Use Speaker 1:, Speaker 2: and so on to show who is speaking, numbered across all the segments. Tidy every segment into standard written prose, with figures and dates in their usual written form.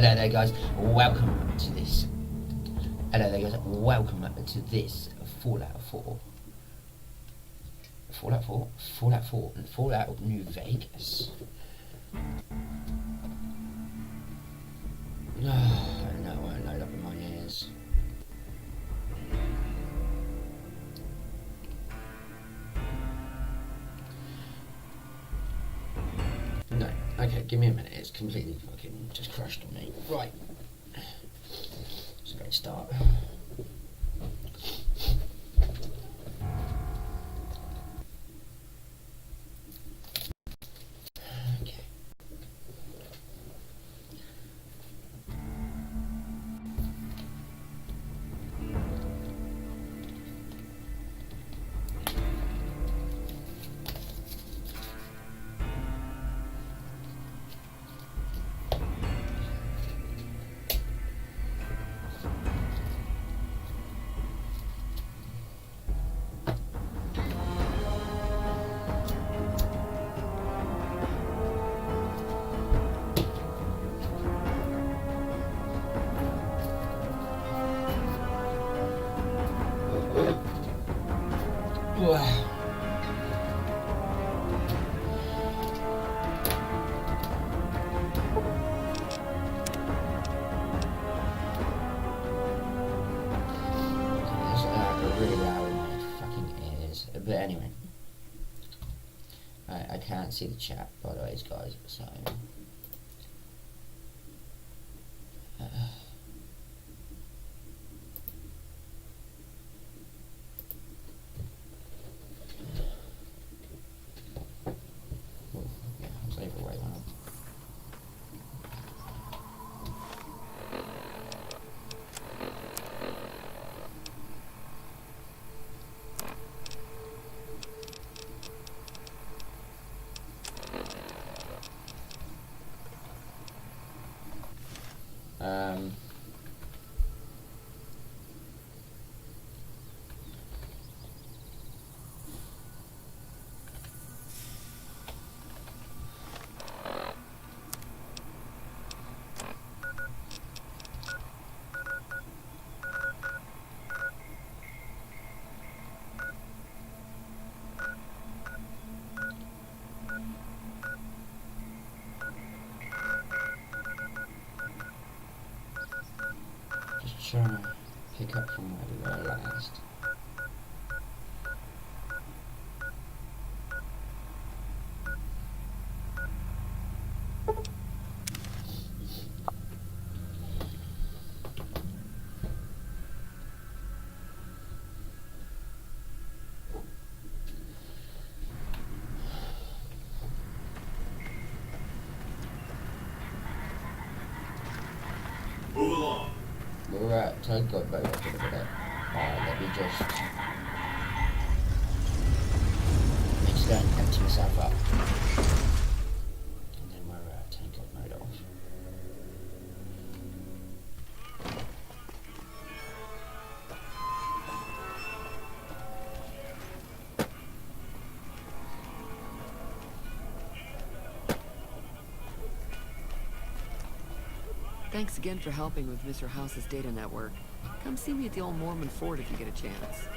Speaker 1: Hello there guys, welcome to this. Hello there guys, welcome to this Fallout 4. Fallout 4? Fallout 4 and Fallout New Vegas. I know, I load up in my ears. No, okay, give me a minute, it's completely fucking just crashed on me. Right. It's a great start. Okay. Really loud in my fucking ears. But anyway, I can't see the chat by the way, guys. So yeah, I'll save away one. Just trying to pick up from where we were last.
Speaker 2: Move along.
Speaker 1: We're at Tide got very good at it. Let me just empty myself up. And then we're at Tide got mode off.
Speaker 3: Thanks again for helping with Mr. House's data network. Come see me at the old Mormon fort if you get a chance.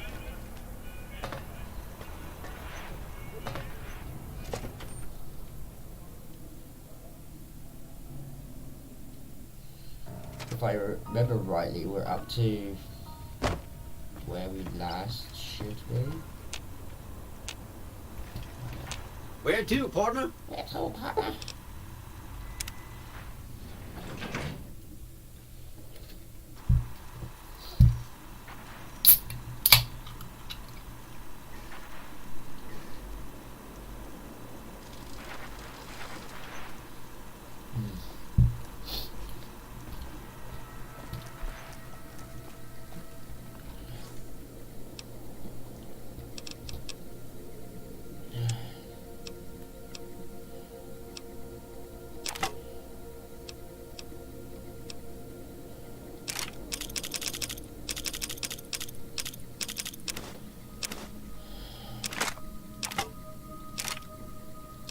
Speaker 1: If I remember rightly, we're up to where we last should be.
Speaker 2: Where to, partner?
Speaker 1: Let's go, partner.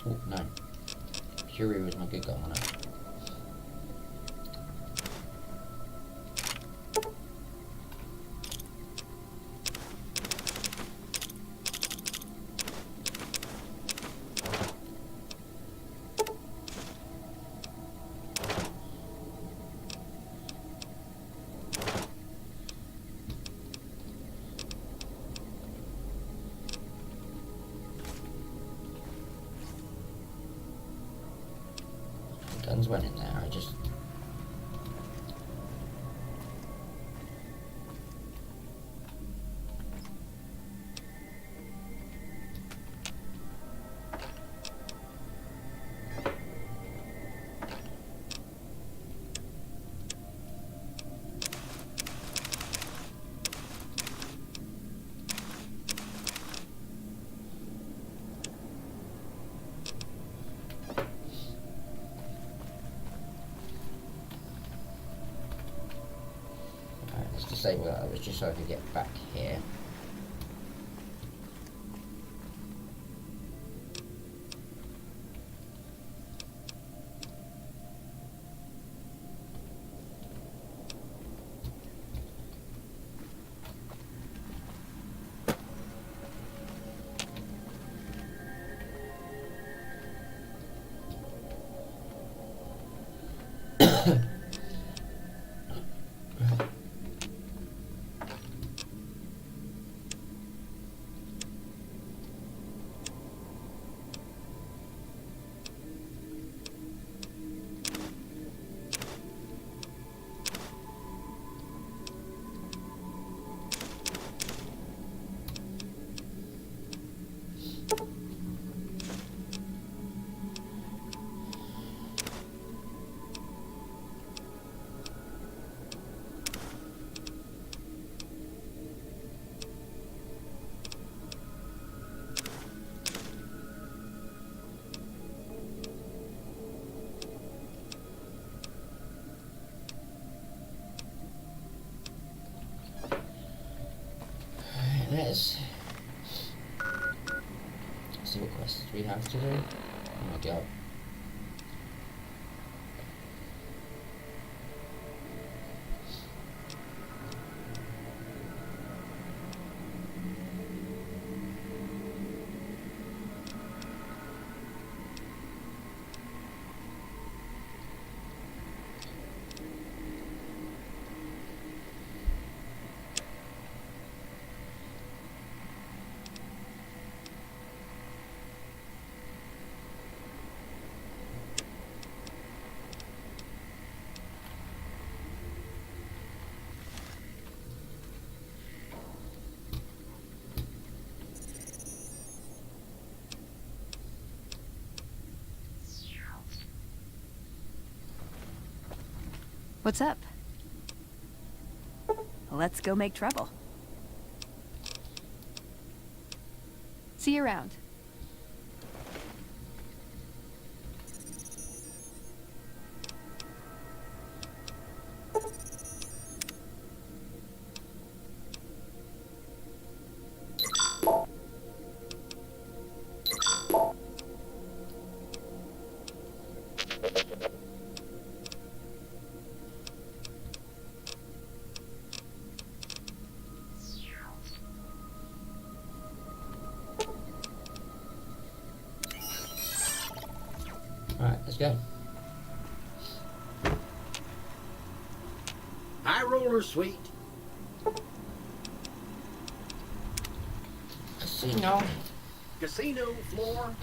Speaker 1: Oh, no. Fury was my good guy on it. went in there. I just... Disable that. It was just so I could get back here. Let's see what quests we have to do. Oh my god.
Speaker 4: What's up? Let's go make trouble. See you around.
Speaker 1: Alright, let's go.
Speaker 2: High roller suite.
Speaker 1: Casino.
Speaker 2: Casino floor.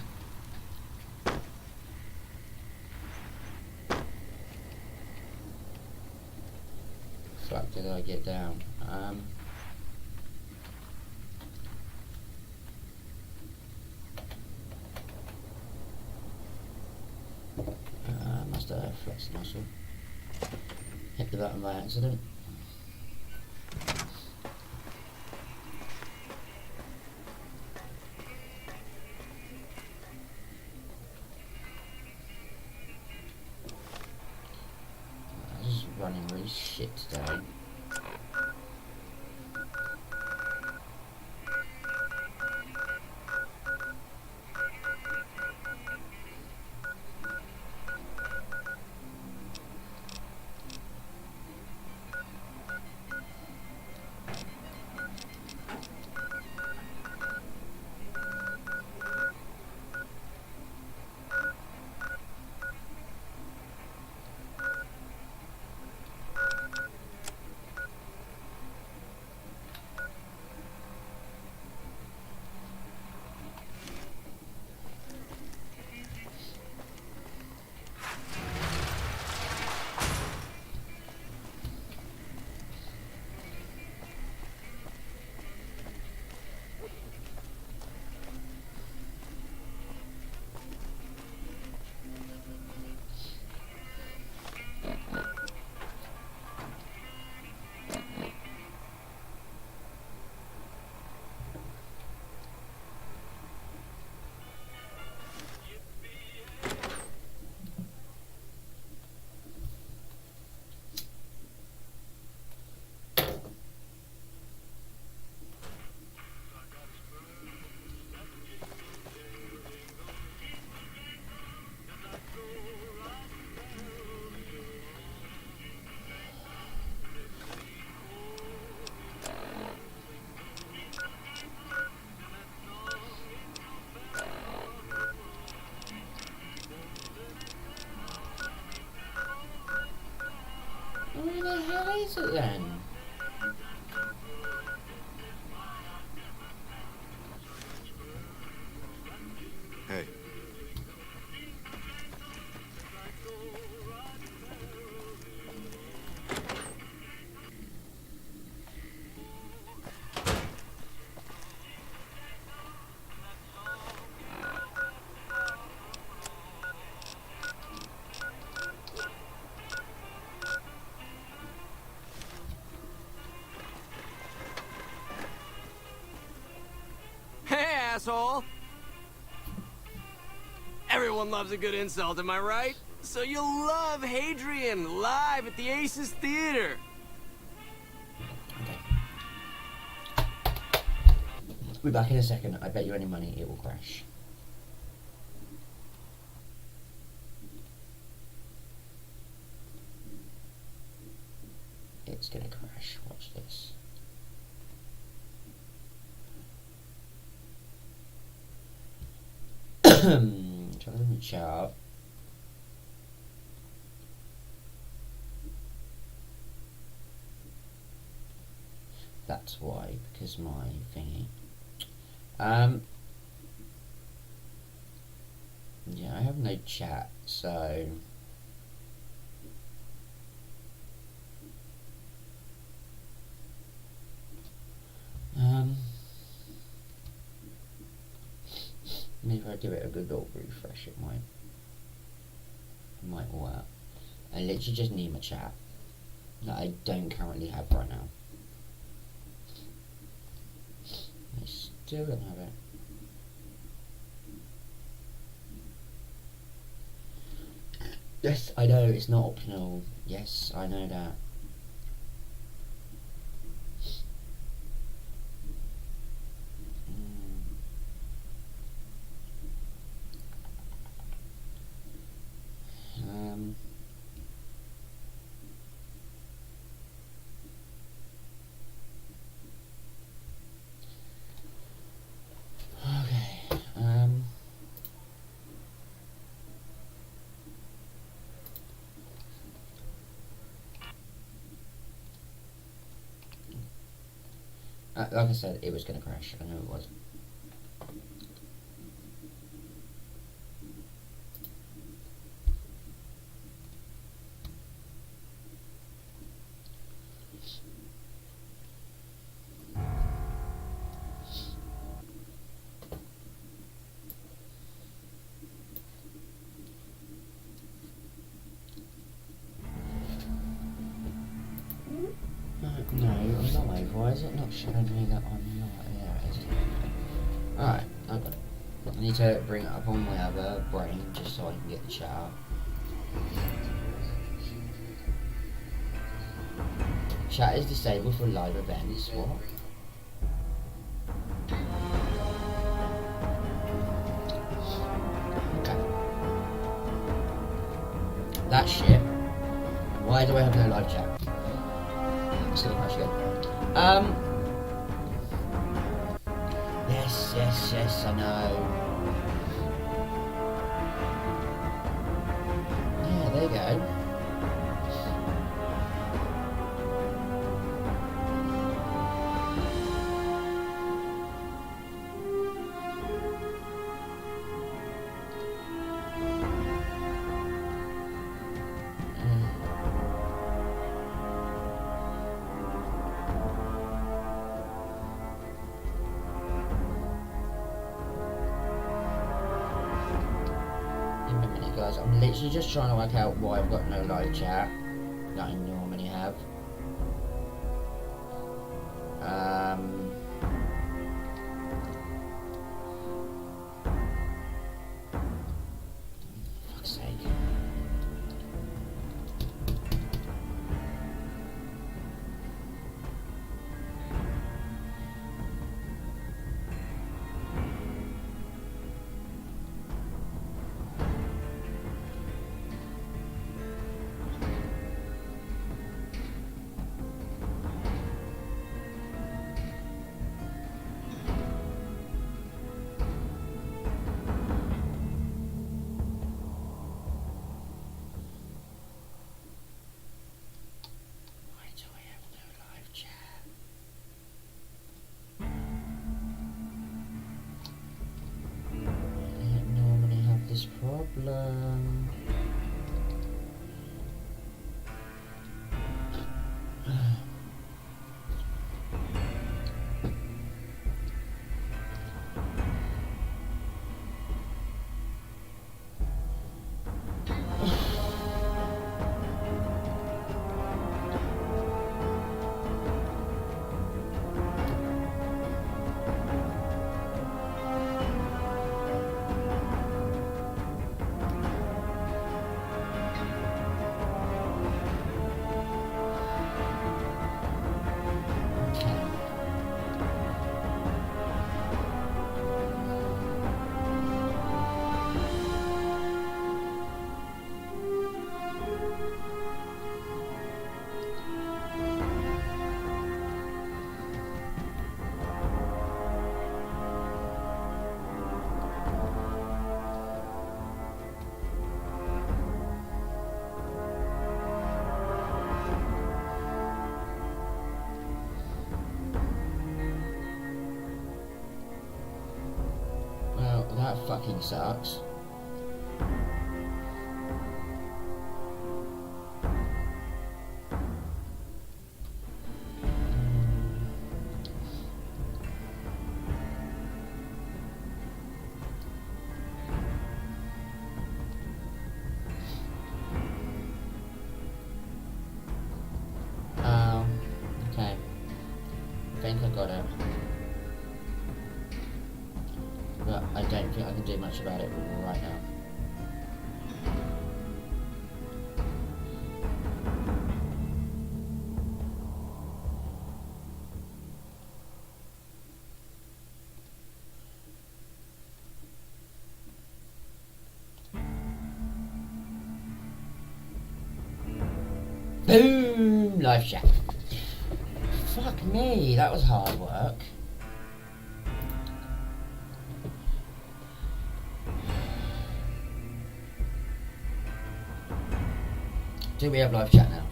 Speaker 1: Fuck, did I get down? Must have flexed the muscle. Hit the button by accident. This is running really shit today. fix it then.
Speaker 5: Hey.
Speaker 6: Hey, asshole! Everyone loves a good insult, am I right? So you'll love Hadrian live at the Aces Theater.
Speaker 1: We'll be back in a second. I bet you any money it will crash. It's gonna crash. Watch this. Trying to reach out. That's why, because my thingy. Yeah, I have no chat, so maybe if I give it a good old refresh, it might work. I literally just need my chat that I don't currently have right now. I still don't have it. Yes, I know it's not optional. Yes, I know that. Like I said, it was going to crash. I know it was. No, I'm not live. Why is it not showing me that I'm not? There it is. Alright, I got it. I need to bring it up on my other brain just so I can get the chat out. Chat is disabled for live events. What? Okay. That shit. Why do I have no live chat? It's gonna crash again. Yes, I know. Yeah, there you go. Guys, I'm literally just trying to work out why I've got no live chat that I normally have. Fuck's sake. problem. Well, that fucking sucks. Okay. I think I got it. But I don't think I can do much about it right now. Boom! Life check. Fuck me, that was hard work. Do we have live chat now?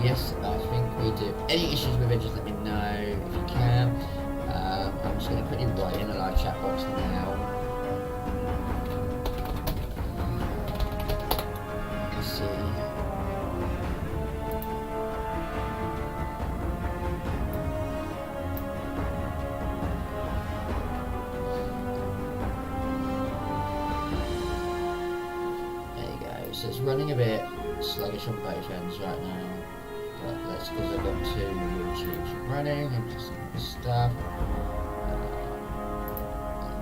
Speaker 1: Yes, I think we do. Any issues with it, just let me know if you can. I'm just going to quickly write in the live chat box now. Let's see. So it's running a bit sluggish on both ends right now, but that's because I've got two YouTubes running and just some other stuff.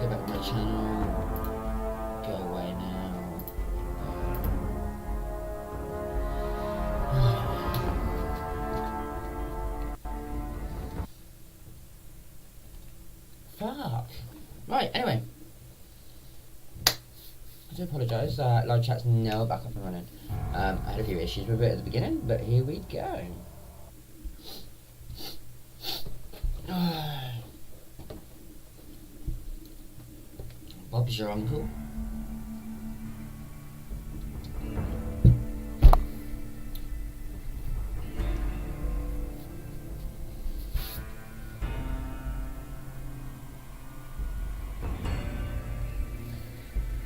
Speaker 1: Go back to my channel, go away now. Fuck. Right, anyway. I do apologise, live chat's now back up and running. I had a few issues with it at the beginning, but here we go. Bob's your uncle.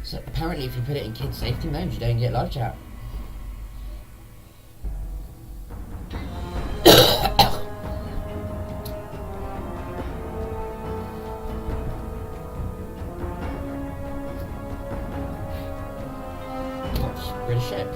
Speaker 1: So apparently if you put it in kids safety mode, you don't get live chat. That's pretty shit.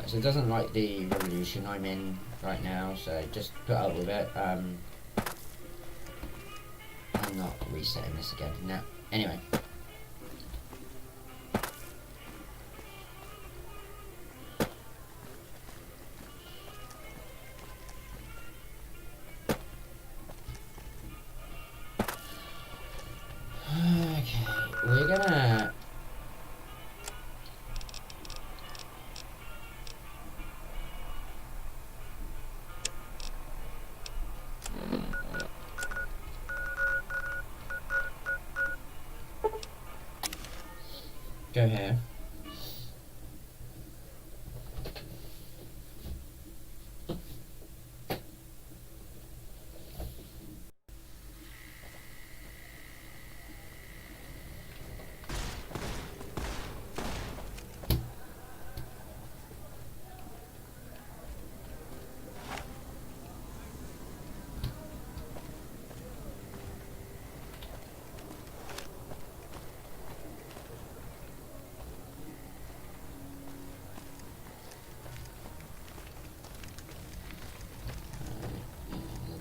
Speaker 1: So it doesn't like the revolution I'm in right now, so just put up with it. I'm not resetting this again. No. Anyway. Go here.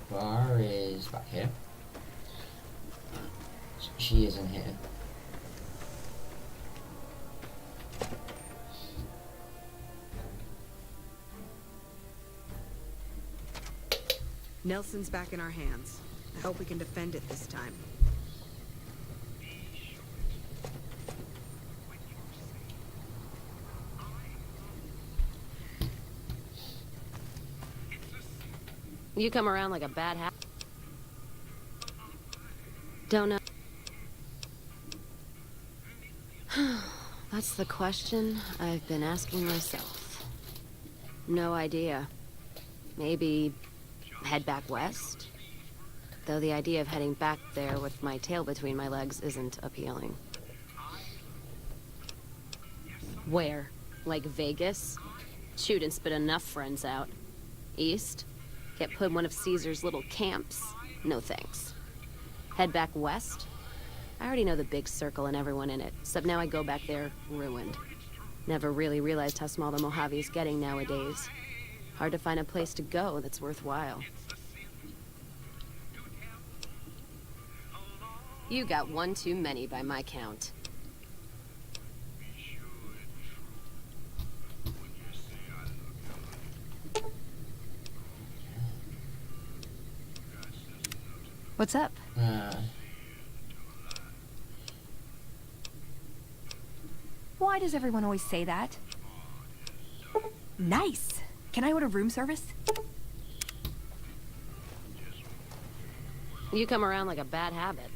Speaker 1: The bar is back here. She isn't here.
Speaker 5: Nelson's back in our hands. I hope we can defend it this time.
Speaker 7: You come around like a bad hat. Don't know. That's the question I've been asking myself. No idea. Maybe head back west? Though the idea of heading back there with my tail between my legs isn't appealing. Where? Like Vegas? Shoot and spit enough friends out. East? Get put in one of Caesar's little camps? No thanks. Head back west? I already know the big circle and everyone in it, except now I go back there ruined. Never really realized how small the Mojave's getting nowadays. Hard to find a place to go that's worthwhile. You got one too many by my count.
Speaker 4: What's up? Why does everyone always say that? Nice! Can I order room service?
Speaker 7: You come around like a bad habit.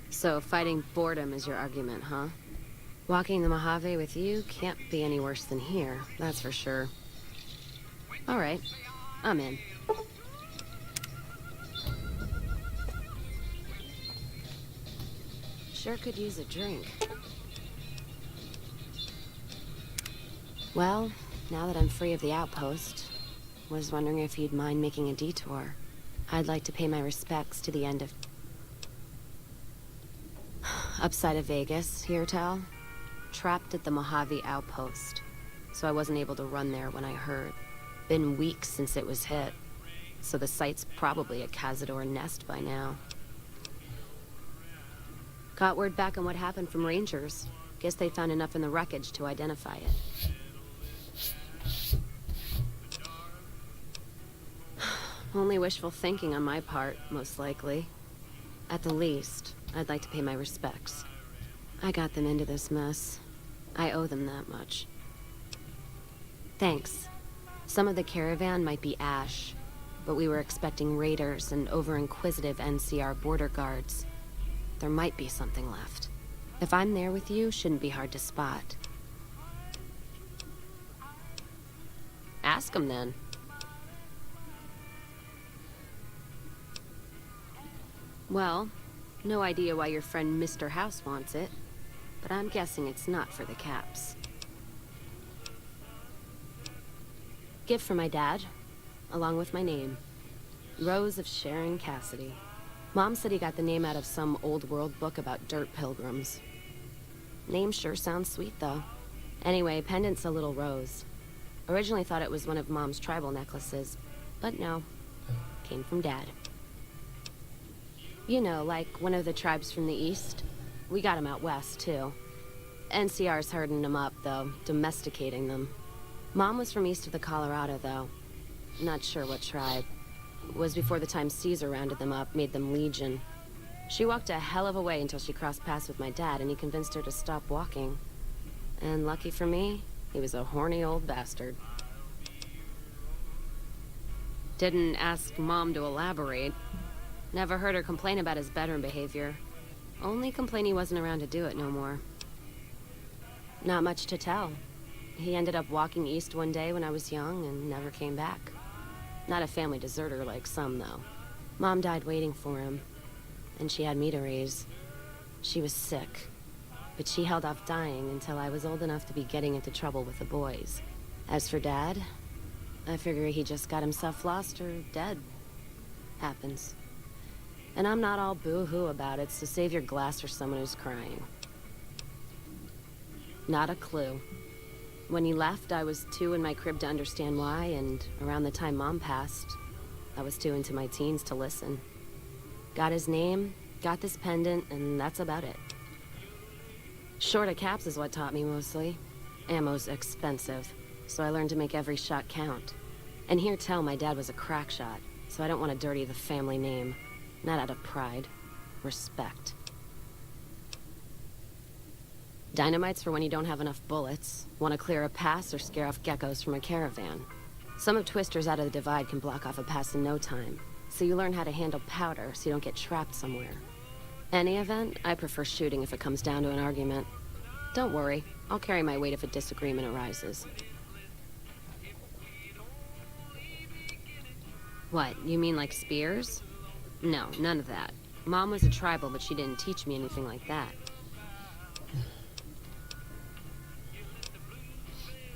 Speaker 7: So fighting boredom is your argument, huh? Walking the Mojave with you can't be any worse than here, that's for sure. All right, I'm in. Sure could use a drink. Well, now that I'm free of the outpost, was wondering if you'd mind making a detour. I'd like to pay my respects to the end of... upside of Vegas, here, Tal. Trapped at the Mojave outpost, so I wasn't able to run there when I heard. Been weeks since it was hit, so the site's probably a Cazador nest by now. Got word back on what happened from Rangers. Guess they found enough in the wreckage to identify it. Only wishful thinking on my part, most likely. At the least, I'd like to pay my respects. I got them into this mess. I owe them that much. Thanks. Some of the caravan might be ash, but we were expecting raiders and over-inquisitive NCR border guards. There might be something left. If I'm there with you, shouldn't be hard to spot. Ask them then. Well, no idea why your friend Mr. House wants it, but I'm guessing it's not for the caps. Gift for my dad, along with my name. Rose of Sharon Cassidy. Mom said he got the name out of some old world book about dirt pilgrims. Name sure sounds sweet, though. Anyway, pendant's a little rose. Originally thought it was one of Mom's tribal necklaces, but no. Came from Dad. You know, like one of the tribes from the east. We got them out west, too. NCR's herding them up, though, domesticating them. Mom was from east of the Colorado, though. Not sure what tribe. It was before the time Caesar rounded them up, made them legion. She walked a hell of a way until she crossed paths with my dad, and he convinced her to stop walking. And lucky for me, he was a horny old bastard. Didn't ask Mom to elaborate. Never heard her complain about his bedroom behavior. Only complain he wasn't around to do it no more. Not much to tell. He ended up walking east one day when I was young and never came back. Not a family deserter like some, though. Mom died waiting for him, and she had me to raise. She was sick, but she held off dying until I was old enough to be getting into trouble with the boys. As for Dad, I figure he just got himself lost or dead. Happens. And I'm not all boo-hoo about it, so save your glass for someone who's crying. Not a clue. When he left, I was too in my crib to understand why, and around the time Mom passed, I was too into my teens to listen. Got his name, got this pendant, and that's about it. Short of caps is what taught me mostly. Ammo's expensive, so I learned to make every shot count. And hear tell my dad was a crack shot, so I don't want to dirty the family name. Not out of pride. Respect. Dynamite's for when you don't have enough bullets, want to clear a pass or scare off geckos from a caravan. Some of Twister's Out of the Divide can block off a pass in no time, so you learn how to handle powder so you don't get trapped somewhere. Any event, I prefer shooting if it comes down to an argument. Don't worry, I'll carry my weight if a disagreement arises. What, you mean like spears? No, none of that. Mom was a tribal, but she didn't teach me anything like that.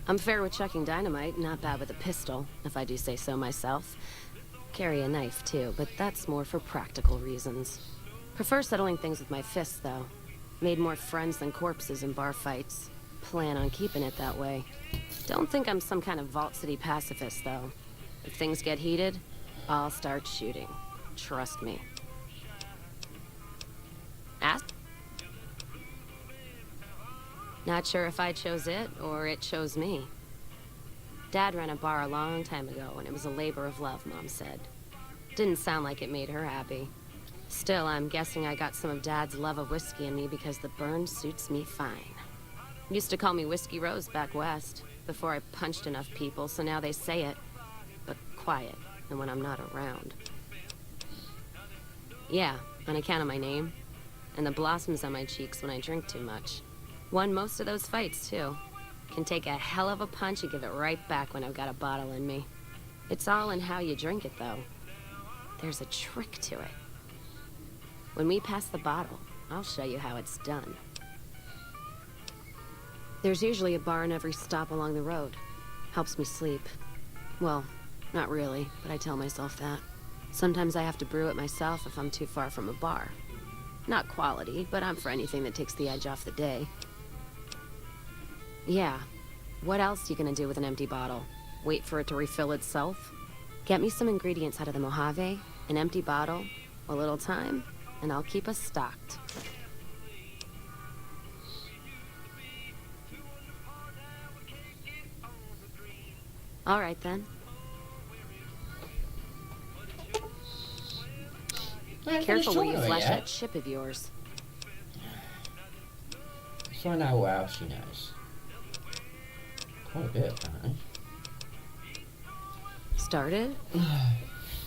Speaker 7: I'm fair with chucking dynamite, not bad with a pistol, if I do say so myself. Carry a knife, too, but that's more for practical reasons. Prefer settling things with my fists, though. Made more friends than corpses in bar fights. Plan on keeping it that way. Don't think I'm some kind of Vault City pacifist, though. If things get heated, I'll start shooting. Trust me. Ask? Not sure if I chose it, or it chose me. Dad ran a bar a long time ago, and it was a labor of love, Mom said. Didn't sound like it made her happy. Still, I'm guessing I got some of Dad's love of whiskey in me because the burn suits me fine. Used to call me Whiskey Rose back west, before I punched enough people, so now they say it. But quiet, and when I'm not around. Yeah, on account of my name. And the blossoms on my cheeks when I drink too much. Won most of those fights, too. Can take a hell of a punch and give it right back when I've got a bottle in me. It's all in how you drink it, though. There's a trick to it. When we pass the bottle, I'll show you how it's done. There's usually a bar in every stop along the road. Helps me sleep. Well, not really, but I tell myself that. Sometimes I have to brew it myself if I'm too far from a bar. Not quality, but I'm for anything that takes the edge off the day. Yeah. What else you gonna do with an empty bottle? Wait for it to refill itself? Get me some ingredients out of the Mojave, an empty bottle, a little time, and I'll keep us stocked. All right, then. Careful where you flash that chip of yours.
Speaker 1: Let's find out what else she knows. Quite a bit, apparently.
Speaker 7: Started?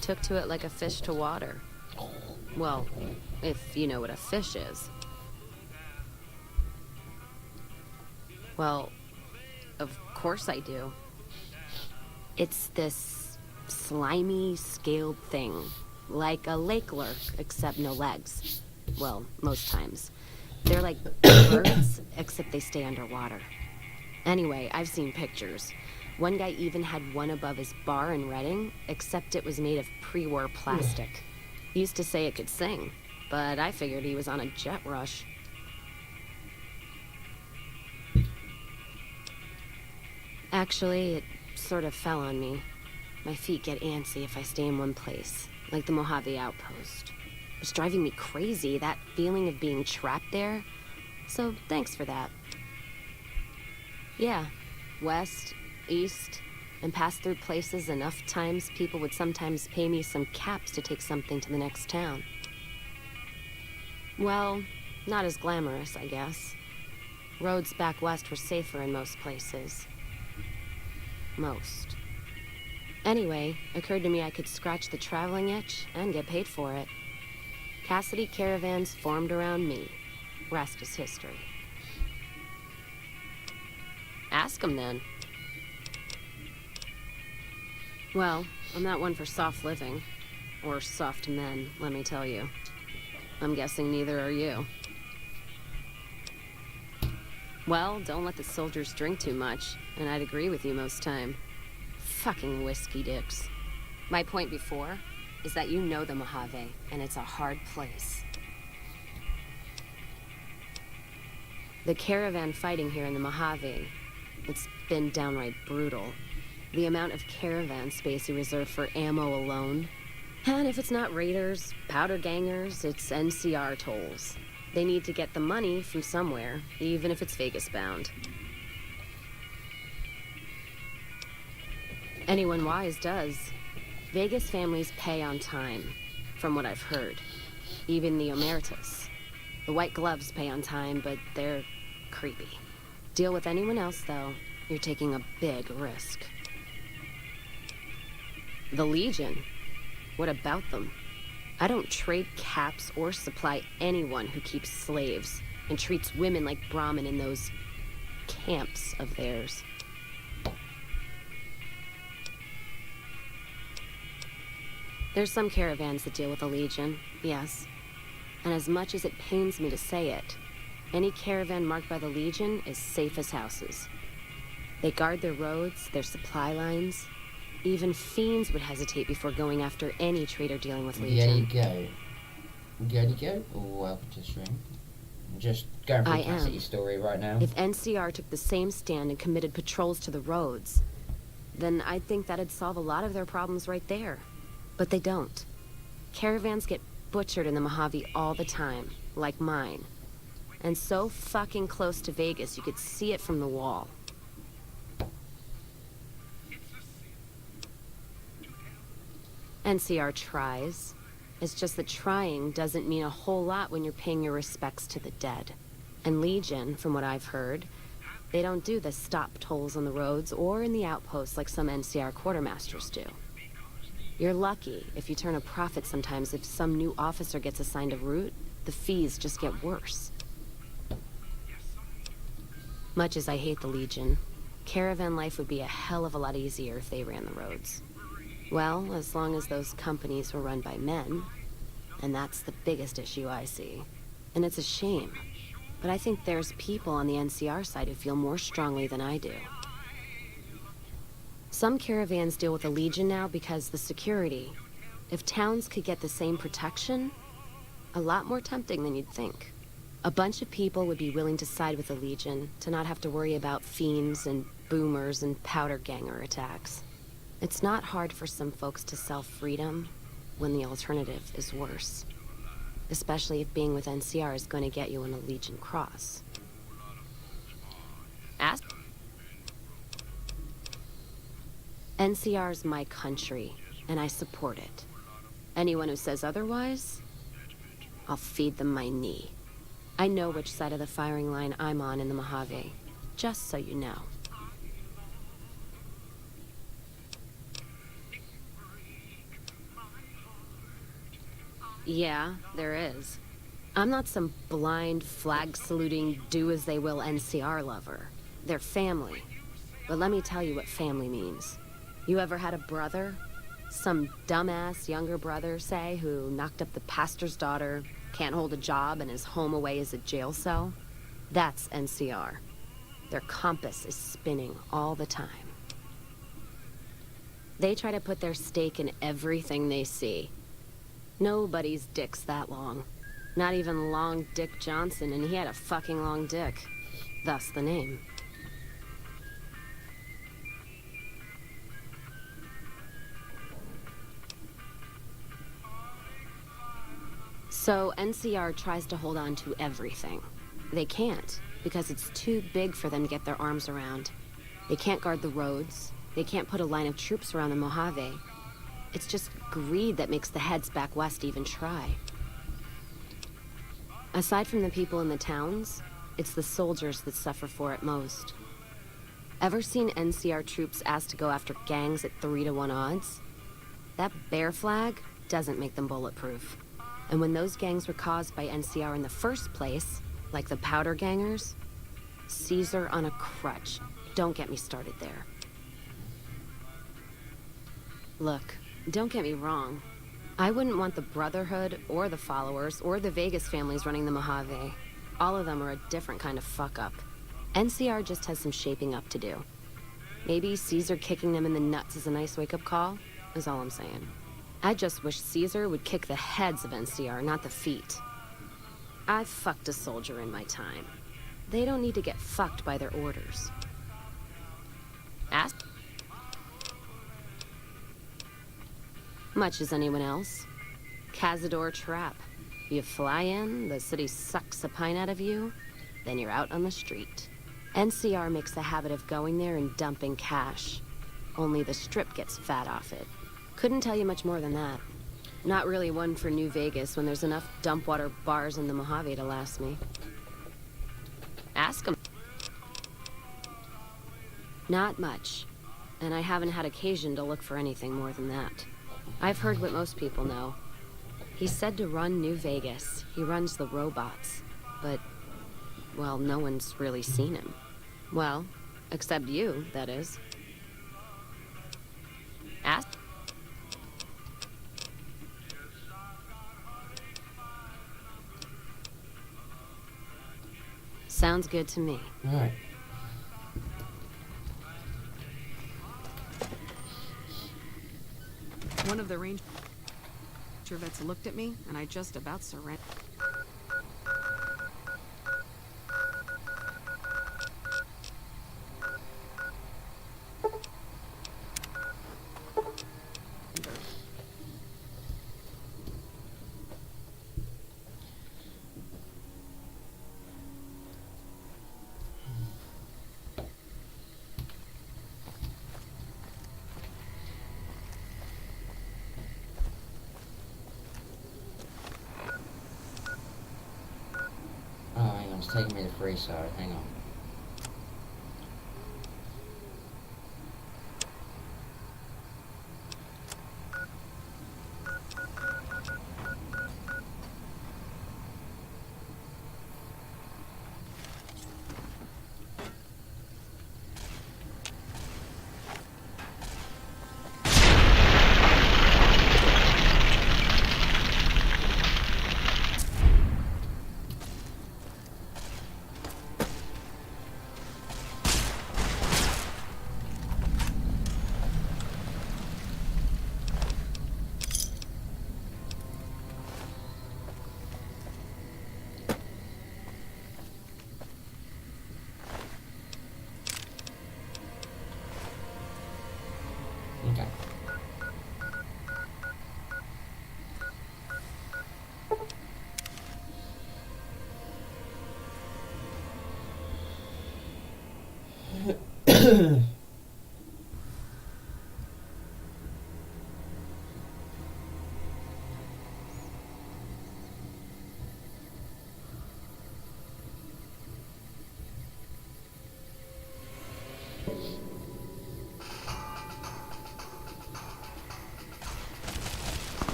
Speaker 7: Took to it like a fish to water. Well, if you know what a fish is. Well, of course I do. It's this slimy, scaled thing. Like a lake lurk, except no legs. Well, most times. They're like birds, except they stay underwater. Anyway, I've seen pictures. One guy even had one above his bar in Reading, except it was made of pre-war plastic. Used to say it could sing, but I figured he was on a jet rush. Actually, it sort of fell on me. My feet get antsy if I stay in one place, like the Mojave outpost. It's driving me crazy, that feeling of being trapped there. So thanks for that. Yeah, west, east, and pass through places enough times people would sometimes pay me some caps to take something to the next town. Well, not as glamorous, I guess. Roads back west were safer in most places. Most. Anyway, occurred to me I could scratch the traveling itch and get paid for it. Cassidy caravans formed around me. Rest is history. Ask 'em then. Well, I'm not one for soft living. Or soft men, let me tell you. I'm guessing neither are you. Well, don't let the soldiers drink too much, and I'd agree with you most time. Fucking whiskey dicks. My point before is that you know the Mojave, and it's a hard place. The caravan fighting here in the Mojave, it's been downright brutal. The amount of caravan space you reserve for ammo alone. And if it's not raiders, powder gangers, it's NCR tolls. They need to get the money from somewhere, even if it's Vegas bound. Anyone wise does. Vegas families pay on time, from what I've heard. Even the emeritus. The white gloves pay on time, but they're creepy. Deal with anyone else, though, you're taking a big risk. The Legion? What about them? I don't trade caps or supply anyone who keeps slaves and treats women like Brahmin in those camps of theirs. There's some caravans that deal with the Legion, yes. And as much as it pains me to say it, any caravan marked by the Legion is safe as houses. They guard their roads, their supply lines. Even fiends would hesitate before going after any trader dealing with Legion.
Speaker 1: There you go. Welcome to the stream. Just going through Cassidy's story right now.
Speaker 7: If NCR took the same stand and committed patrols to the roads, then I'd think that'd solve a lot of their problems right there. But they don't. Caravans get butchered in the Mojave all the time, like mine. And so fucking close to Vegas, you could see it from the wall. NCR tries. It's just that trying doesn't mean a whole lot when you're paying your respects to the dead. And Legion, from what I've heard, they don't do the stop tolls on the roads or in the outposts like some NCR quartermasters do. You're lucky if you turn a profit sometimes. If some new officer gets assigned a route, the fees just get worse. Much as I hate the Legion, caravan life would be a hell of a lot easier if they ran the roads. Well, as long as those companies were run by men. And that's the biggest issue I see. And it's a shame. But I think there's people on the NCR side who feel more strongly than I do. Some caravans deal with the Legion now because the security. If towns could get the same protection, a lot more tempting than you'd think. A bunch of people would be willing to side with the Legion to not have to worry about fiends and boomers and powder ganger attacks. It's not hard for some folks to sell freedom when the alternative is worse. Especially if being with NCR is going to get you an Legion cross. Ask. NCR's my country, and I support it. Anyone who says otherwise, I'll feed them my knee. I know which side of the firing line I'm on in the Mojave, just so you know. Yeah, there is. I'm not some blind, flag-saluting, do-as-they-will NCR lover. They're family. But let me tell you what family means. You ever had a brother? Some dumbass younger brother, say, who knocked up the pastor's daughter, can't hold a job, and is home away as a jail cell? That's NCR. Their compass is spinning all the time. They try to put their stake in everything they see. Nobody's dick's that long. Not even Long Dick Johnson, and he had a fucking long dick. Thus the name. So NCR tries to hold on to everything. They can't, because it's too big for them to get their arms around. They can't guard the roads. They can't put a line of troops around the Mojave. It's just greed that makes the heads back west even try. Aside from the people in the towns, it's the soldiers that suffer for it most. Ever seen NCR troops asked to go after gangs at 3-to-1 odds? That bear flag doesn't make them bulletproof. And when those gangs were caused by NCR in the first place, like the Powder Gangers, Caesar on a crutch. Don't get me started there. Look, don't get me wrong. I wouldn't want the Brotherhood, or the Followers, or the Vegas families running the Mojave. All of them are a different kind of fuck-up. NCR just has some shaping up to do. Maybe Caesar kicking them in the nuts is a nice wake-up call, is all I'm saying. I just wish Caesar would kick the heads of NCR, not the feet. I've fucked a soldier in my time. They don't need to get fucked by their orders. Ask? Much as anyone else. Cazador trap. You fly in, the city sucks a pint out of you, then you're out on the street. NCR makes a habit of going there and dumping cash. Only the Strip gets fat off it. Couldn't tell you much more than that. Not really one for New Vegas when there's enough dump water bars in the Mojave to last me. Ask him. Not much. And I haven't had occasion to look for anything more than that. I've heard what most people know. He's said to run New Vegas. He runs the robots. But, well, no one's really seen him. Well, except you, that is. Ask. Sounds good to me.
Speaker 1: All right.
Speaker 5: One of the ranger vets looked at me, and I just about surrendered.
Speaker 1: Oh, hang on, it's taking me to the free side. Hang on. Okay.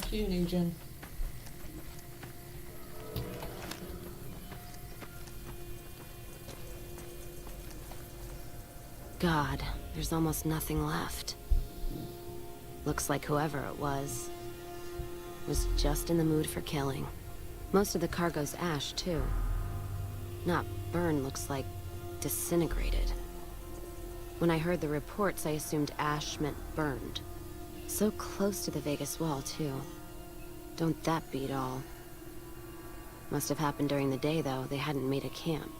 Speaker 1: See you, Nugent.
Speaker 7: God, there's almost nothing left. Looks like whoever it was just in the mood for killing. Most of the cargo's ash, too. Not burned, looks like disintegrated. When I heard the reports, I assumed ash meant burned. So close to the Vegas wall, too. Don't that beat all? Must have happened during the day, though. They hadn't made a camp.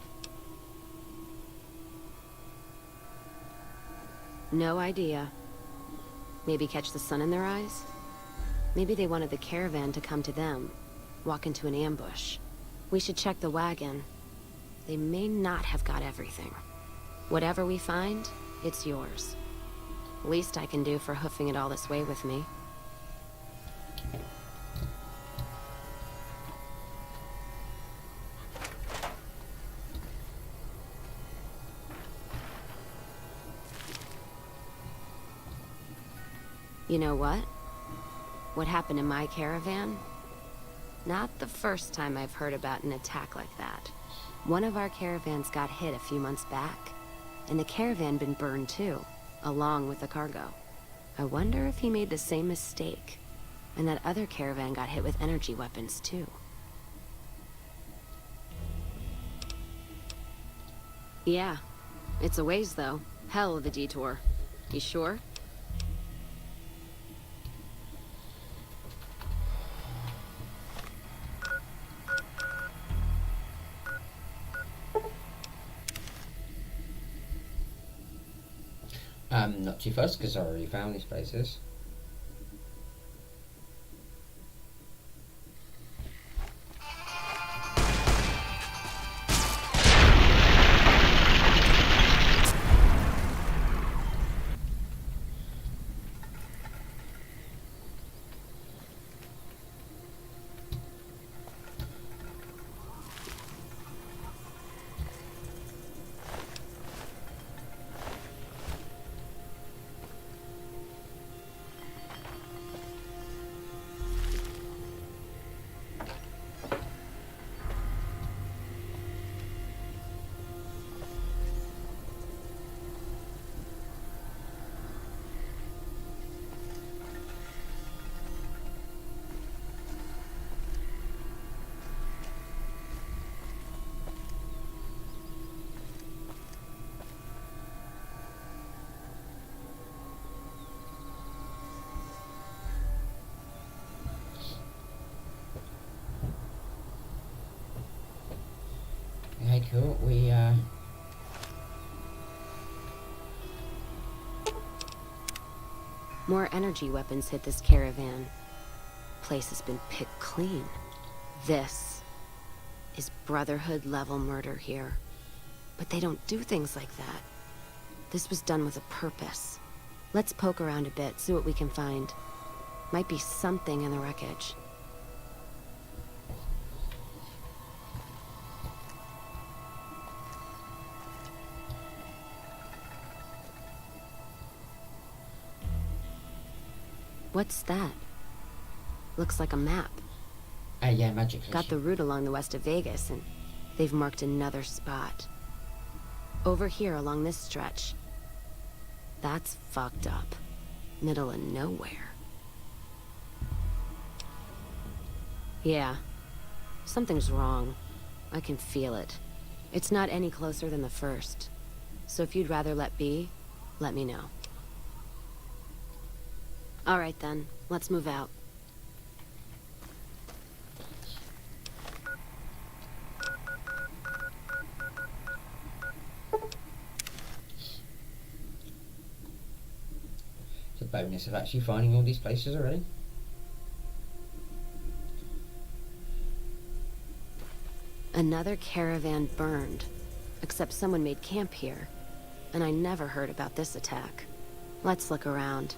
Speaker 7: No idea. Maybe catch the sun in their eyes? Maybe they wanted the caravan to come to them, walk into an ambush. We should check the wagon. They may not have got everything. Whatever we find, it's yours. Least I can do for hoofing it all this way with me. You know what? What happened in my caravan? Not the first time I've heard about an attack like that. One of our caravans got hit a few months back, and the caravan been burned too, along with the cargo. I wonder if he made the same mistake, and that other caravan got hit with energy weapons too. Yeah, it's a ways though. Hell of a detour. You sure?
Speaker 1: Not too fast because I already found these places. Okay, cool.
Speaker 7: More energy weapons hit this caravan. Place has been picked clean. This is Brotherhood level murder here. But they don't do things like that. This was done with a purpose. Let's poke around a bit, see what we can find. Might be something in the wreckage. What's that? Looks like a map.
Speaker 1: Yeah, magic.
Speaker 7: Got the route along the west of Vegas, and they've marked another spot. Over here along this stretch. That's fucked up. Middle of nowhere. Yeah. Something's wrong. I can feel it. It's not any closer than the first. So if you'd rather let be, let me know. All right then, let's move out.
Speaker 1: It's a bonus of actually finding all these places already.
Speaker 7: Another caravan burned, except someone made camp here, and I never heard about this attack. Let's look around.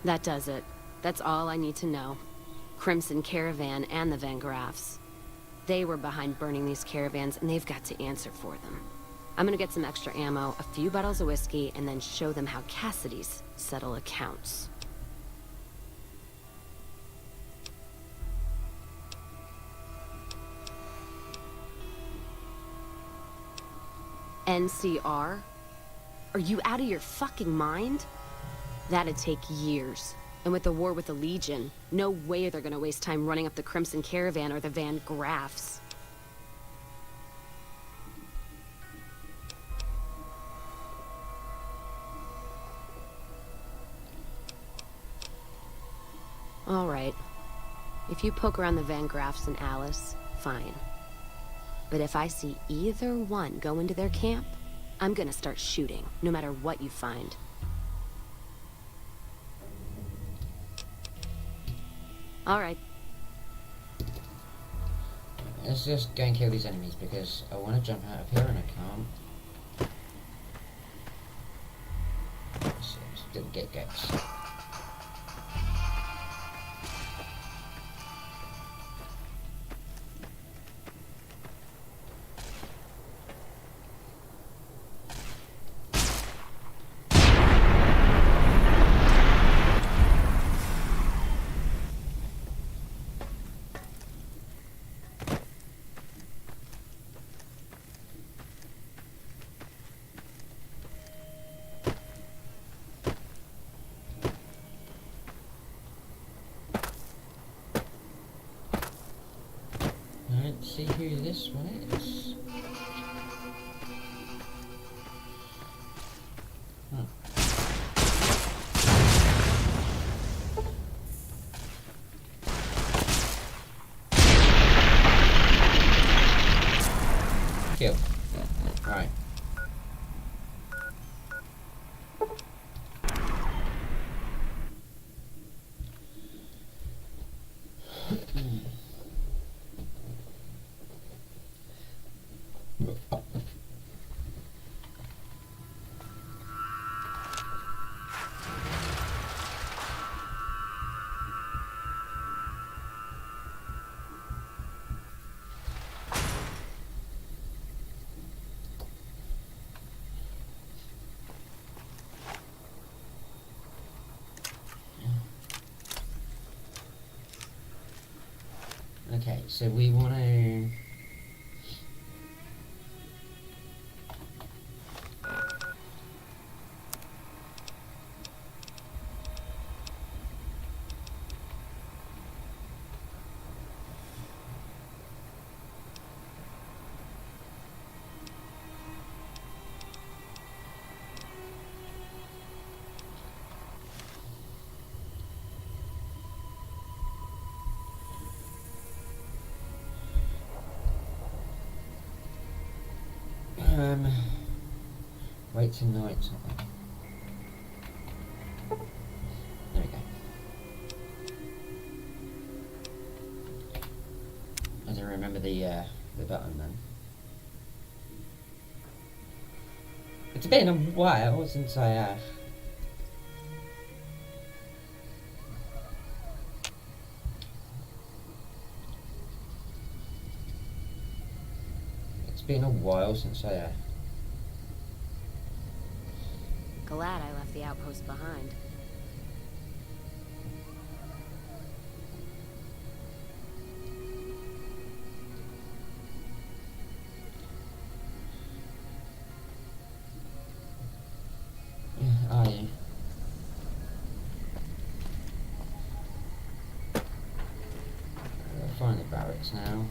Speaker 7: That does it. That's all I need to know. Crimson Caravan and the Van Graffs. They were behind burning these caravans, and they've got to answer for them. I'm gonna get some extra ammo, a few bottles of whiskey, and then show them how Cassidy's settle accounts. NCR? Are you out of your fucking mind? That'd take years. And with the war with the Legion, no way they're gonna waste time running up the Crimson Caravan or the Van Graffs. All right. If you poke around the Van Graffs and Alice, fine. But if I see either one go into their camp, I'm gonna start shooting, no matter what you find. All right.
Speaker 1: Let's just go and kill these enemies because I want to jump out of here and I can't. So just didn't get gates. Let's see who this one is. Kill. Alright. Okay, so we want to... wait till night time. There we go. I don't remember the button then. It's been a while since I It's been a while since I
Speaker 7: Glad I left the outpost behind.
Speaker 1: Are you? I'll find the barracks now.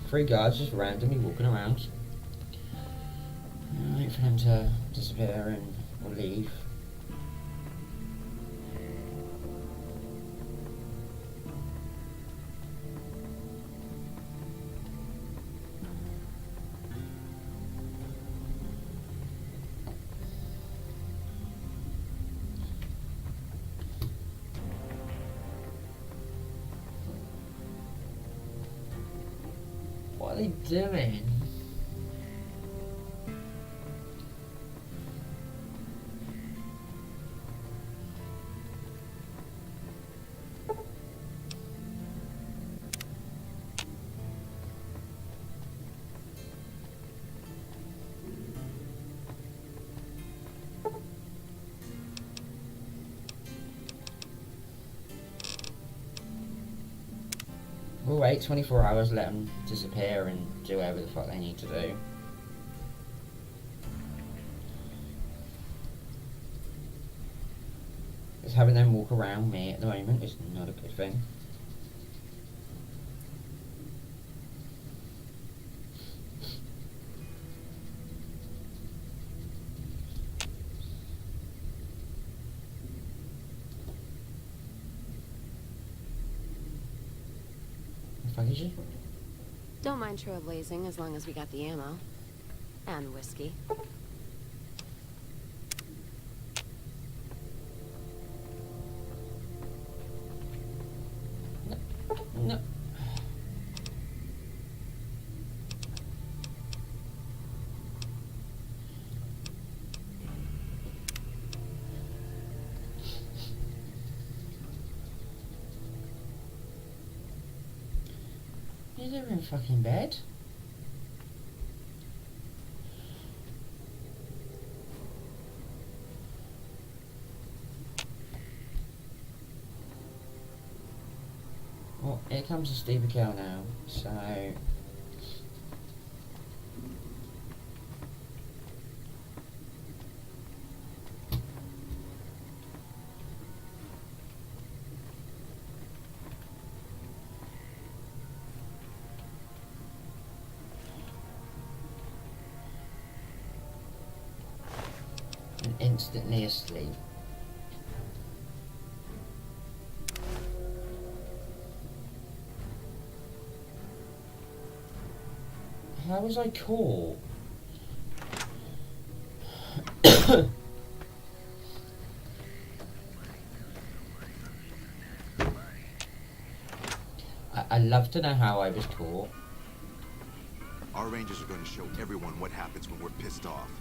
Speaker 1: 3 guards just randomly walking around. Wait for them to disappear and leave. What are they doing? We'll wait 24 hours, let them disappear and do whatever the fuck they need to do. Because having them walk around me at the moment is not a good thing. Fuck is she?
Speaker 7: Don't mind trailblazing as long as we got the ammo. And whiskey.
Speaker 1: No. They're in fucking bed. Well, here comes the steeper kill now, so... and instantly asleep. How was I caught? I'd love to know how I was caught.
Speaker 8: Our rangers are going to show everyone what happens when we're pissed off.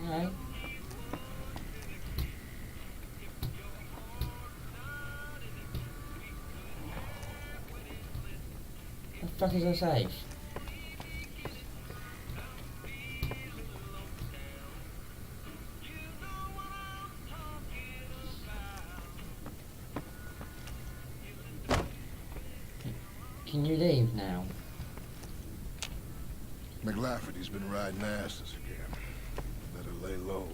Speaker 1: Okay. The fuck is I safe? Can you leave now?
Speaker 9: McLafferty's been riding asses again. Better lay low.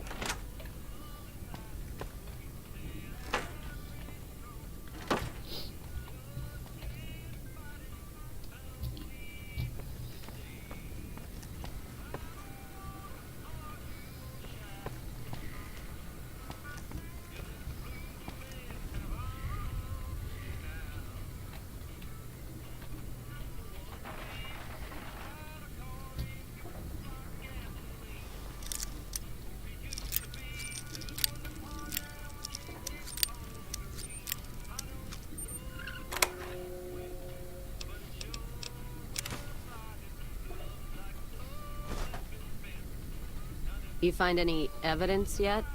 Speaker 7: You find any evidence yet?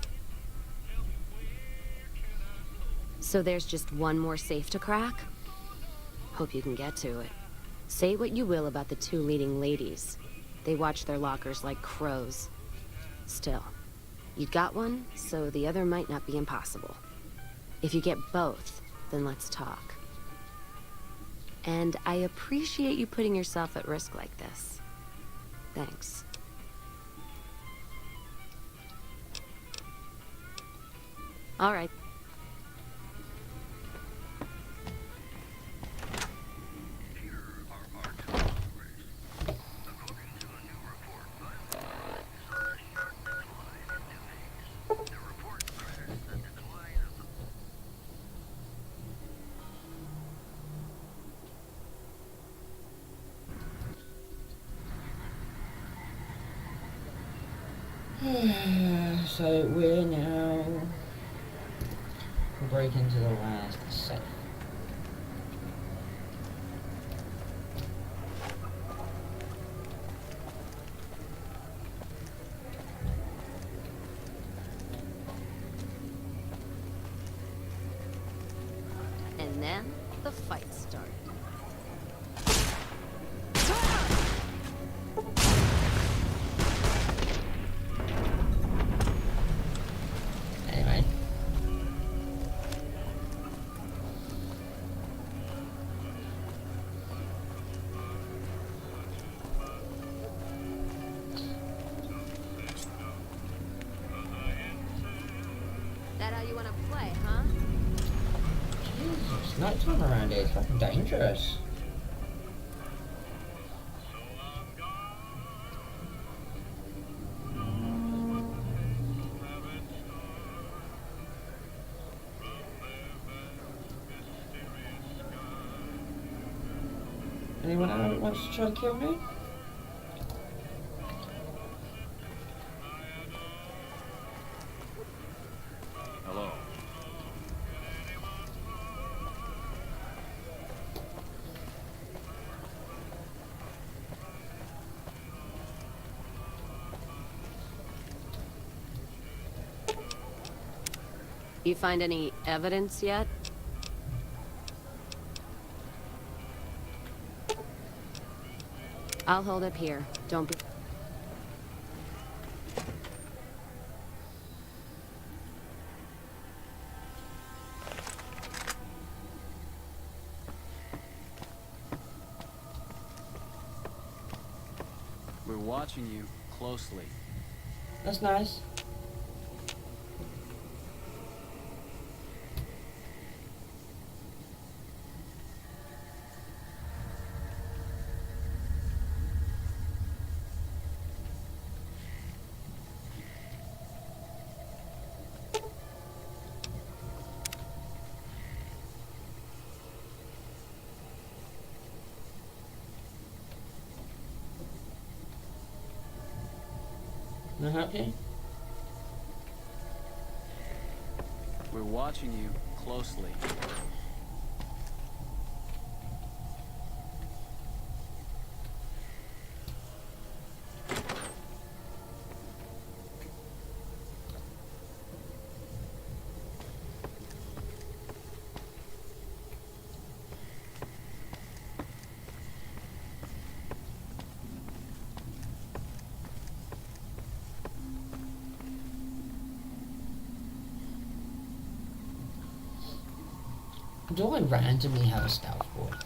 Speaker 7: So there's just one more safe to crack? Hope you can get to it. Say what you will about the 2 leading ladies. They watch their lockers like crows. Still, you got one, so the other might not be impossible. If you get both, then let's talk. And I appreciate you putting yourself at risk like this. Thanks. All right.
Speaker 1: So we're now break into the last safe.
Speaker 7: And then the fight started.
Speaker 1: Anyway.
Speaker 7: That how you want to play, huh?
Speaker 1: Jesus, nighttime around here is fucking dangerous. Anyone out wants to try to kill me?
Speaker 10: Hello.
Speaker 7: You find any evidence yet? I'll hold up here. Don't be...
Speaker 10: We're watching you closely.
Speaker 1: That's nice. Can I help you?
Speaker 10: We're watching you closely.
Speaker 1: Do I randomly have a stealth board?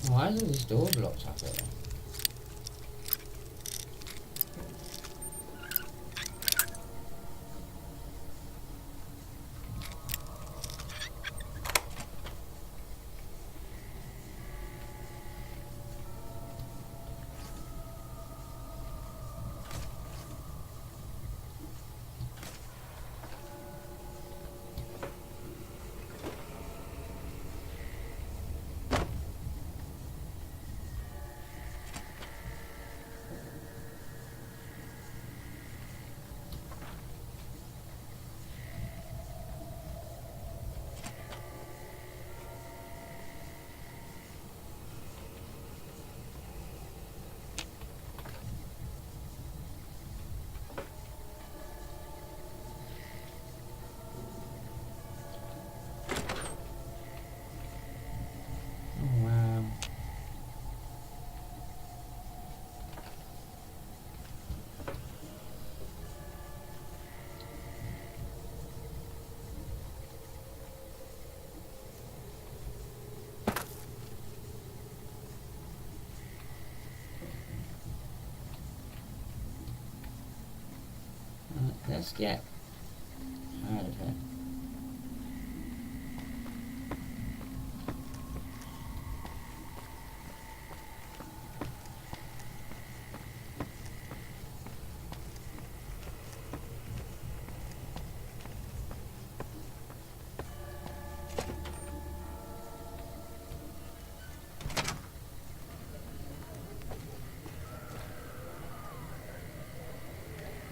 Speaker 1: Why are these doors locked up here? let's get out of here.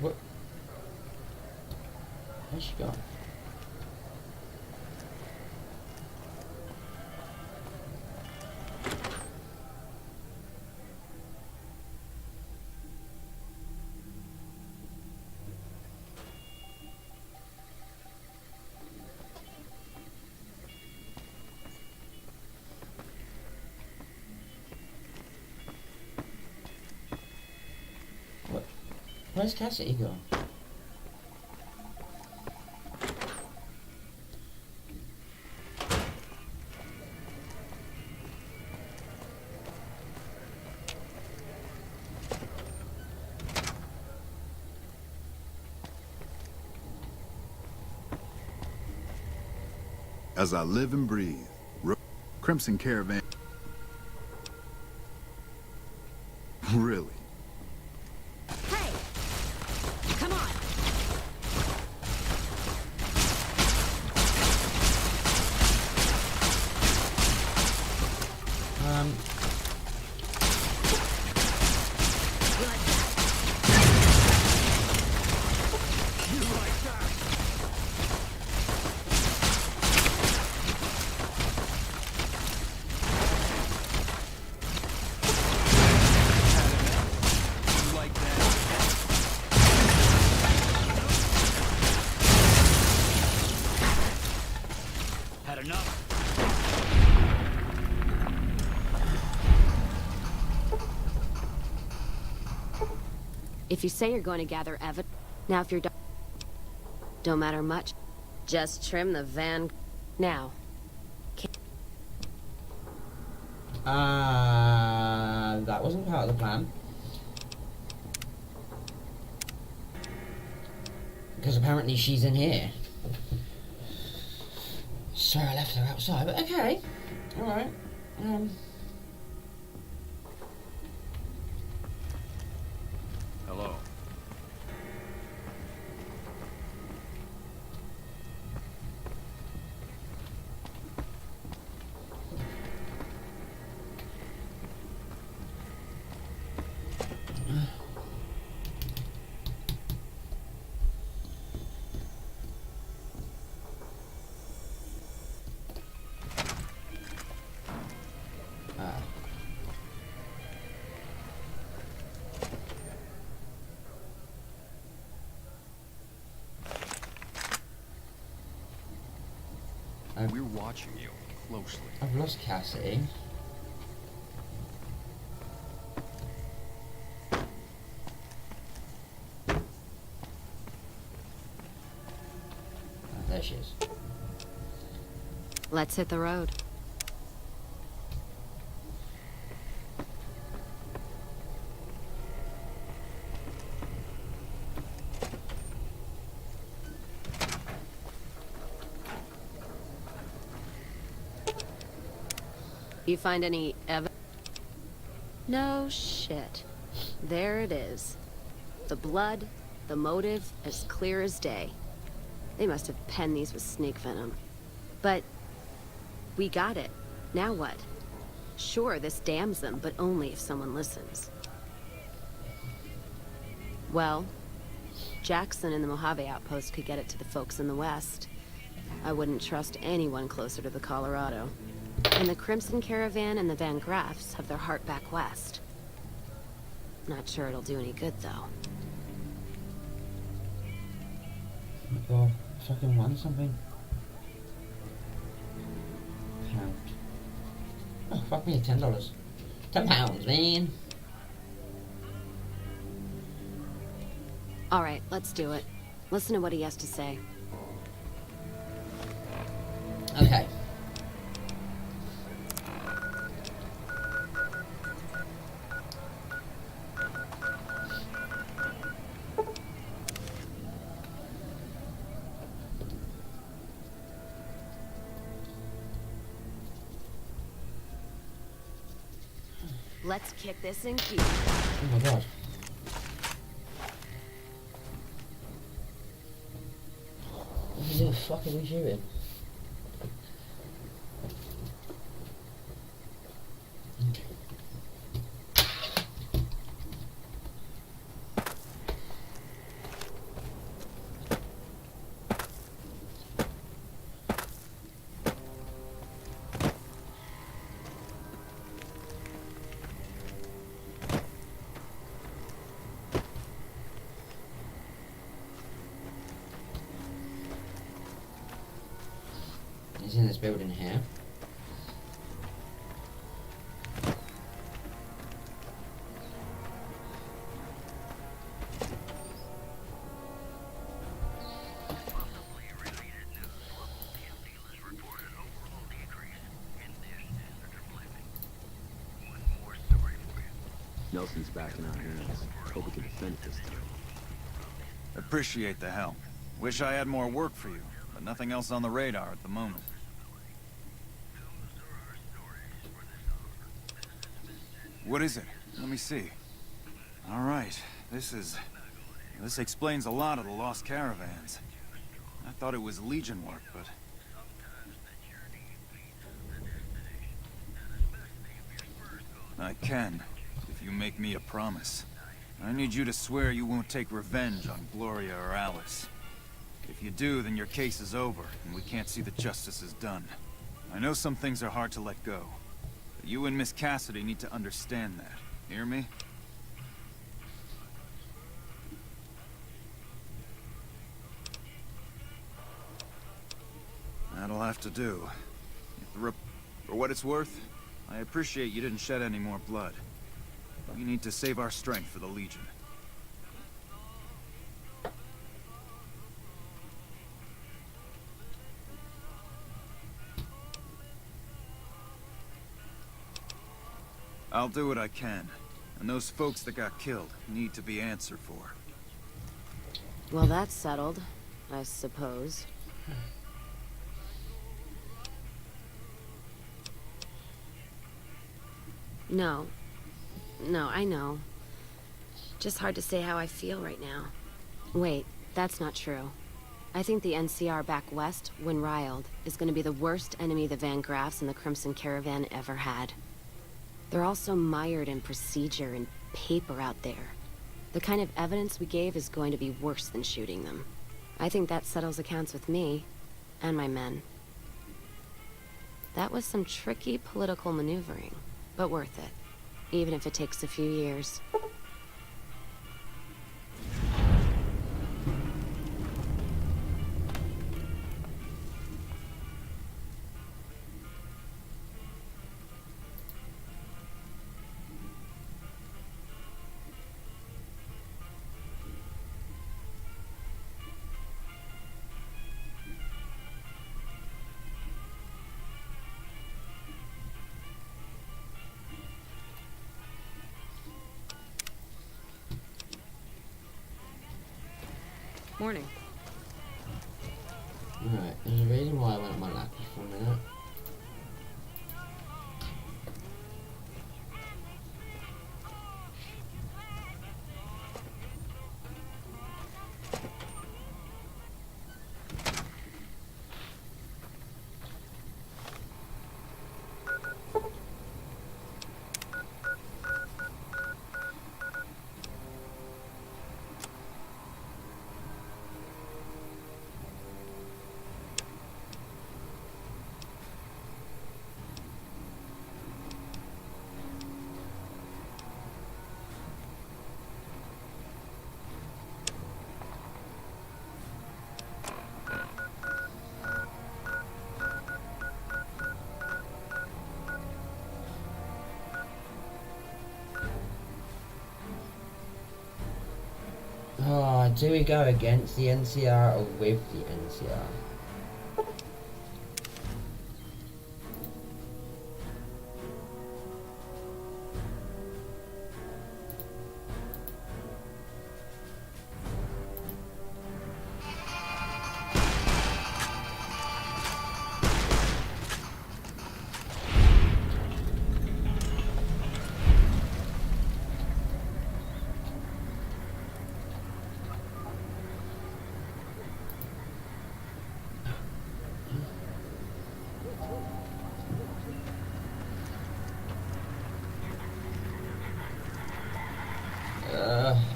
Speaker 1: What? Where's she gone? What? Where's Cassidy gone?
Speaker 8: As I live and breathe, Crimson Caravan. Really?
Speaker 5: Hey! Come on! You like that?
Speaker 2: You like that?
Speaker 10: You like that? Had enough?
Speaker 7: If you say you're going to gather evidence, now if you're done, don't matter much. Just trim the van now.
Speaker 1: That wasn't part of the plan. Because apparently she's in here. So I left her outside, but okay. Alright.
Speaker 10: Hello. We're watching you closely.
Speaker 1: I've lost Cassidy. There she is.
Speaker 7: Let's hit the road. You find any evidence? No shit. There it is. The blood, the motive, as clear as day. They must have penned these with snake venom. But we got it. Now what? Sure, this damns them, but only if someone listens. Well, Jackson and the Mojave outpost could get it to the folks in the west. I wouldn't trust anyone closer to the Colorado. And the Crimson Caravan and the Van Graffs have their heart back west. Not sure it'll do any good, though.
Speaker 1: Oh my god, fucking want something. Pound. Oh, fuck me, $10. £10, man.
Speaker 7: All right, let's do it. Listen to what he has to say.
Speaker 1: Okay.
Speaker 7: Let's kick this in gear.
Speaker 1: Oh my god. Who the fuck are we shooting? He's in this building here.
Speaker 11: Nelson's back in our hands. Hope we can defend it this time.
Speaker 10: Appreciate the help. Wish I had more work for you, but nothing else on the radar at the moment. What is it? Let me see. All right, this explains a lot of the lost caravans. I thought it was Legion work, but... I can, if you make me a promise. I need you to swear you won't take revenge on Gloria or Alice. If you do, then your case is over, and we can't see that justice is done. I know some things are hard to let go, but you and Miss Cassidy need to understand that. Hear me? That'll have to do. For what it's worth, I appreciate you didn't shed any more blood. We need to save our strength for the Legion. I'll do what I can, and those folks that got killed need to be answered for.
Speaker 7: Well, that's settled, I suppose. No, I know. Just hard to say how I feel right now. Wait, that's not true. I think the NCR back west, when riled, is going to be the worst enemy the Van Graffs and the Crimson Caravan ever had. They're all so mired in procedure and paper out there. The kind of evidence we gave is going to be worse than shooting them. I think that settles accounts with me, and my men. That was some tricky political maneuvering, but worth it, even if it takes a few years.
Speaker 5: Morning.
Speaker 1: Alright, there's a reason why I went on my laptop for a minute. Oh, do we go against the NCR or with the NCR?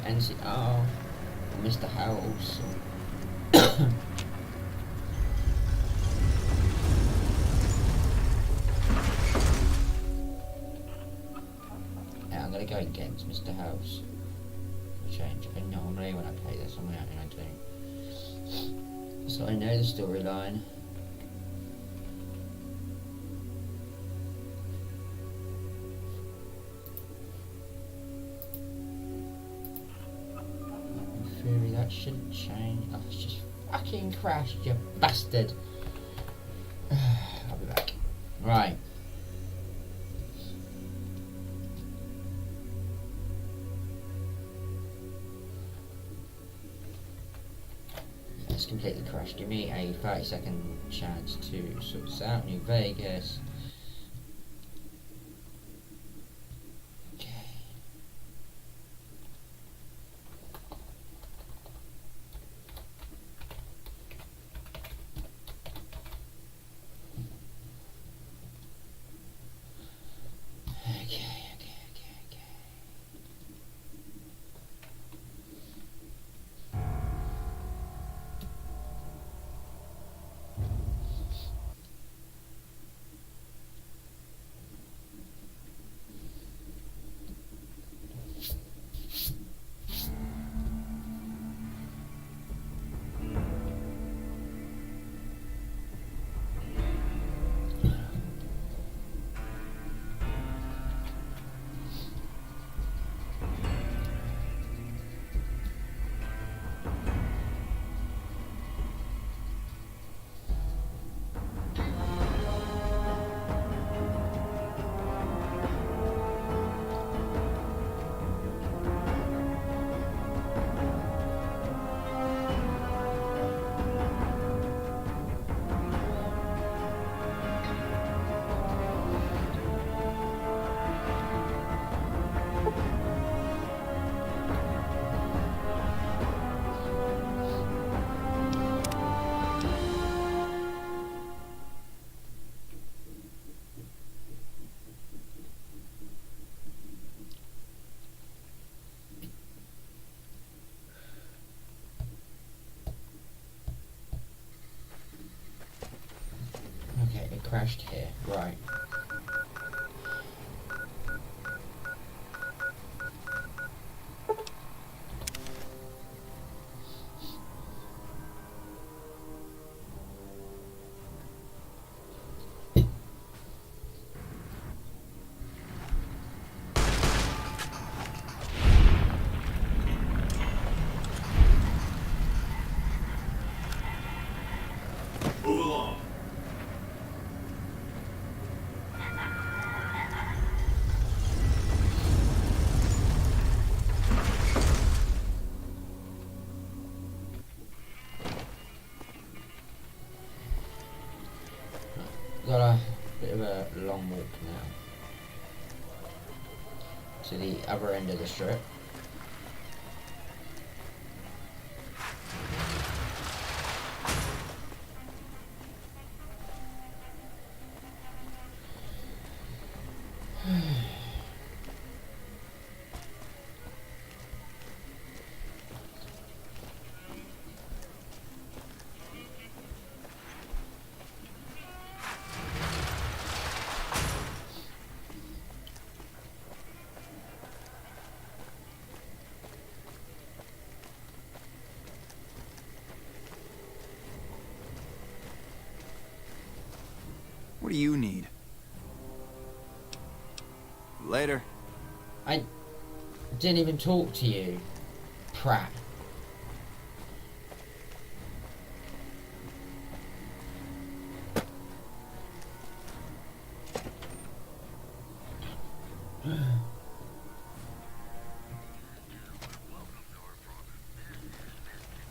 Speaker 1: NCR, or Mr. House. Yeah, I'm gonna go against Mr. House. Change. And normally when I play this, I do. So I know the storyline. Theory, that shouldn't change. Oh, it's just fucking crashed, you bastard. I'll be back. Right. It's completely crashed. Give me a 30-second chance to sort this out. New Vegas. Okay, it crashed here. Right.
Speaker 2: Move along.
Speaker 1: Got a bit of a long walk now to the other end of the strip.
Speaker 10: What do you need? Later.
Speaker 1: I didn't even talk to you, Pratt.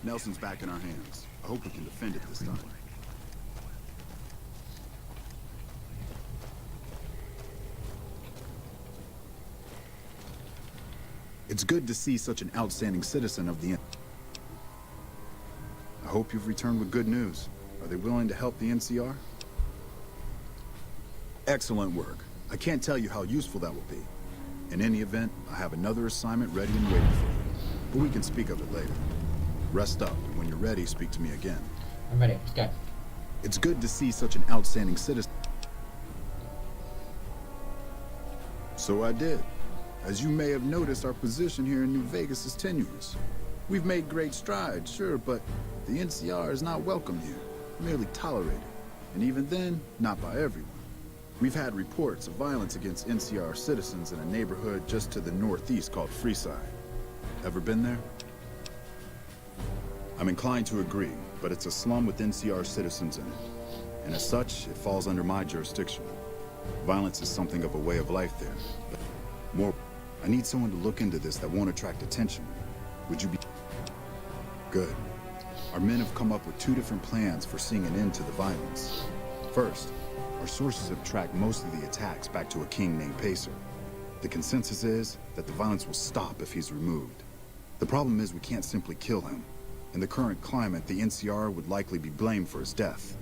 Speaker 8: Nelson's back in our hands. I hope we can defend it this time. It's good to see such an outstanding citizen of the... I hope you've returned with good news. Are they willing to help the NCR? Excellent work. I can't tell you how useful that will be. In any event, I have another assignment ready and waiting for you.
Speaker 12: but we can speak of it later. Rest up, and when you're ready, speak to me again.
Speaker 1: I'm ready. Let's go.
Speaker 12: It's good to see such an outstanding citizen. So I did. As you may have noticed, our position here in New Vegas is tenuous. We've made great strides, sure, but the NCR is not welcome here, merely tolerated. And even then, not by everyone. We've had reports of violence against NCR citizens in a neighborhood just to the northeast called Freeside. Ever been there? I'm inclined to agree, but it's a slum with NCR citizens in it. And as such, it falls under my jurisdiction. Violence is something of a way of life there. But more, I need someone to look into this that won't attract attention. Would you be... Good. Our men have come up with 2 different plans for seeing an end to the violence. First, our sources have tracked most of the attacks back to a king named Pacer. The consensus is that the violence will stop if he's removed. The problem is we can't simply kill him. In the current climate, the NCR would likely be blamed for his death.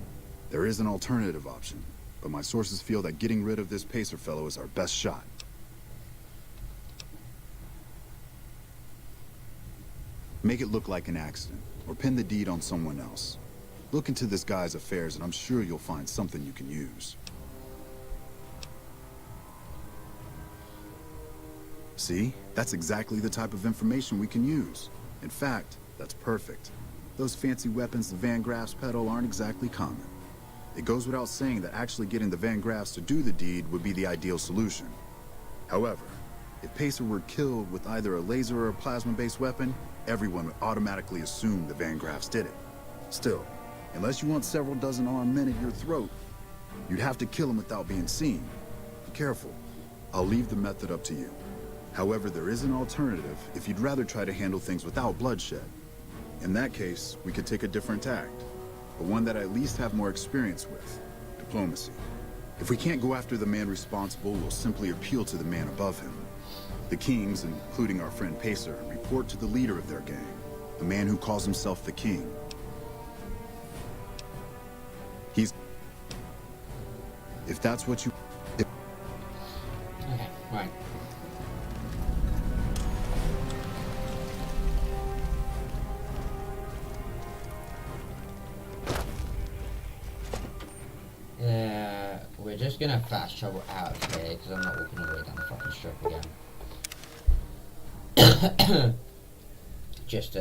Speaker 12: There is an alternative option, but my sources feel that getting rid of this Pacer fellow is our best shot. Make it look like an accident, or pin the deed on someone else. Look into this guy's affairs, and I'm sure you'll find something you can use. See? That's exactly the type of information we can use. In fact, that's perfect. Those fancy weapons the Van Graffs peddle aren't exactly common. It goes without saying that actually getting the Van Graffs to do the deed would be the ideal solution. However, if Pacer were killed with either a laser or a plasma-based weapon, everyone would automatically assume the Van Graffs did it. Still, unless you want several dozen armed men at your throat, you'd have to kill him without being seen. Be careful. I'll leave the method up to you. However, there is an alternative if you'd rather try to handle things without bloodshed. In that case, we could take a different tact, but one that I at least have more experience with: diplomacy. If we can't go after the man responsible, we'll simply appeal to the man above him. The kings, including our friend Pacer, report to the leader of their gang, the man who calls himself the King. He's... If that's what you...
Speaker 1: Okay, right. We're just gonna fast travel out of here because I'm not walking all the way down the fucking strip again. Just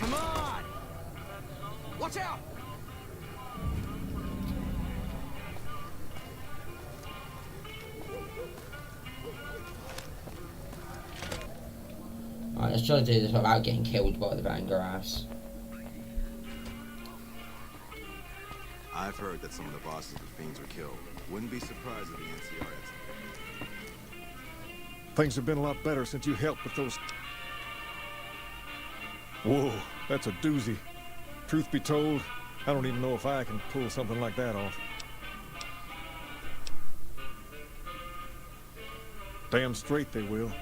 Speaker 6: Come on! Watch out!
Speaker 1: Alright, let's try to do this without getting killed by the Van Graffs.
Speaker 8: I've heard that some of the bosses of the Fiends were killed. Wouldn't be surprised if the NCR had some.
Speaker 2: Things have been a lot better since you helped with those... Whoa, that's a doozy. Truth be told, I don't even know if I can pull something like that off. Damn straight they will.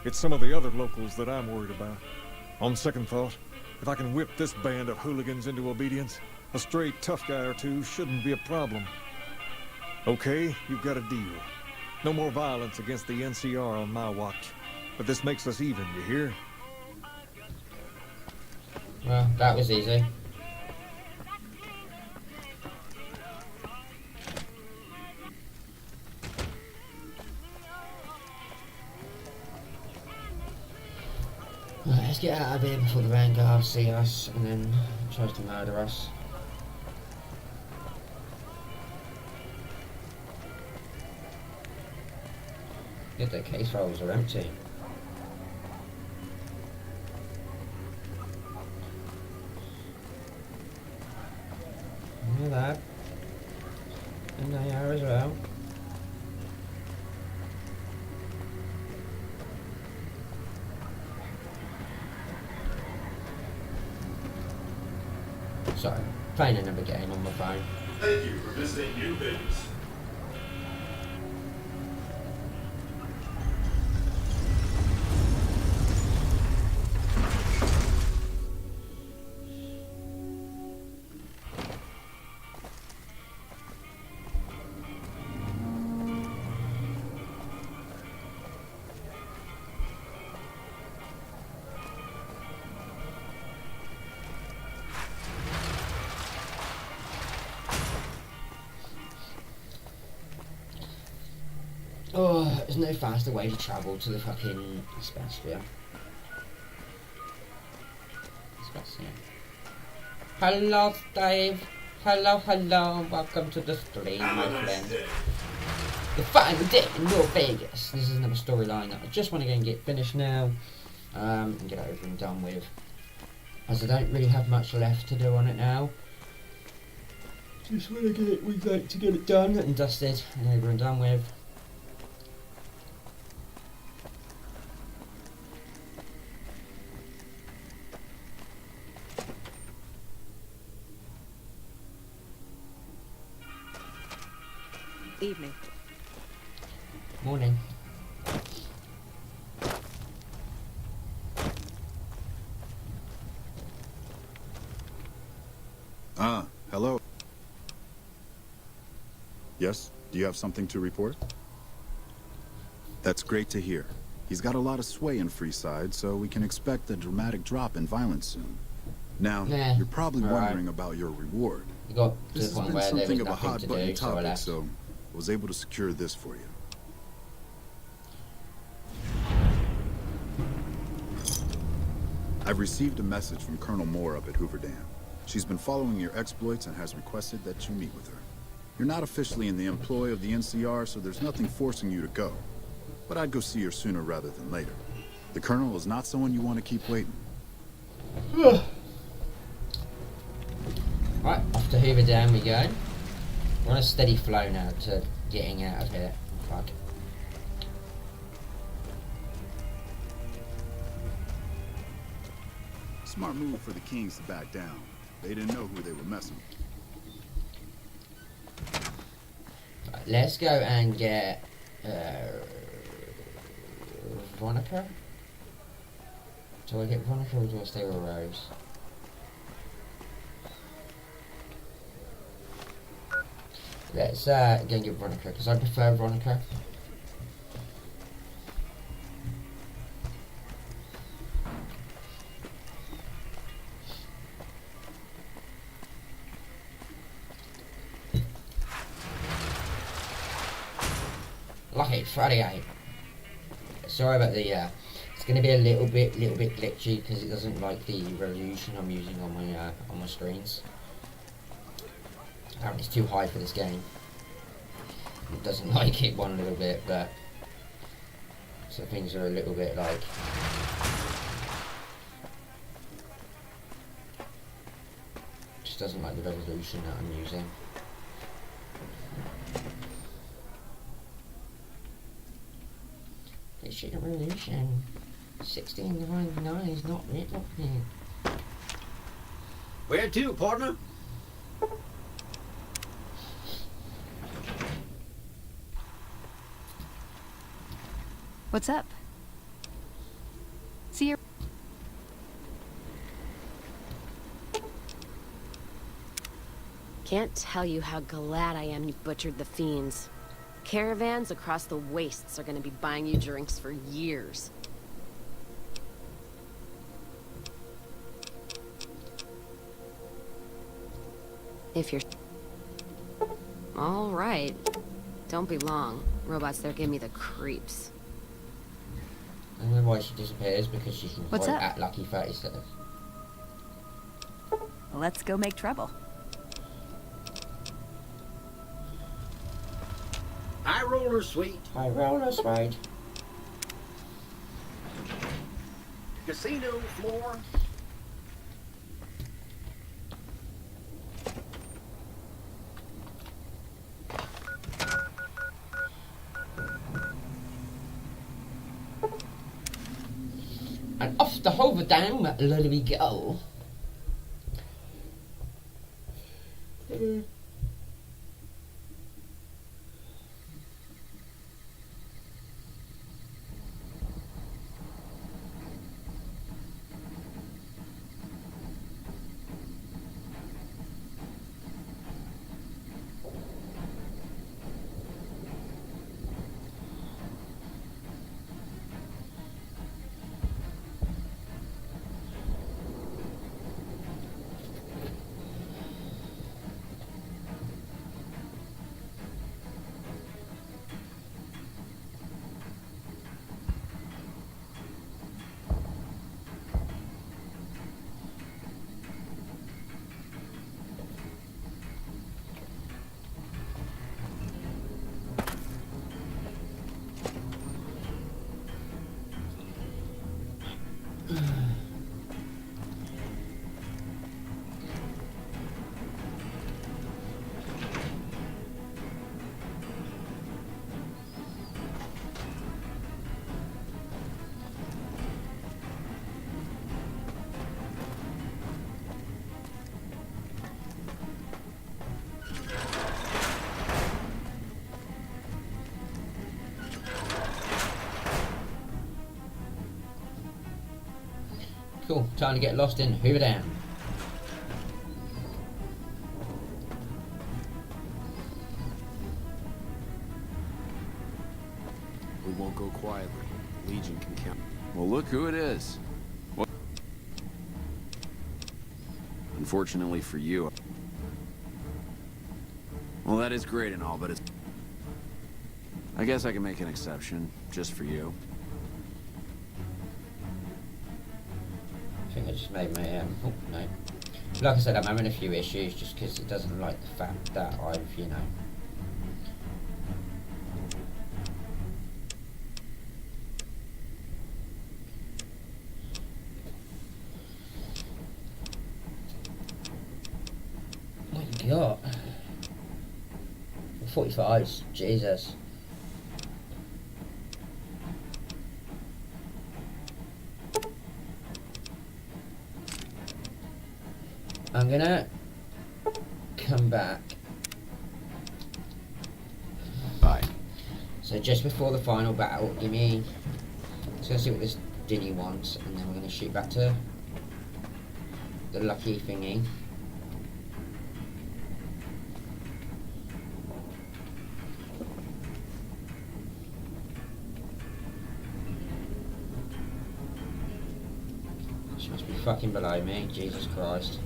Speaker 2: It's some of the other locals that I'm worried about. On second thought, if I can whip this band of hooligans into obedience, a stray tough guy or two shouldn't be a problem. Okay, you've got a deal. No more violence against the NCR on my watch. But this makes us even, you hear?
Speaker 1: Well, that was easy. Right, let's get out of here before the Vanguard see us and then tries to murder us. Good, their case files are empty. Look at that. And they are as well. Sorry, playing another game on my phone.
Speaker 13: Thank you for visiting New Vegas.
Speaker 1: Oh, there's no faster way to travel to the fucking Sphere. Hello, Dave. Hello, hello. Welcome to the stream, my friend. The final day in New Vegas. This is another storyline that I just want to go and get finished now. And get over and done with. As I don't really have much left to do on it now. Just want to get it done and dusted and over and done with.
Speaker 5: Evening.
Speaker 1: Morning.
Speaker 12: Hello. Yes? Do you have something to report? That's great to hear. He's got a lot of sway in Freeside, so we can expect a dramatic drop in violence soon. Now, you're probably wondering about your reward.
Speaker 1: You got
Speaker 12: this has been something of a hot-button topic, so I was able to secure this for you. I've received a message from Colonel Moore up at Hoover Dam. She's been following your exploits and has requested that you meet with her. You're not officially in the employ of the NCR, so there's nothing forcing you to go. But I'd go see her sooner rather than later. The Colonel is not someone you want to keep waiting.
Speaker 1: Right, off to Hoover Dam we go. We're on a steady flow now to getting out of here. Fuck.
Speaker 12: Smart move for the Kings to back down. They didn't know who they were messing with.
Speaker 1: Right, let's go and get Veronica. Do I get Veronica or do I stay with Rose? Let's go and get Veronica because I prefer Veronica. Lucky Friday. Sorry about the it's going to be a little bit glitchy because it doesn't like the resolution I'm using on my screens. Apparently it's too high for this game. It doesn't like it one little bit, but so things are a little bit like just doesn't like the resolution that I'm using. Picture resolution 16:99 is not it.
Speaker 6: Where to, partner?
Speaker 4: What's up? See you.
Speaker 7: Can't tell you how glad I am you butchered the fiends. Caravans across the wastes are gonna be buying you drinks for years. If you're... All right. Don't be long. Robots there give me the creeps.
Speaker 1: I don't know why she disappears because she's
Speaker 4: What's up?
Speaker 1: at Lucky 37.
Speaker 4: Let's go make trouble.
Speaker 6: High roller, sweet.
Speaker 1: High roller, sweet.
Speaker 14: Casino floor.
Speaker 1: And off the hover down, let we go. Cool, time to get lost in Hoover Dam.
Speaker 11: We won't go quietly. Legion can count. Well, look who it is. Well, unfortunately for you. Well, that is great and all, but it's... I guess I can make an exception, just for you.
Speaker 1: I think I just made my, oh no. Like I said, I'm having a few issues just because it doesn't like the fact that I've, you know. What you got? 45s, Jesus. I'm gonna come back.
Speaker 11: Bye.
Speaker 1: So just before the final battle, give me. Let's go see what this Dinny wants, and then we're gonna shoot back to the lucky thingy. She must be fucking below me, Jesus Christ.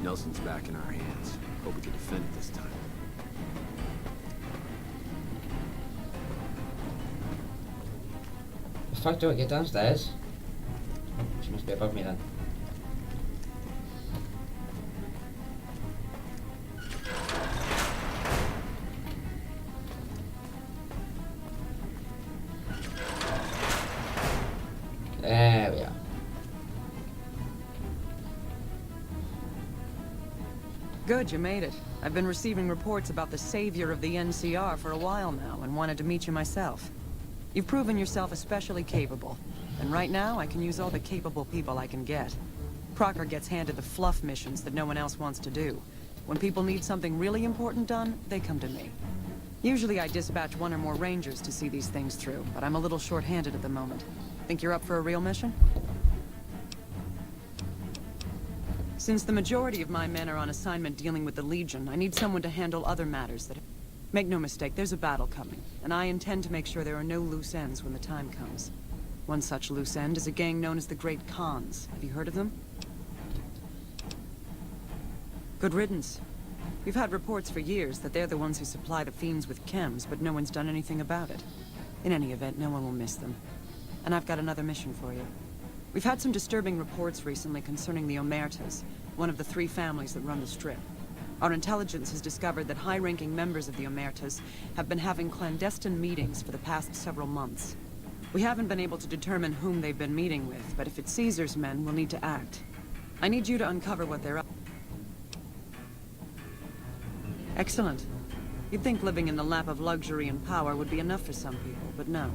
Speaker 11: Nelson's back in our hands. Hope we can defend it this time.
Speaker 1: The fuck do I get downstairs? Oh, she must be above me then. There we are.
Speaker 3: Good, you made it. I've been receiving reports about the savior of the NCR for a while now, and wanted to meet you myself. You've proven yourself especially capable, and right now I can use all the capable people I can get. Crocker gets handed the fluff missions that no one else wants to do. When people need something really important done, they come to me. Usually I dispatch one or more rangers to see these things through, but I'm a little short-handed at the moment. Think you're up for a real mission? Since the majority of my men are on assignment dealing with the Legion, I need someone to handle other matters that... Make no mistake, there's a battle coming, and I intend to make sure there are no loose ends when the time comes. One such loose end is a gang known as the Great Khans. Have you heard of them? Good riddance. We've had reports for years that they're the ones who supply the fiends with chems, but no one's done anything about it. In any event, no one will miss them. And I've got another mission for you. We've had some disturbing reports recently concerning the Omertas. one of the 3 families that run the Strip. Our intelligence has discovered that high-ranking members of the Omertas have been having clandestine meetings for the past several months. We haven't been able to determine whom they've been meeting with, but if it's Caesar's men, we'll need to act. I need you to uncover what they're up to. Excellent. You'd think living in the lap of luxury and power would be enough for some people, but no.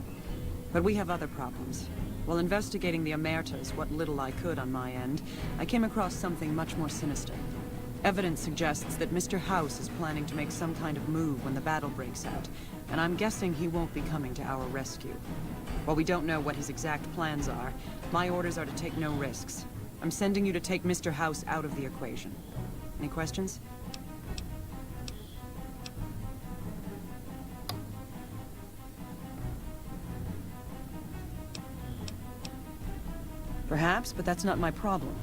Speaker 3: But we have other problems. While investigating the Omertas, what little I could on my end, I came across something much more sinister. Evidence suggests that Mr. House is planning to make some kind of move when the battle breaks out, and I'm guessing he won't be coming to our rescue. While we don't know what his exact plans are, my orders are to take no risks. I'm sending you to take Mr. House out of the equation. Any questions? Perhaps, but that's not my problem.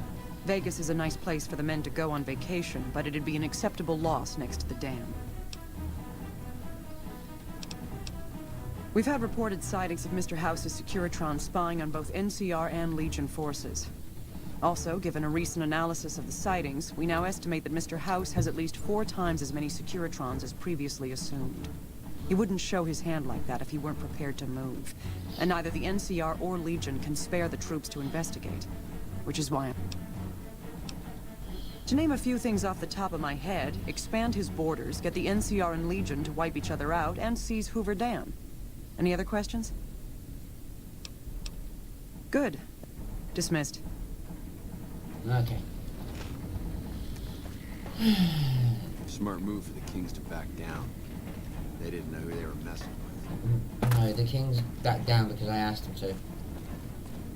Speaker 3: Vegas is a nice place for the men to go on vacation, but it'd be an acceptable loss next to the dam. We've had reported sightings of Mr. House's Securitron spying on both NCR and Legion forces. Also, given a recent analysis of the sightings, we now estimate that Mr. House has at least 4 times as many Securitrons as previously assumed. He wouldn't show his hand like that if he weren't prepared to move. And neither the NCR or Legion can spare the troops to investigate. Which is why to name a few things off the top of my head, expand his borders, get the NCR and Legion to wipe each other out, and seize Hoover Dam. Any other questions? Good. Dismissed.
Speaker 1: Okay.
Speaker 8: Smart move for the Kings to back down. They didn't know who they were messing with.
Speaker 1: No, the Kings backed down because I asked them to.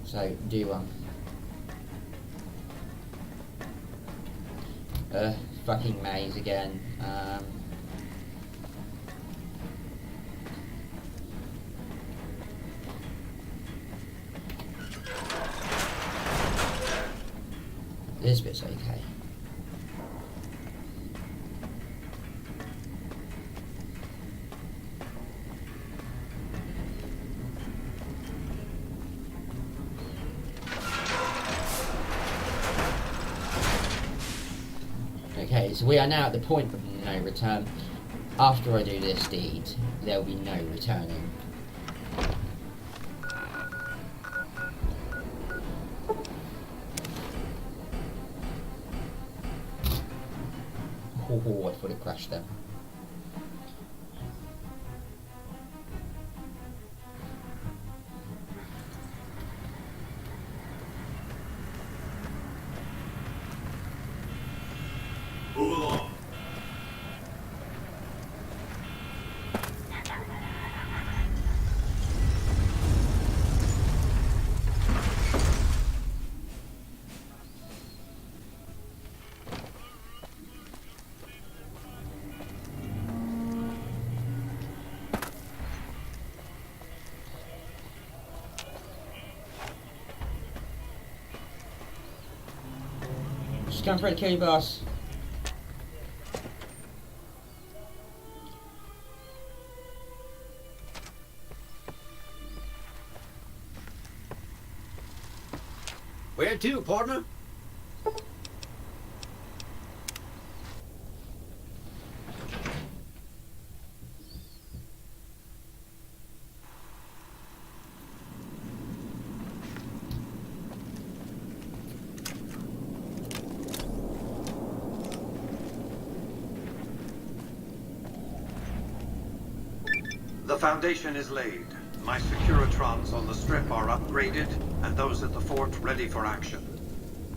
Speaker 1: So, do one. Fucking maze again. This bit's okay. Okay, so we are now at the point of no return. After I do this deed, there will be no returning. Oh, I thought it crashed then.
Speaker 13: Move along.
Speaker 1: Just going for the key, boss.
Speaker 6: Where to, partner?
Speaker 14: The foundation is laid. My Securitrons on the Strip are upgraded, and those at the fort ready for action.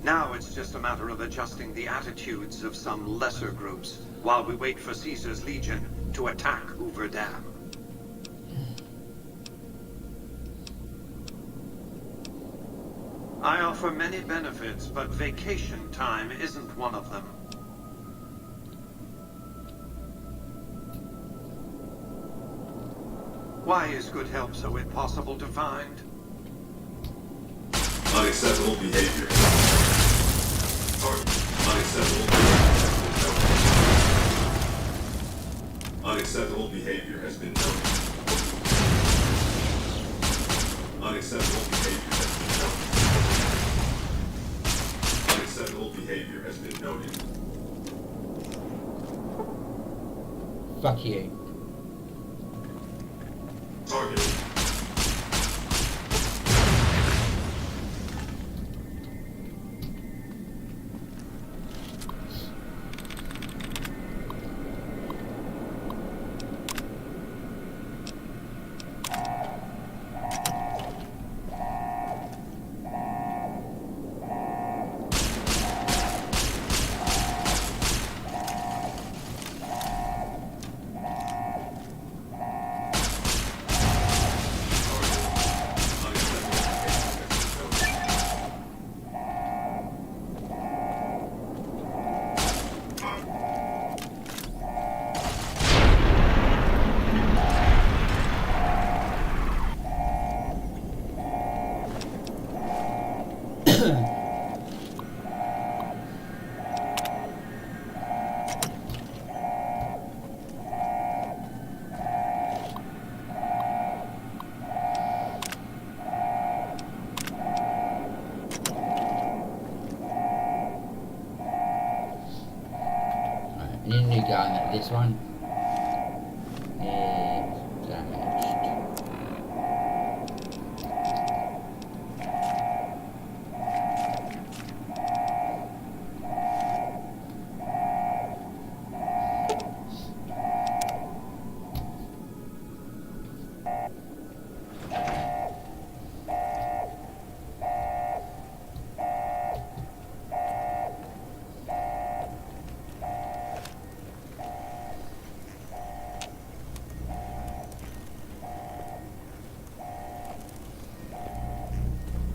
Speaker 14: Now it's just a matter of adjusting the attitudes of some lesser groups, while we wait for Caesar's Legion to attack Hoover Dam. I offer many benefits, but vacation time isn't one of them. Why is good help so impossible to find?
Speaker 13: Unacceptable behavior. Unacceptable behavior has been noted. Unacceptable behavior has been noted. Unacceptable behavior behavior has been noted.
Speaker 1: Fuck you.
Speaker 13: Target.
Speaker 1: I need a new gun. This one is damaged.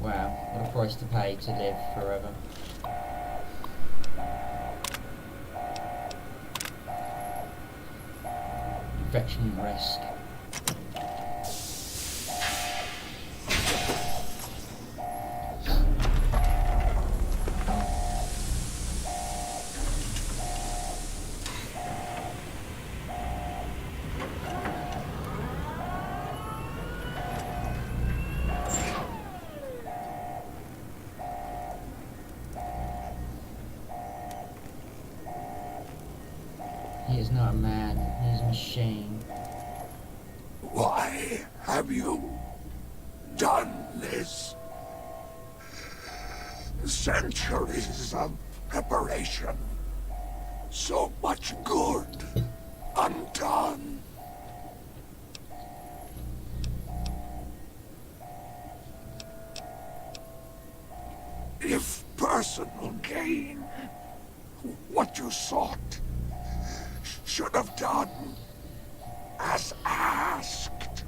Speaker 1: Wow, what a price to pay to live forever. Infection risk. He is not a man, he is a machine.
Speaker 15: Why have you done this? Centuries of preparation. So much good undone. If personal gain, what you sought, should have done as asked.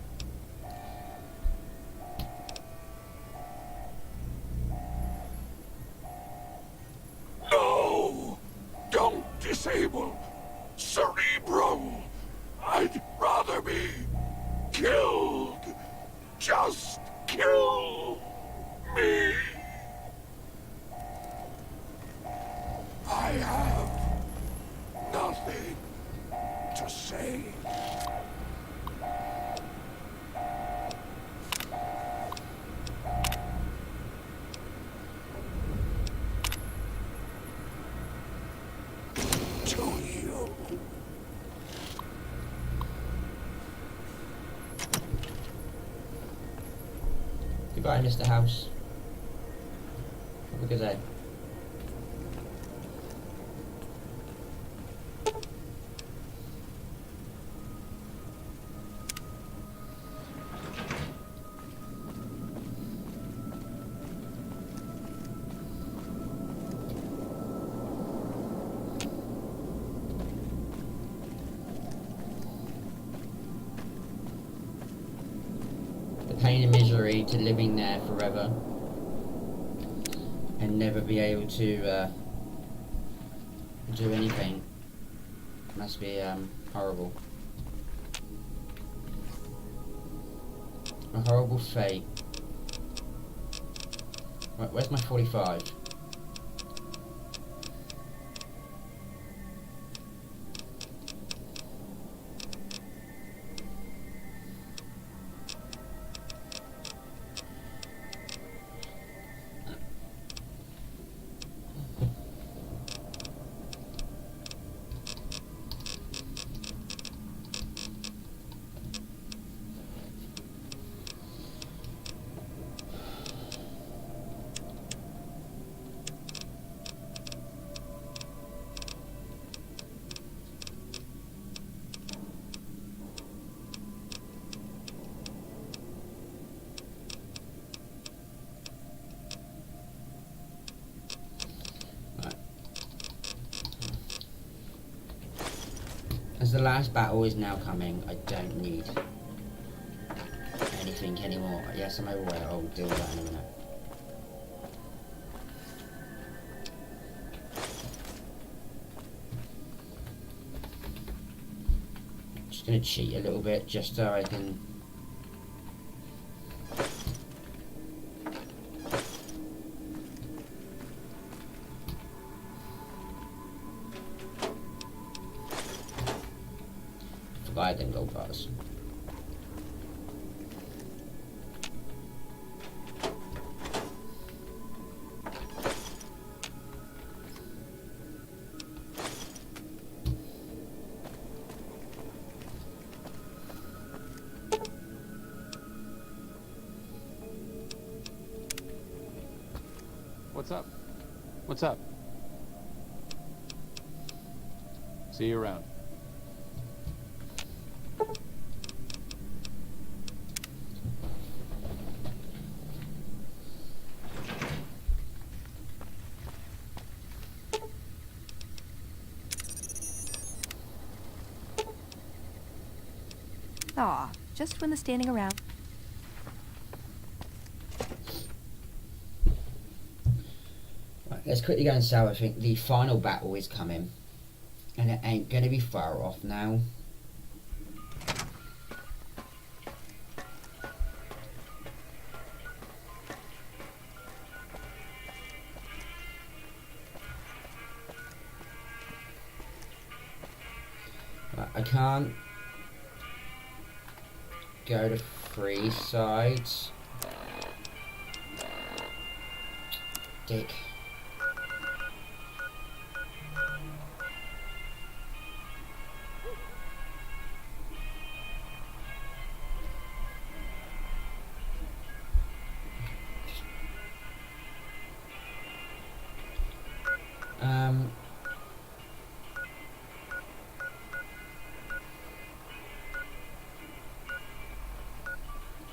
Speaker 15: No! Don't disable Cerebro! I'd rather be killed. Just kill me. I have nothing to say. To you.
Speaker 1: Goodbye, Mr. House. Have a good day. The pain and misery to living there forever and never be able to do anything must be horrible. A horrible fate. Right, where's my 45? the last battle is now coming, I don't need anything anymore. Yes, I'm overweight. I'll deal with that in a minute. Just gonna cheat a little bit just so I can. Forgot them gold bars.
Speaker 16: What's up? What's up? See you around.
Speaker 4: Aw, just when the standing around.
Speaker 1: Right, let's quickly go and sell. I think the final battle is coming, and it ain't gonna be far off now. Right, I can't go to free sides. Dick.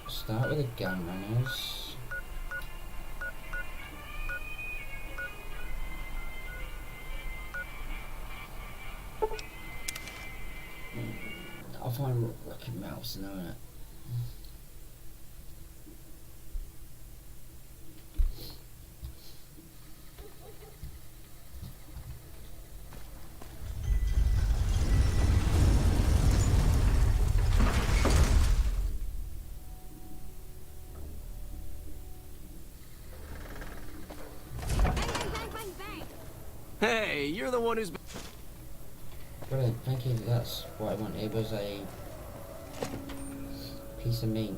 Speaker 1: Start with the gun runners. I'll find Rocket Mouse and all that.
Speaker 6: Hey, you're the one who's...
Speaker 1: Brilliant, thank you. That's what I wanted. It was a piece of meat.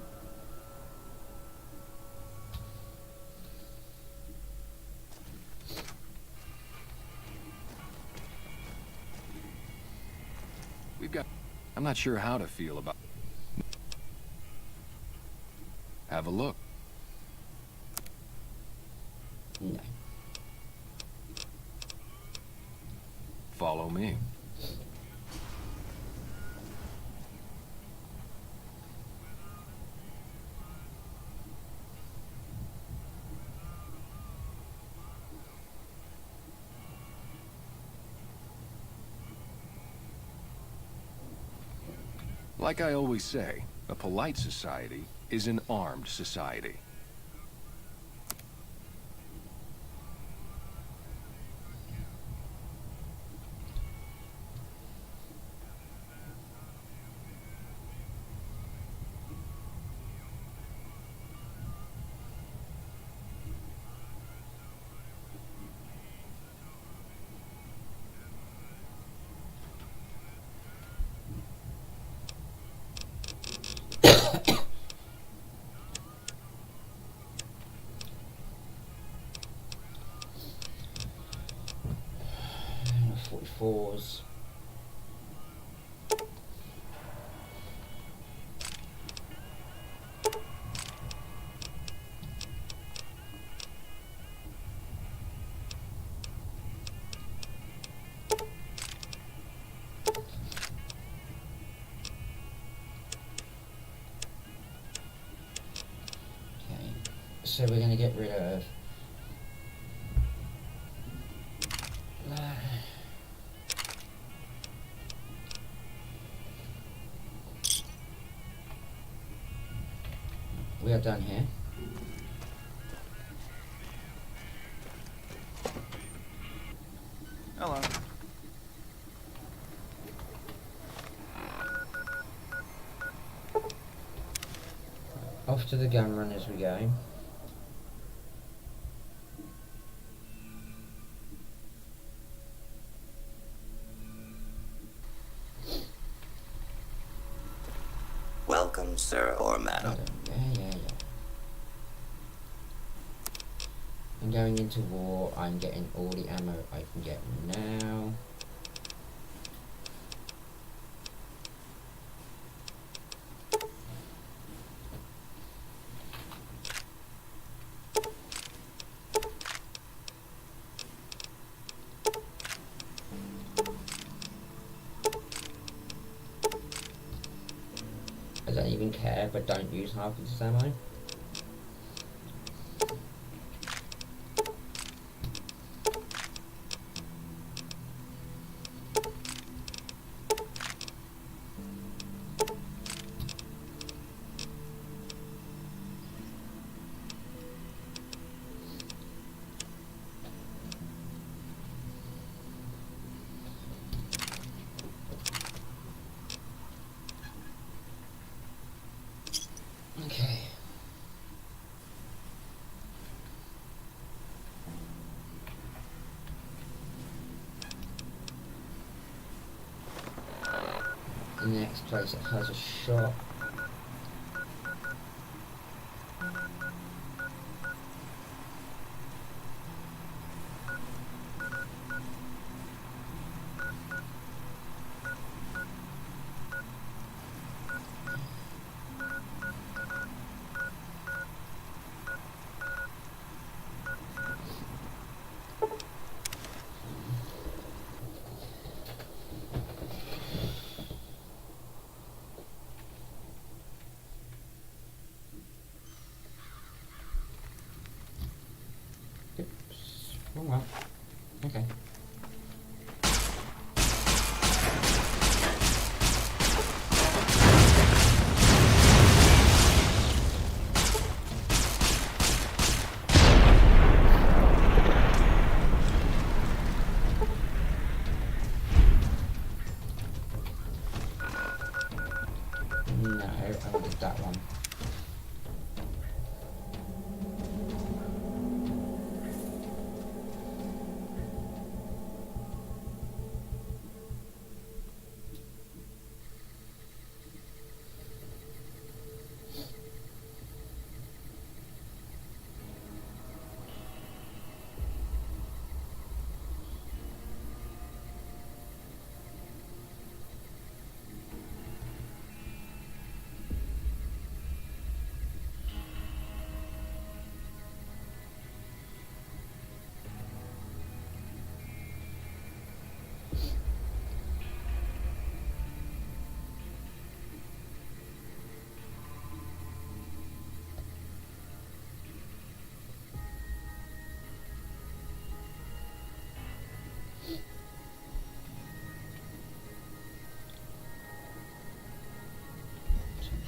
Speaker 17: We've got... I'm not sure how to feel about... Have a look.
Speaker 1: No.
Speaker 17: Follow me. Like I always say, a polite society is an armed society.
Speaker 1: .44s. So we're going to get rid of down here.
Speaker 10: Hello.
Speaker 1: Off to the gun run as we go.
Speaker 18: Welcome, sir or madam.
Speaker 1: Yeah. I'm going into war. I'm getting all the ammo I can get now. I don't even care if I don't use half of this ammo. Okay. The next place that has a shop. Oops. Oh well. Okay. No, I wanted that one.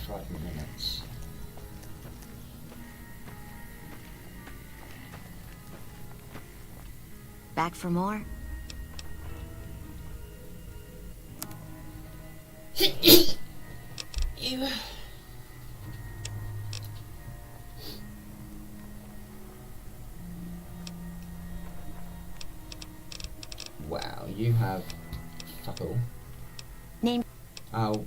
Speaker 1: So 5 minutes.
Speaker 19: Back for more?
Speaker 1: You. Wow, you have fuck all.
Speaker 19: Name.
Speaker 1: Oh.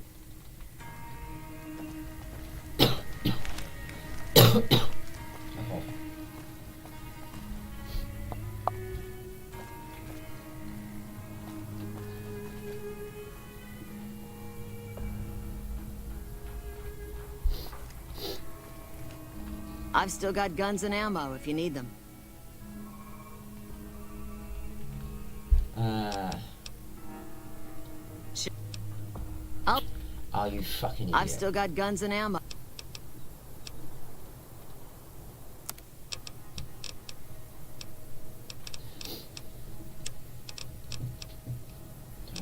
Speaker 19: I've still got guns and ammo if you need them.
Speaker 1: Oh, you fucking idiot.
Speaker 19: I've still got guns and ammo.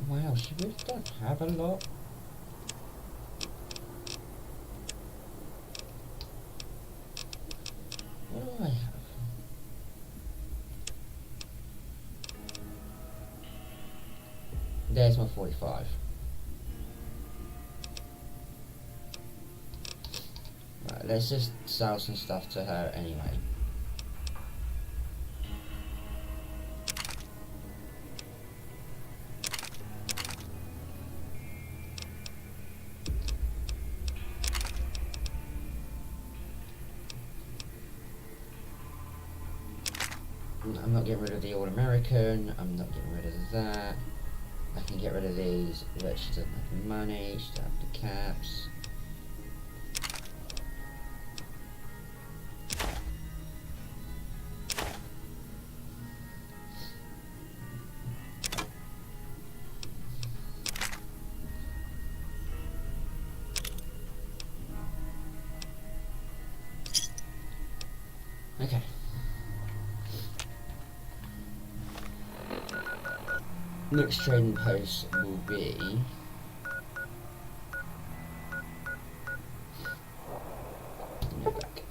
Speaker 1: Wow, she really don't have a lot. do I have? There's my 45. Right, let's just sell some stuff to her anyway. I'm not getting rid of the All American, I'm not getting rid of that. I can get rid of these, but she doesn't have the money, she doesn't have the caps. Okay. Next trading post will be back.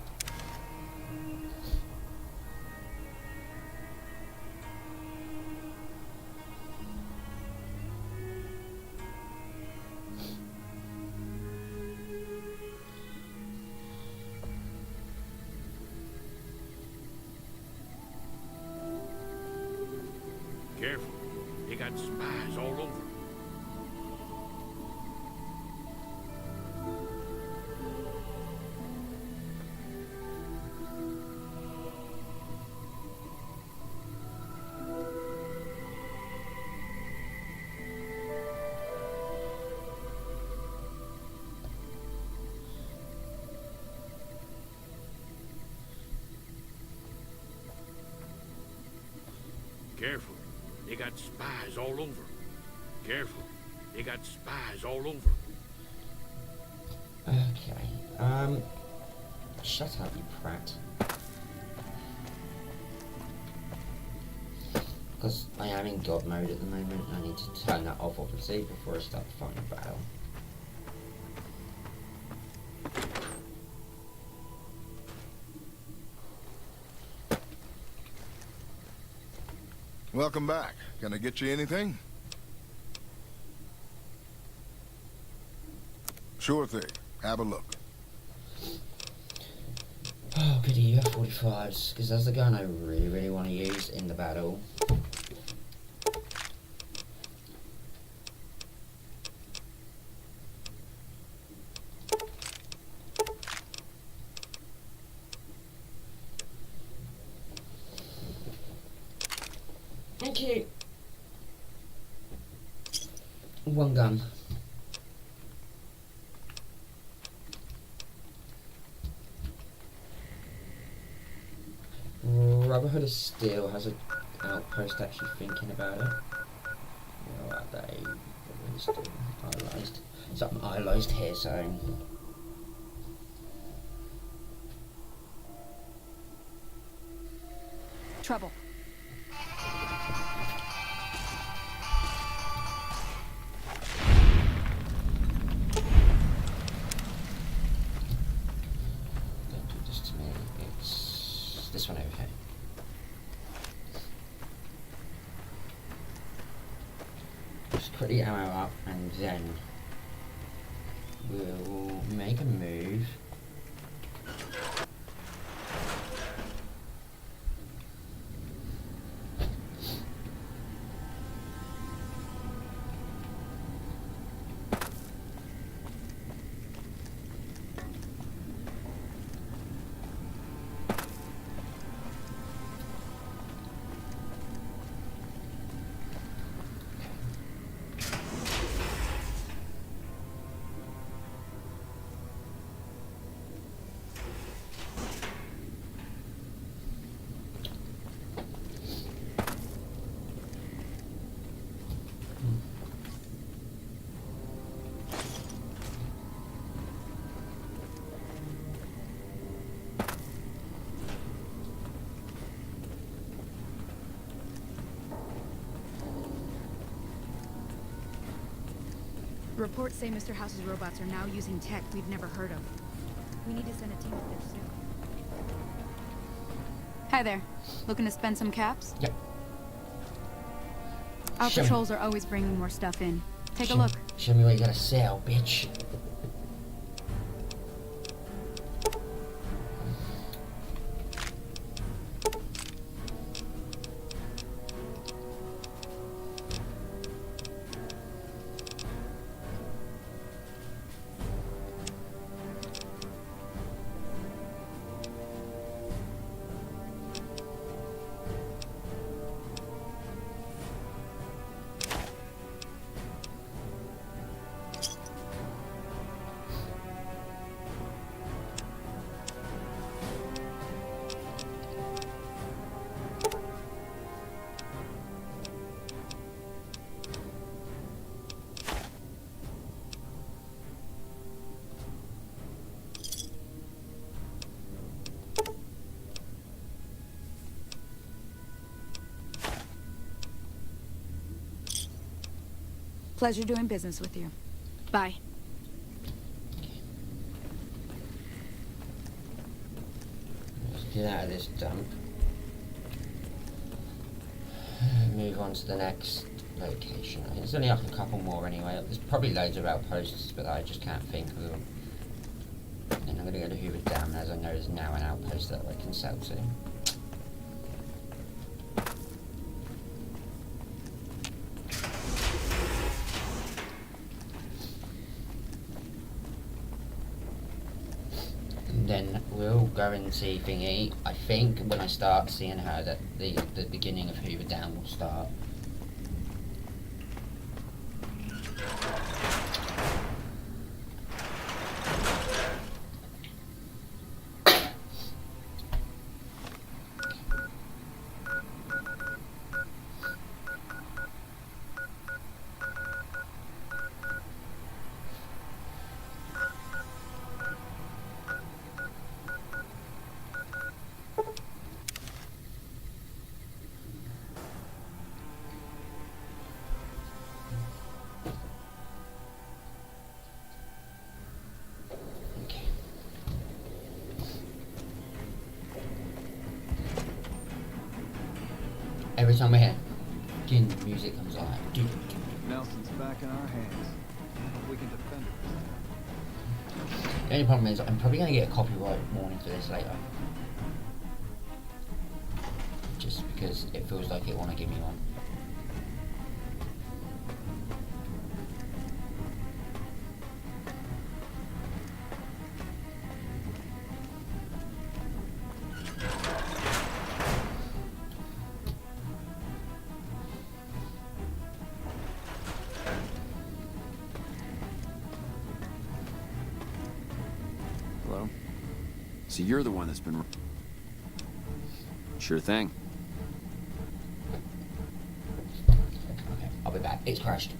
Speaker 15: Careful. They got spies all over. Careful. They got spies all over. Careful. They got spies all over.
Speaker 1: Okay. Shut up, you prat. Because I am in God mode at the moment. I need to turn that off, obviously, before I start the final battle.
Speaker 9: Welcome back. Can I get you anything? Sure thing. Have a look.
Speaker 1: Oh, goody, you have 45s, because that's the gun I really, really want to use in the battle. Thank you. One gun. Brotherhood of Steel has an outpost actually thinking about it. Where are they? Brotherhood of Steel. Iolized. So I'm iolized here, so...
Speaker 4: Trouble.
Speaker 1: Don't do this to me. It's this one over here. Just put the ammo up and then we'll make a move.
Speaker 18: Reports say Mr. House's robots are now using tech we've never heard of. We need to send a team up there soon. Hi there. Looking to spend some caps?
Speaker 1: Yep.
Speaker 18: Our
Speaker 1: Show me.
Speaker 18: patrols are always bringing more stuff in. Take a look.
Speaker 1: Show me what you gotta sell, bitch.
Speaker 18: Pleasure doing business with you. Bye.
Speaker 1: Let's get out of this dump. Move on to the next location. I mean, there's only like a couple more anyway. There's probably loads of outposts, but I just can't think of them. And I'm going to go to Hoover Dam, as I know there's now an outpost that I can sell to. Then we'll go and see Thingy. I think when I start seeing her that the beginning of Hoover Dam will start. Every time we're here, again, the music comes on.
Speaker 11: Nelson's back in our hands. Hope we can defend it.
Speaker 1: The only problem is I'm probably going to get a copyright warning for this later. Just because it feels like it want to give me one.
Speaker 11: Hello? So you're the one that's been... Sure thing.
Speaker 1: Okay, I'll be back. It's crashed.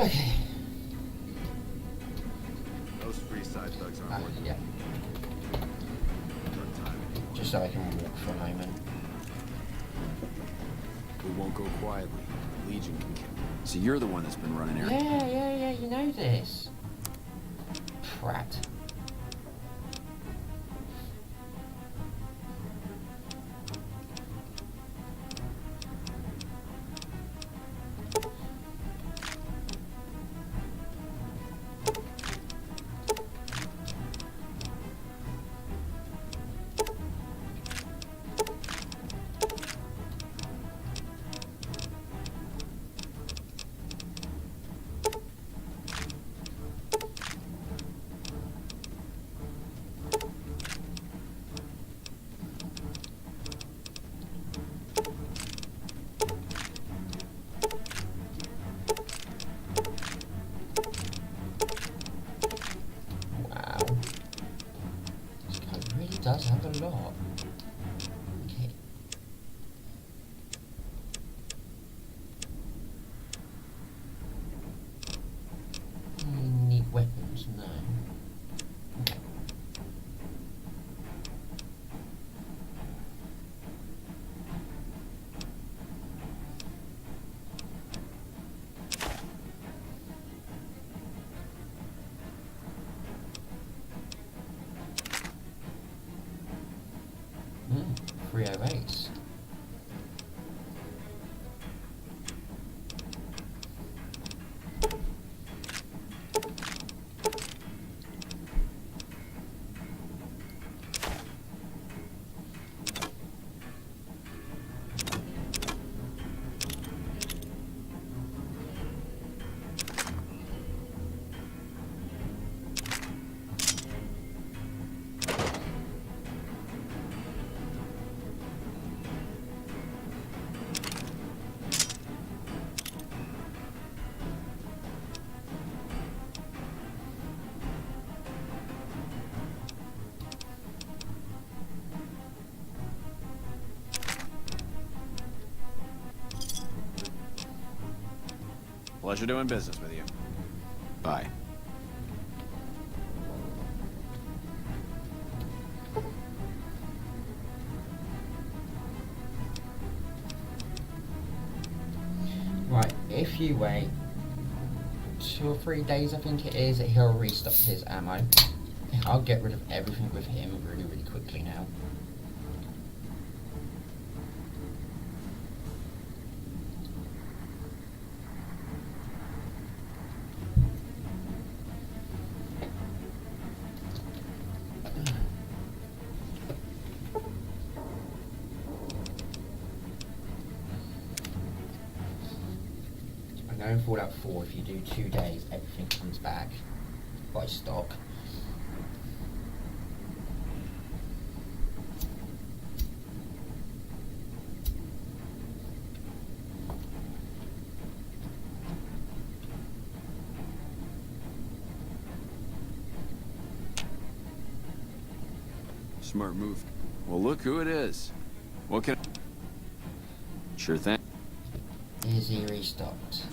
Speaker 1: Okay.
Speaker 8: Those free side thugs aren't worth
Speaker 1: Yeah.
Speaker 8: your time anymore.
Speaker 1: Just so I can walk for a moment.
Speaker 11: We won't go quietly. Legion can kill. So you're the one that's been running here.
Speaker 1: Yeah, you know this. Prat. Does have a lot. Okay. Neat weapons, no. Okay. Mm, 308.
Speaker 11: Pleasure doing business with you. Bye.
Speaker 1: Right, if you wait 2 or 3 days, I think it is, he'll restock his ammo. I'll get rid of everything with him really, really quickly now. I know in Fallout 4, if you do 2 days, everything comes back by stock.
Speaker 11: Smart move. Well, look who it is. What can... Sure thing.
Speaker 1: Is he restocked?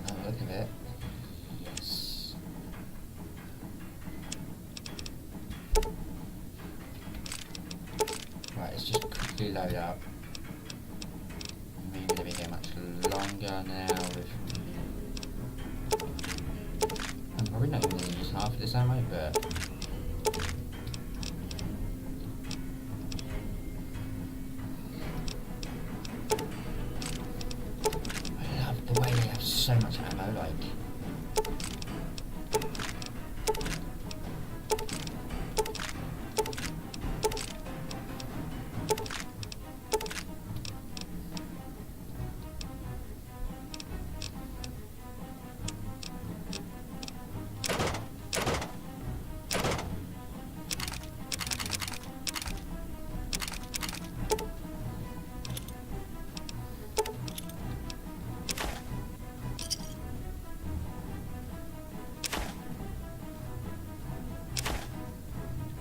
Speaker 1: Oh, look at it. Yes. Right, let's just quickly load up. We're going to be here much longer now with... I'm probably not even going to use half of this ammo, but... the way they have so much ammo, like...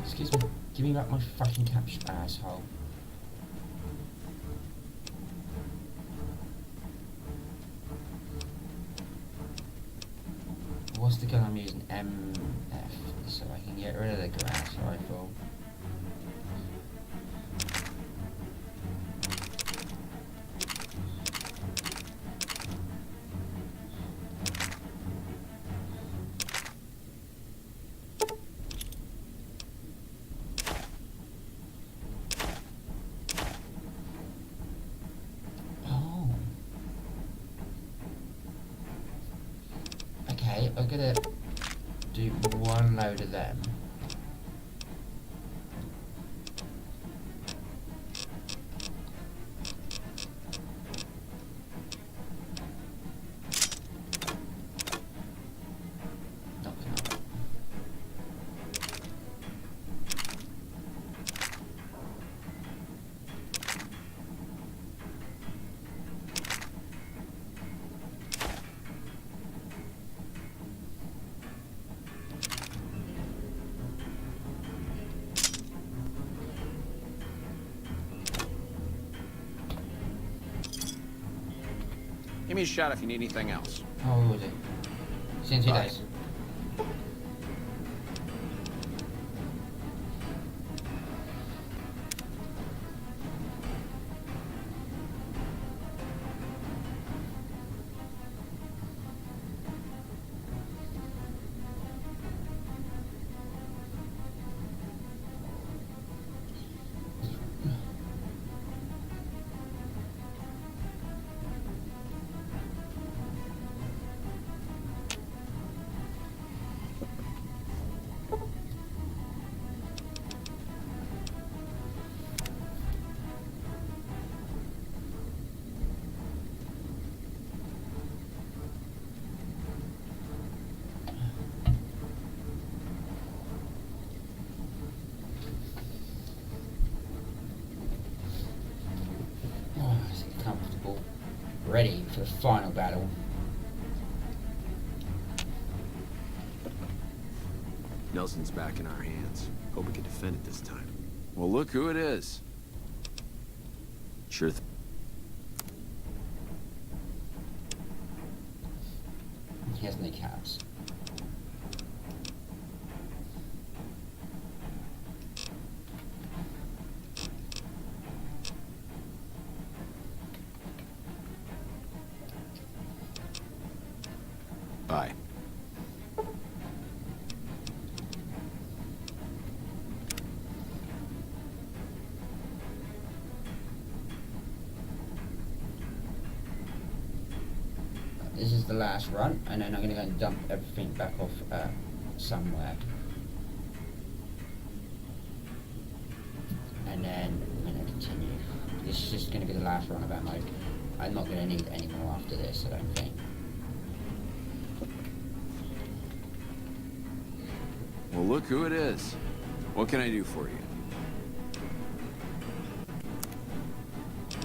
Speaker 1: Excuse me, give me back my fucking capture, asshole. What's the gun I'm using? MF, so I can get rid of the grass rifle. Okay, I'm gonna do one load of them.
Speaker 11: Give me a shout if you need anything else.
Speaker 1: Oh, will do. See you in 2 days. Comfortable, ready for the final battle.
Speaker 11: Nelson's back in our hands. Hope we can defend it this time. Well, look who it is. Sure.
Speaker 1: He has no caps.
Speaker 11: Bye.
Speaker 1: This is the last run, and then I'm going to go and dump everything back off somewhere. And then I'm going to continue. This is just going to be the last run of ammo. I'm not going to need any more after this, I don't think.
Speaker 11: Well, look who it is. What can I do for you?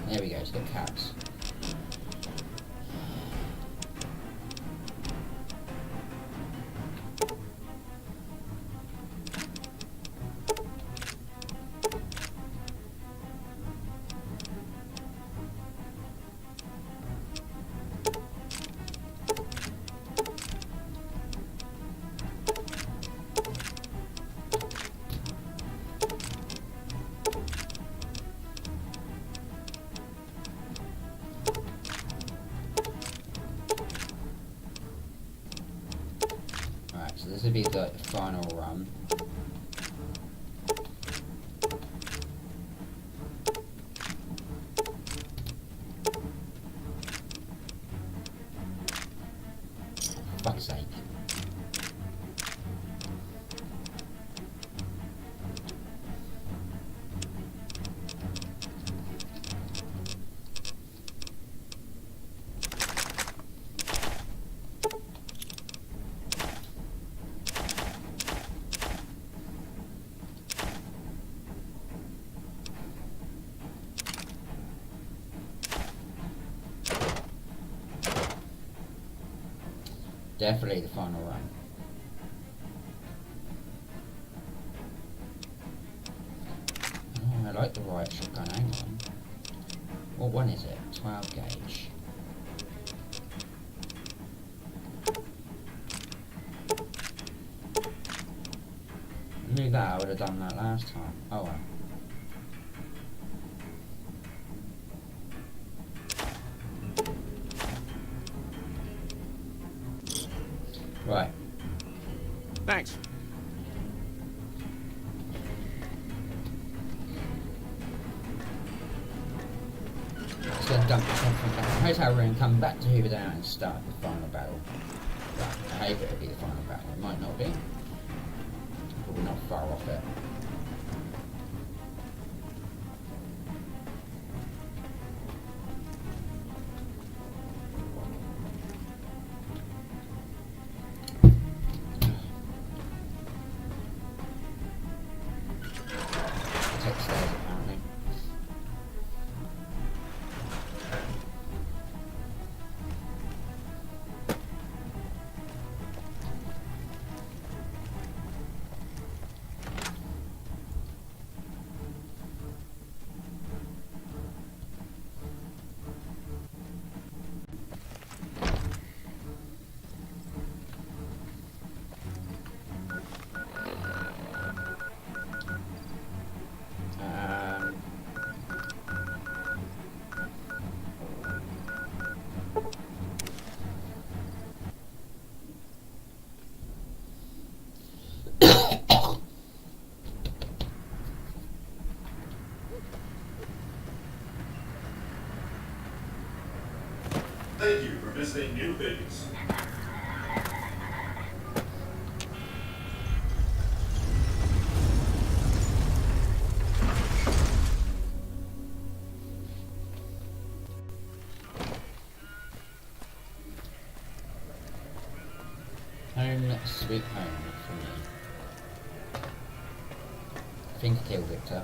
Speaker 1: There we go, it's got caps. So this will be the final run. Fuck's sake. Definitely the final run. Oh, I like the riot shotgun, hang on. What one is it? 12 gauge. that, I would have done that last time. Oh well. Right.
Speaker 17: Thanks.
Speaker 1: Just gonna dump something down the hotel room, come back to Hoover Down and start the final battle. Right, I hope it'll be the final battle. It might not be. But we're not far off it. Take the stairs apparently.
Speaker 13: Thank you for visiting New Vegas.
Speaker 1: Home sweet home for me. I think I killed Victor.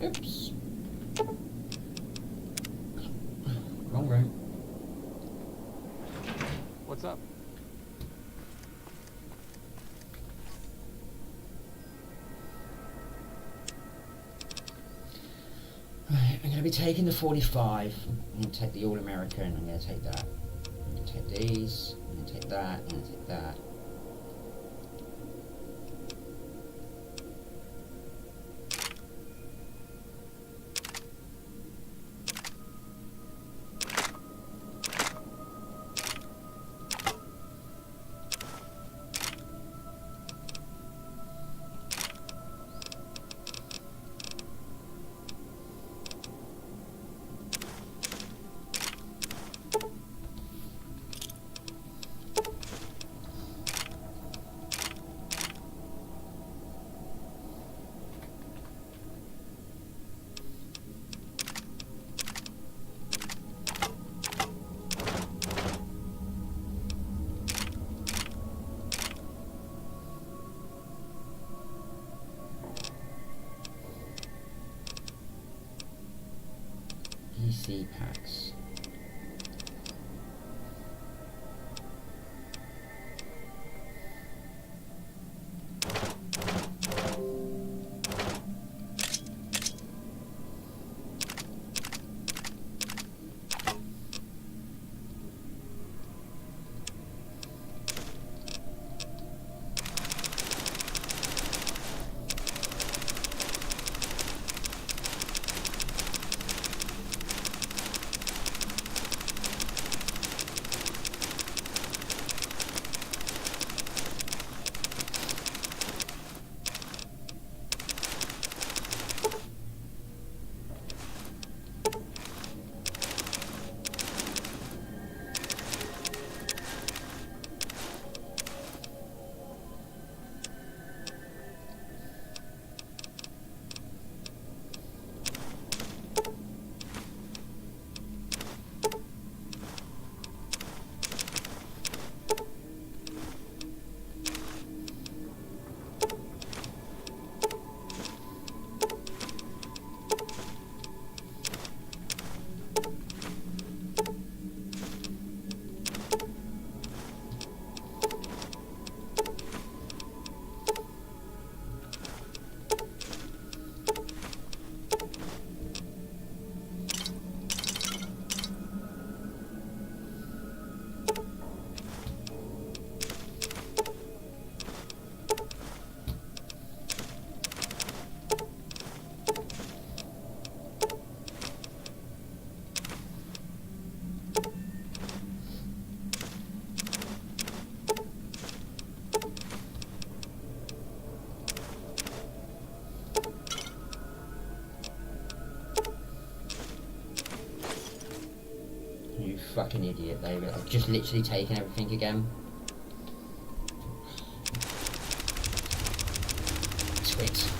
Speaker 1: Oops. Wrong room.
Speaker 16: What's up?
Speaker 1: Right, I'm going to be taking the 45. I'm going to take the All-American. I'm going to take that. I'm going to take these. I'm going to take that. I'm going to take that. EC packs. fucking idiot, David. I've just literally taken everything again. Twit.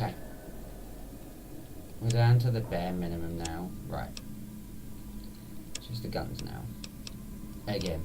Speaker 1: Okay. We're down to the bare minimum now. Right. Just the guns now. Again.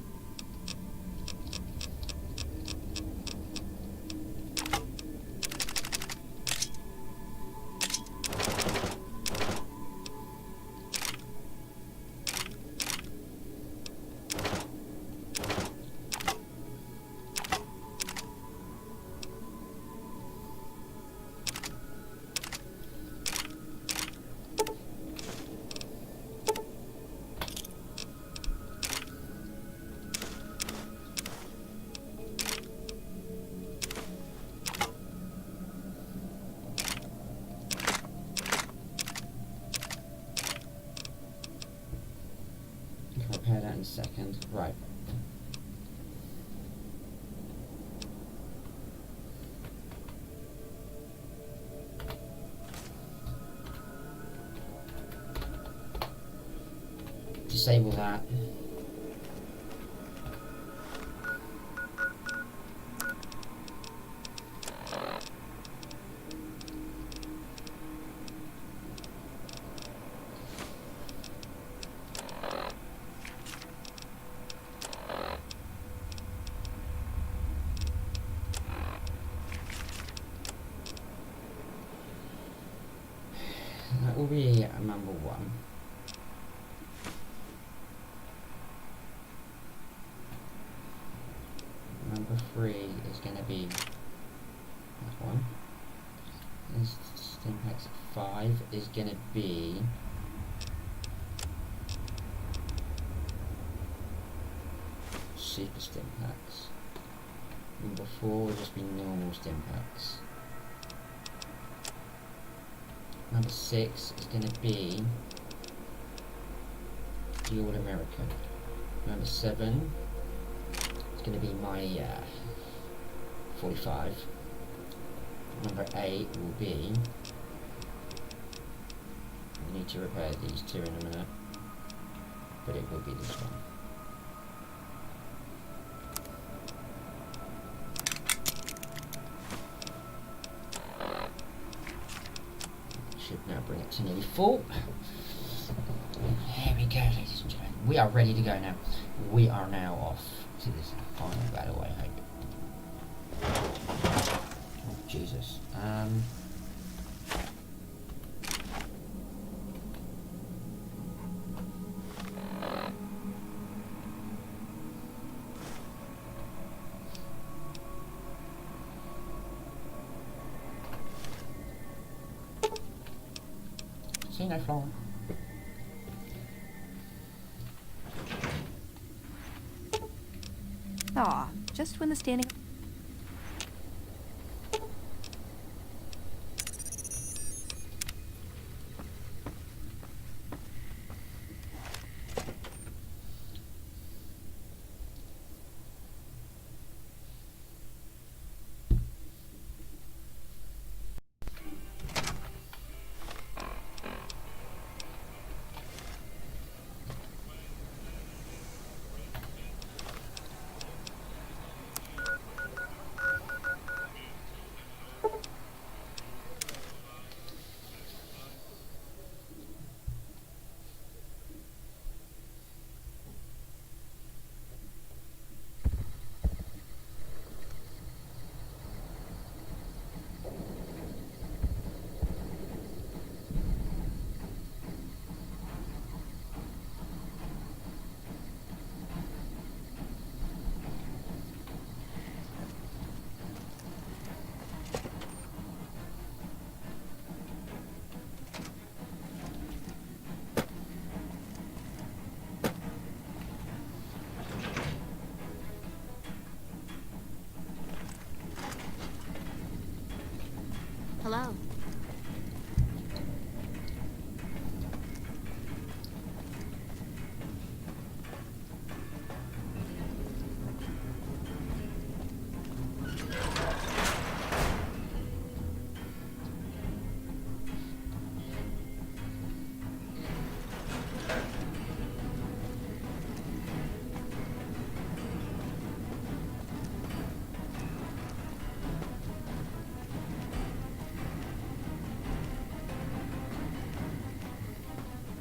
Speaker 1: Repair that in a second. Right. Disable that. That will be number one. Number three is going to be that one. This Stimpaks 5 is going to be Super Stimpaks. Number 4 will just be normal Stimpaks. Number 6 is going to be the All American. Number 7 is going to be my 45. Number 8 will be... We need to repair these two in a minute, but it will be this one. Should now bring it to nearly full. There we go, ladies and gentlemen. We are ready to go now. We are now off to this final battle, I hope. Oh, Jesus. See no floor.
Speaker 4: Aw, just when the standing...
Speaker 7: Hello.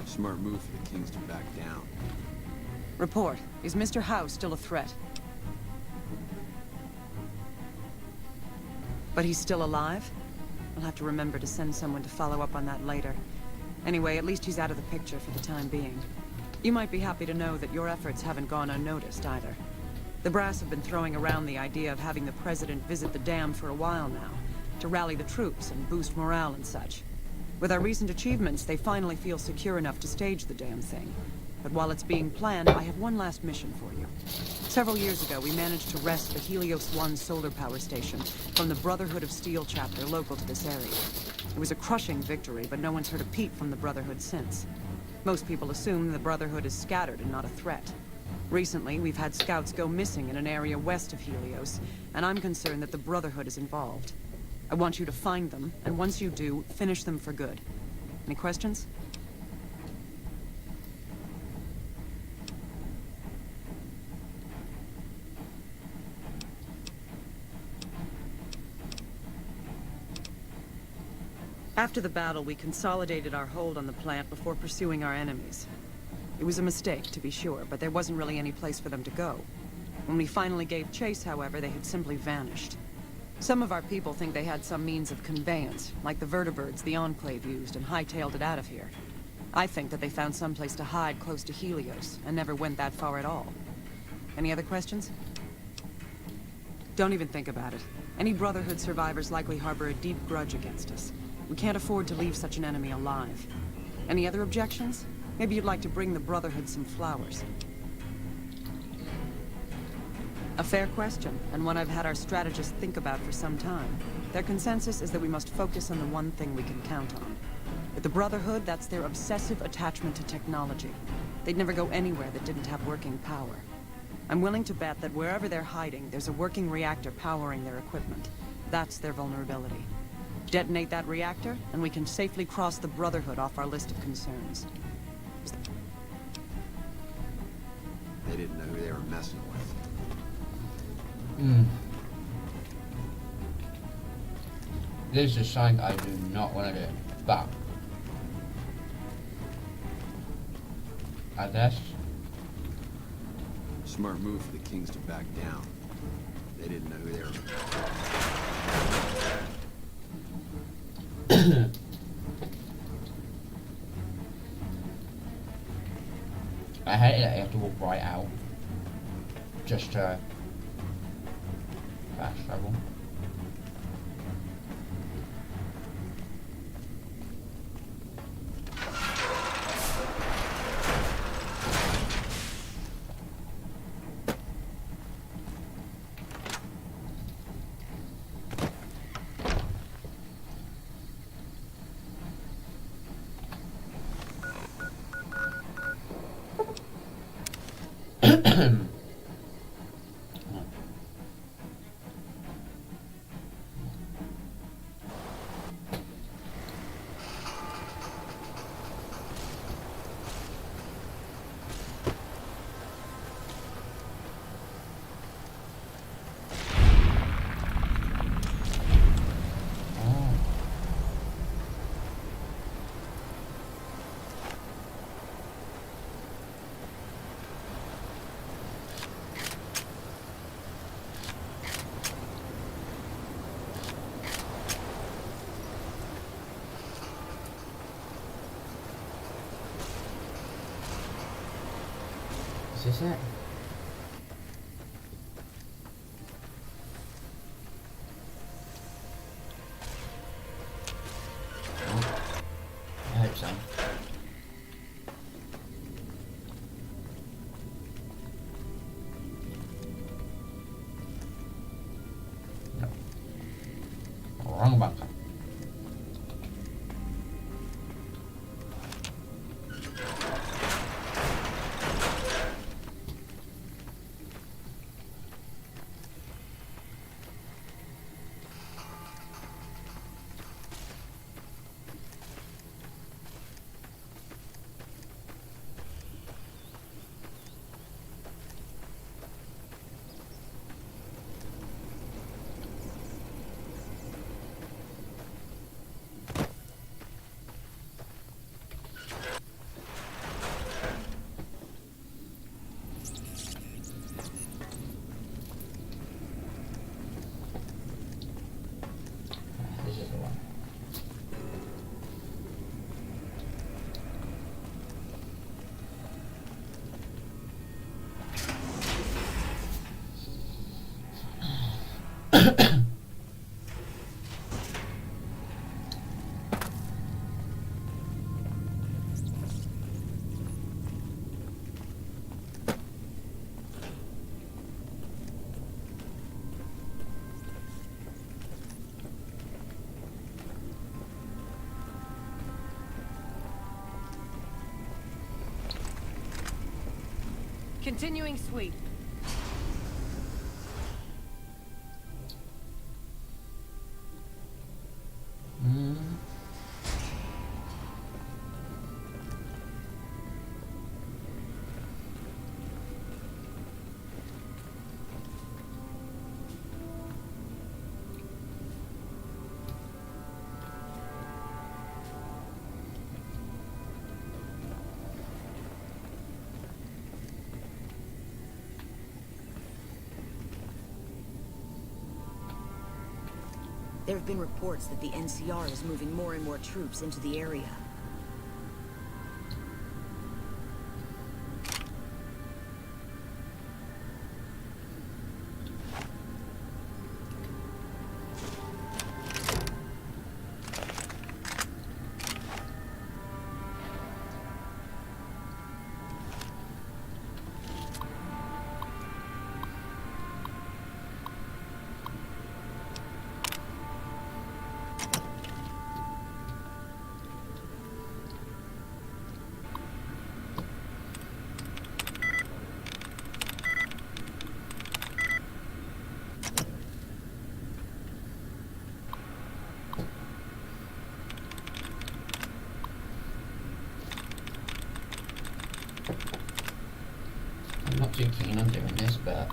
Speaker 11: Smart move for the Kings to back down.
Speaker 3: Report. Is Mr. Howe still a threat? But he's still alive? I'll have to remember to send someone to follow up on that later. Anyway, at least he's out of the picture for the time being. You might be happy to know that your efforts haven't gone unnoticed either. The brass have been throwing around the idea of having the president visit the dam for a while now, to rally the troops and boost morale and such. With our recent achievements, they finally feel secure enough to stage the damn thing. But while it's being planned, I have one last mission for you. Several years ago, we managed to wrest the Helios 1 solar power station from the Brotherhood of Steel chapter local to this area. It was a crushing victory, but no one's heard a peep from the Brotherhood since. Most people assume the Brotherhood is scattered and not a threat. Recently, we've had scouts go missing in an area west of Helios, and I'm concerned that the Brotherhood is involved. I want you to find them, and once you do, finish them for good. Any questions? After the battle, we consolidated our hold on the plant before pursuing our enemies. It was a mistake, to be sure, but there wasn't really any place for them to go. When we finally gave chase, however, they had simply vanished. Some of our people think they had some means of conveyance, like the vertibirds the Enclave used, and hightailed it out of here. I think that they found some place to hide close to Helios, and never went that far at all. Any other questions? Don't even think about it. Any Brotherhood survivors likely harbor a deep grudge against us. We can't afford to leave such an enemy alive. Any other objections? Maybe you'd like to bring the Brotherhood some flowers. A fair question, and one I've had our strategists think about for some time. Their consensus is that we must focus on the one thing we can count on. With the Brotherhood, that's their obsessive attachment to technology. They'd never go anywhere that didn't have working power. I'm willing to bet that wherever they're hiding, there's a working reactor powering their equipment. That's their vulnerability. Detonate that reactor, and we can safely cross the Brotherhood off our list of concerns.
Speaker 8: They didn't know who they were messing with.
Speaker 1: This is something I do not want to do, but I guess.
Speaker 8: Smart move for the Kings to back down. They didn't know who they were.
Speaker 1: I hate that I have to walk right out just to fast travel. Is this it? I hope so. No. Wrong bunker. This is the one.
Speaker 5: Continuing sweep.
Speaker 19: There have been reports that the NCR is moving more and more troops into the area.
Speaker 1: I'm not too keen on doing this, but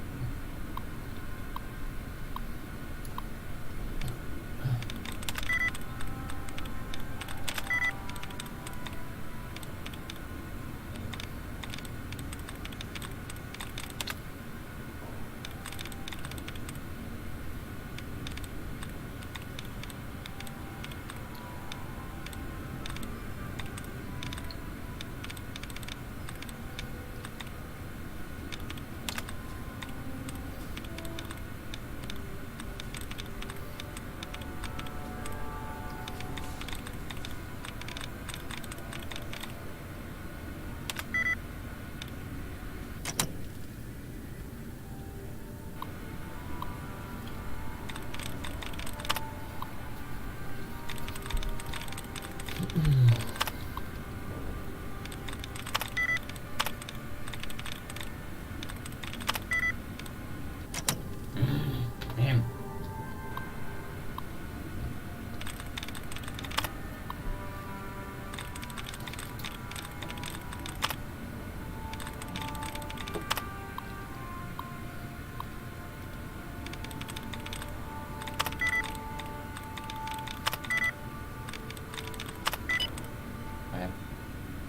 Speaker 1: damn.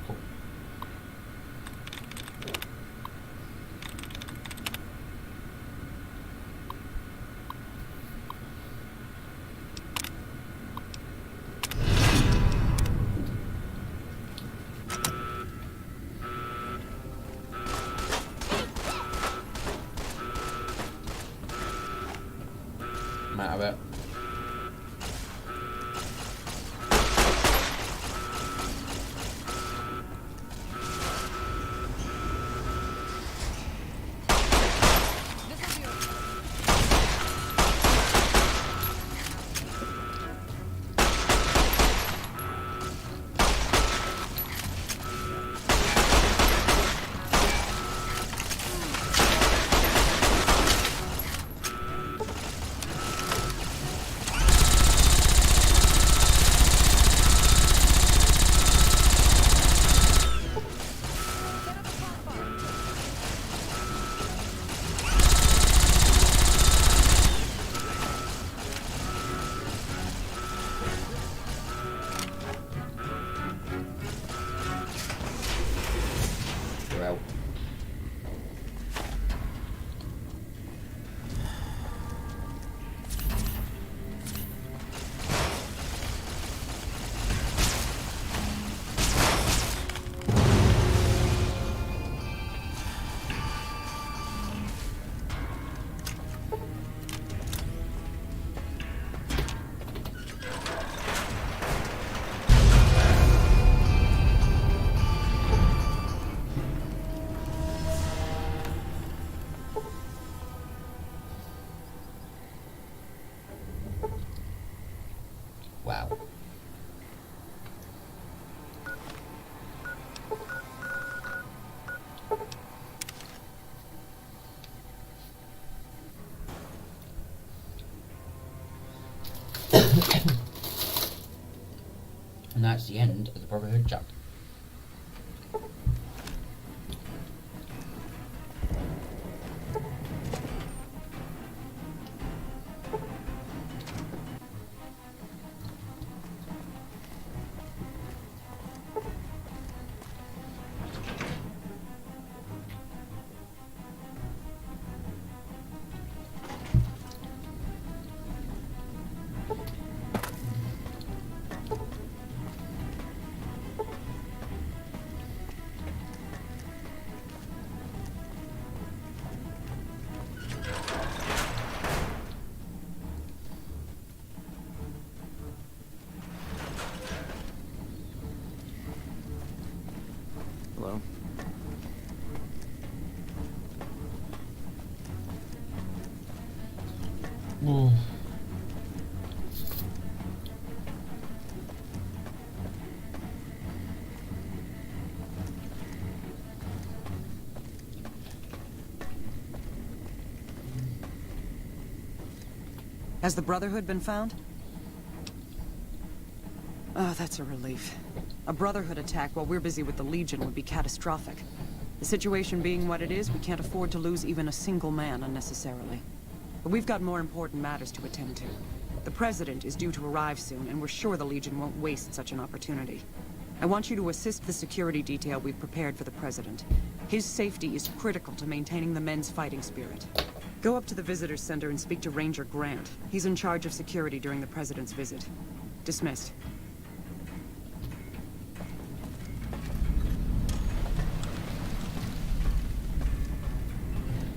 Speaker 1: Cool. I'm out of it. We're out. Wow. And that's the end of the Brotherhood chapter.
Speaker 11: Hello?
Speaker 1: Ooh.
Speaker 3: Has the Brotherhood been found? Oh, that's a relief. A Brotherhood attack while we're busy with the Legion would be catastrophic. The situation being what it is, we can't afford to lose even a single man unnecessarily. But we've got more important matters to attend to. The President is due to arrive soon, and we're sure the Legion won't waste such an opportunity. I want you to assist the security detail we've prepared for the President. His safety is critical to maintaining the men's fighting spirit. Go up to the Visitor's Center and speak to Ranger Grant. He's in charge of security during the President's visit. Dismissed.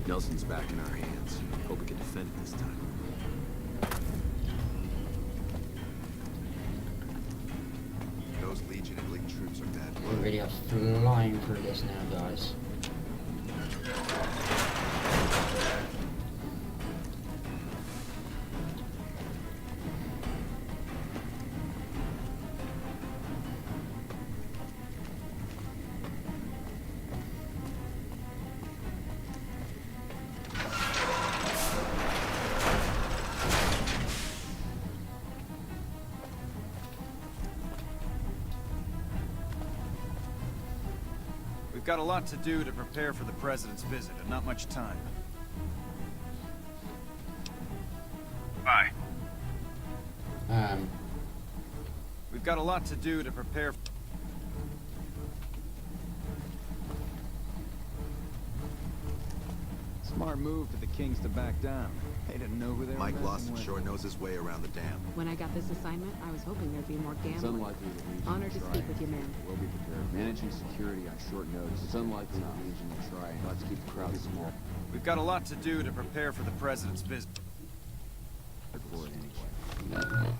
Speaker 11: Nelson's back in our hands. Hope we can defend it this time.
Speaker 8: Those Legion and League troops are dead.
Speaker 1: We really are flying through this now, guys.
Speaker 10: We've got a lot to do to prepare for the President's visit, and not much time.
Speaker 13: Bye.
Speaker 10: We've got a lot to do to prepare.
Speaker 11: Smart move for the Kings to back down. They didn't know who they were
Speaker 8: Mike
Speaker 11: messing
Speaker 8: Lawson
Speaker 11: with.
Speaker 8: sure knows his way around the dam.
Speaker 5: When I got this assignment, I was hoping there'd be more
Speaker 11: It's
Speaker 5: gambling.
Speaker 11: unlikely the Legion
Speaker 5: Honored to
Speaker 11: will try
Speaker 5: speak
Speaker 11: it.
Speaker 5: with you, ma'am.
Speaker 11: We'll be prepared. Managing security on short notice. It's unlikely the Legion will try it. Let's keep the crowd small.
Speaker 10: We've got a lot to do to prepare for the President's visit.
Speaker 11: For it anyway.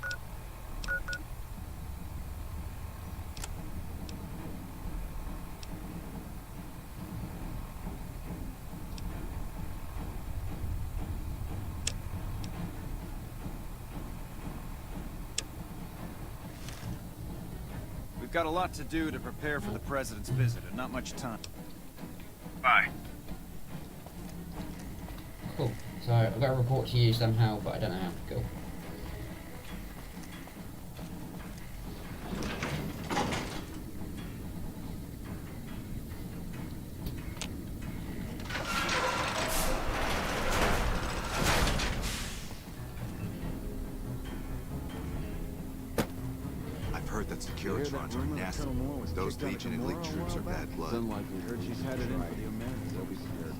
Speaker 10: We've got a lot to do to prepare for the President's visit, and not much time.
Speaker 13: Bye.
Speaker 1: Cool. So I've got a report to you somehow, but I don't know how. Cool.
Speaker 8: I've heard that Securitrons are nasty. Those Legion and League troops are bad
Speaker 11: It's
Speaker 8: blood.
Speaker 11: unlikely heard she's headed in for the Americans. They'll be scared.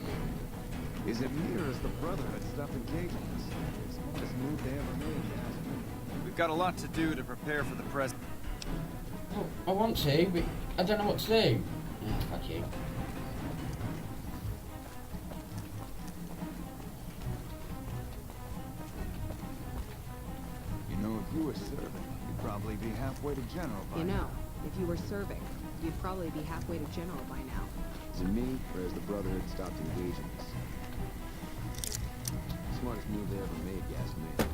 Speaker 11: Is it me or is the Brotherhood stuff engaging us? It's the smartest move they ever made, you ask me.
Speaker 10: We've got a lot to do to prepare for the President.
Speaker 1: Well, I want to, but I don't know what to do. Yeah, fuck you.
Speaker 11: You know, if you were serving, you'd probably be halfway to General by
Speaker 5: You know,
Speaker 11: now.
Speaker 5: if you were serving, you'd probably be halfway to General by now.
Speaker 11: Is it me, or has the Brotherhood stopped engaging us? Smartest move they ever made, you ask me.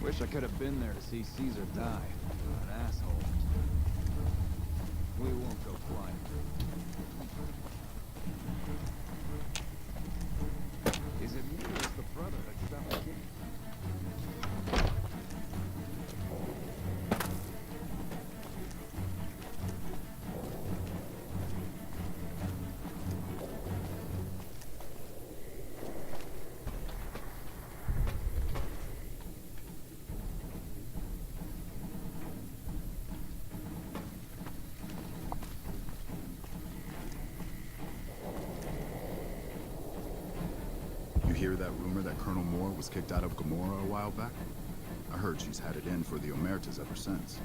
Speaker 11: Wish I could have been there to see Caesar die. An asshole. We won't go quiet. Is it me or is the Brotherhood stopped engaging?
Speaker 12: You hear that rumor that Colonel Moore was kicked out of Gamora a while back? I heard she's had it in for the Omertas ever since.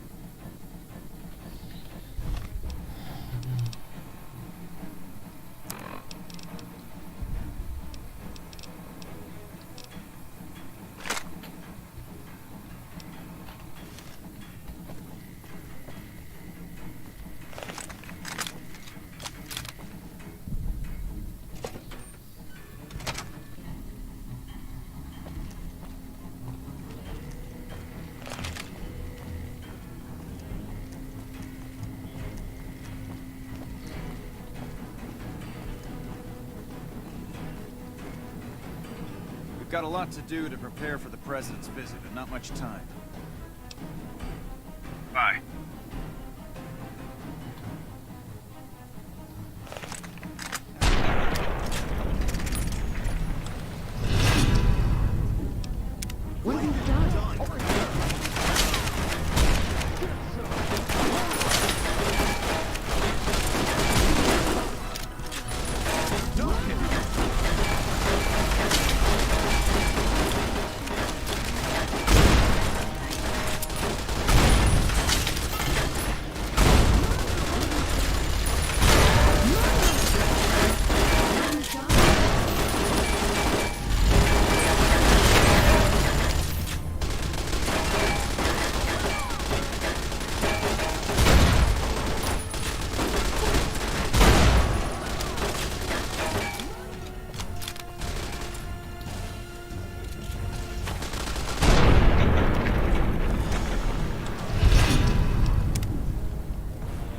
Speaker 10: We've got a lot to do to prepare for the President's visit, and not much time.
Speaker 13: Bye.
Speaker 5: What have you done?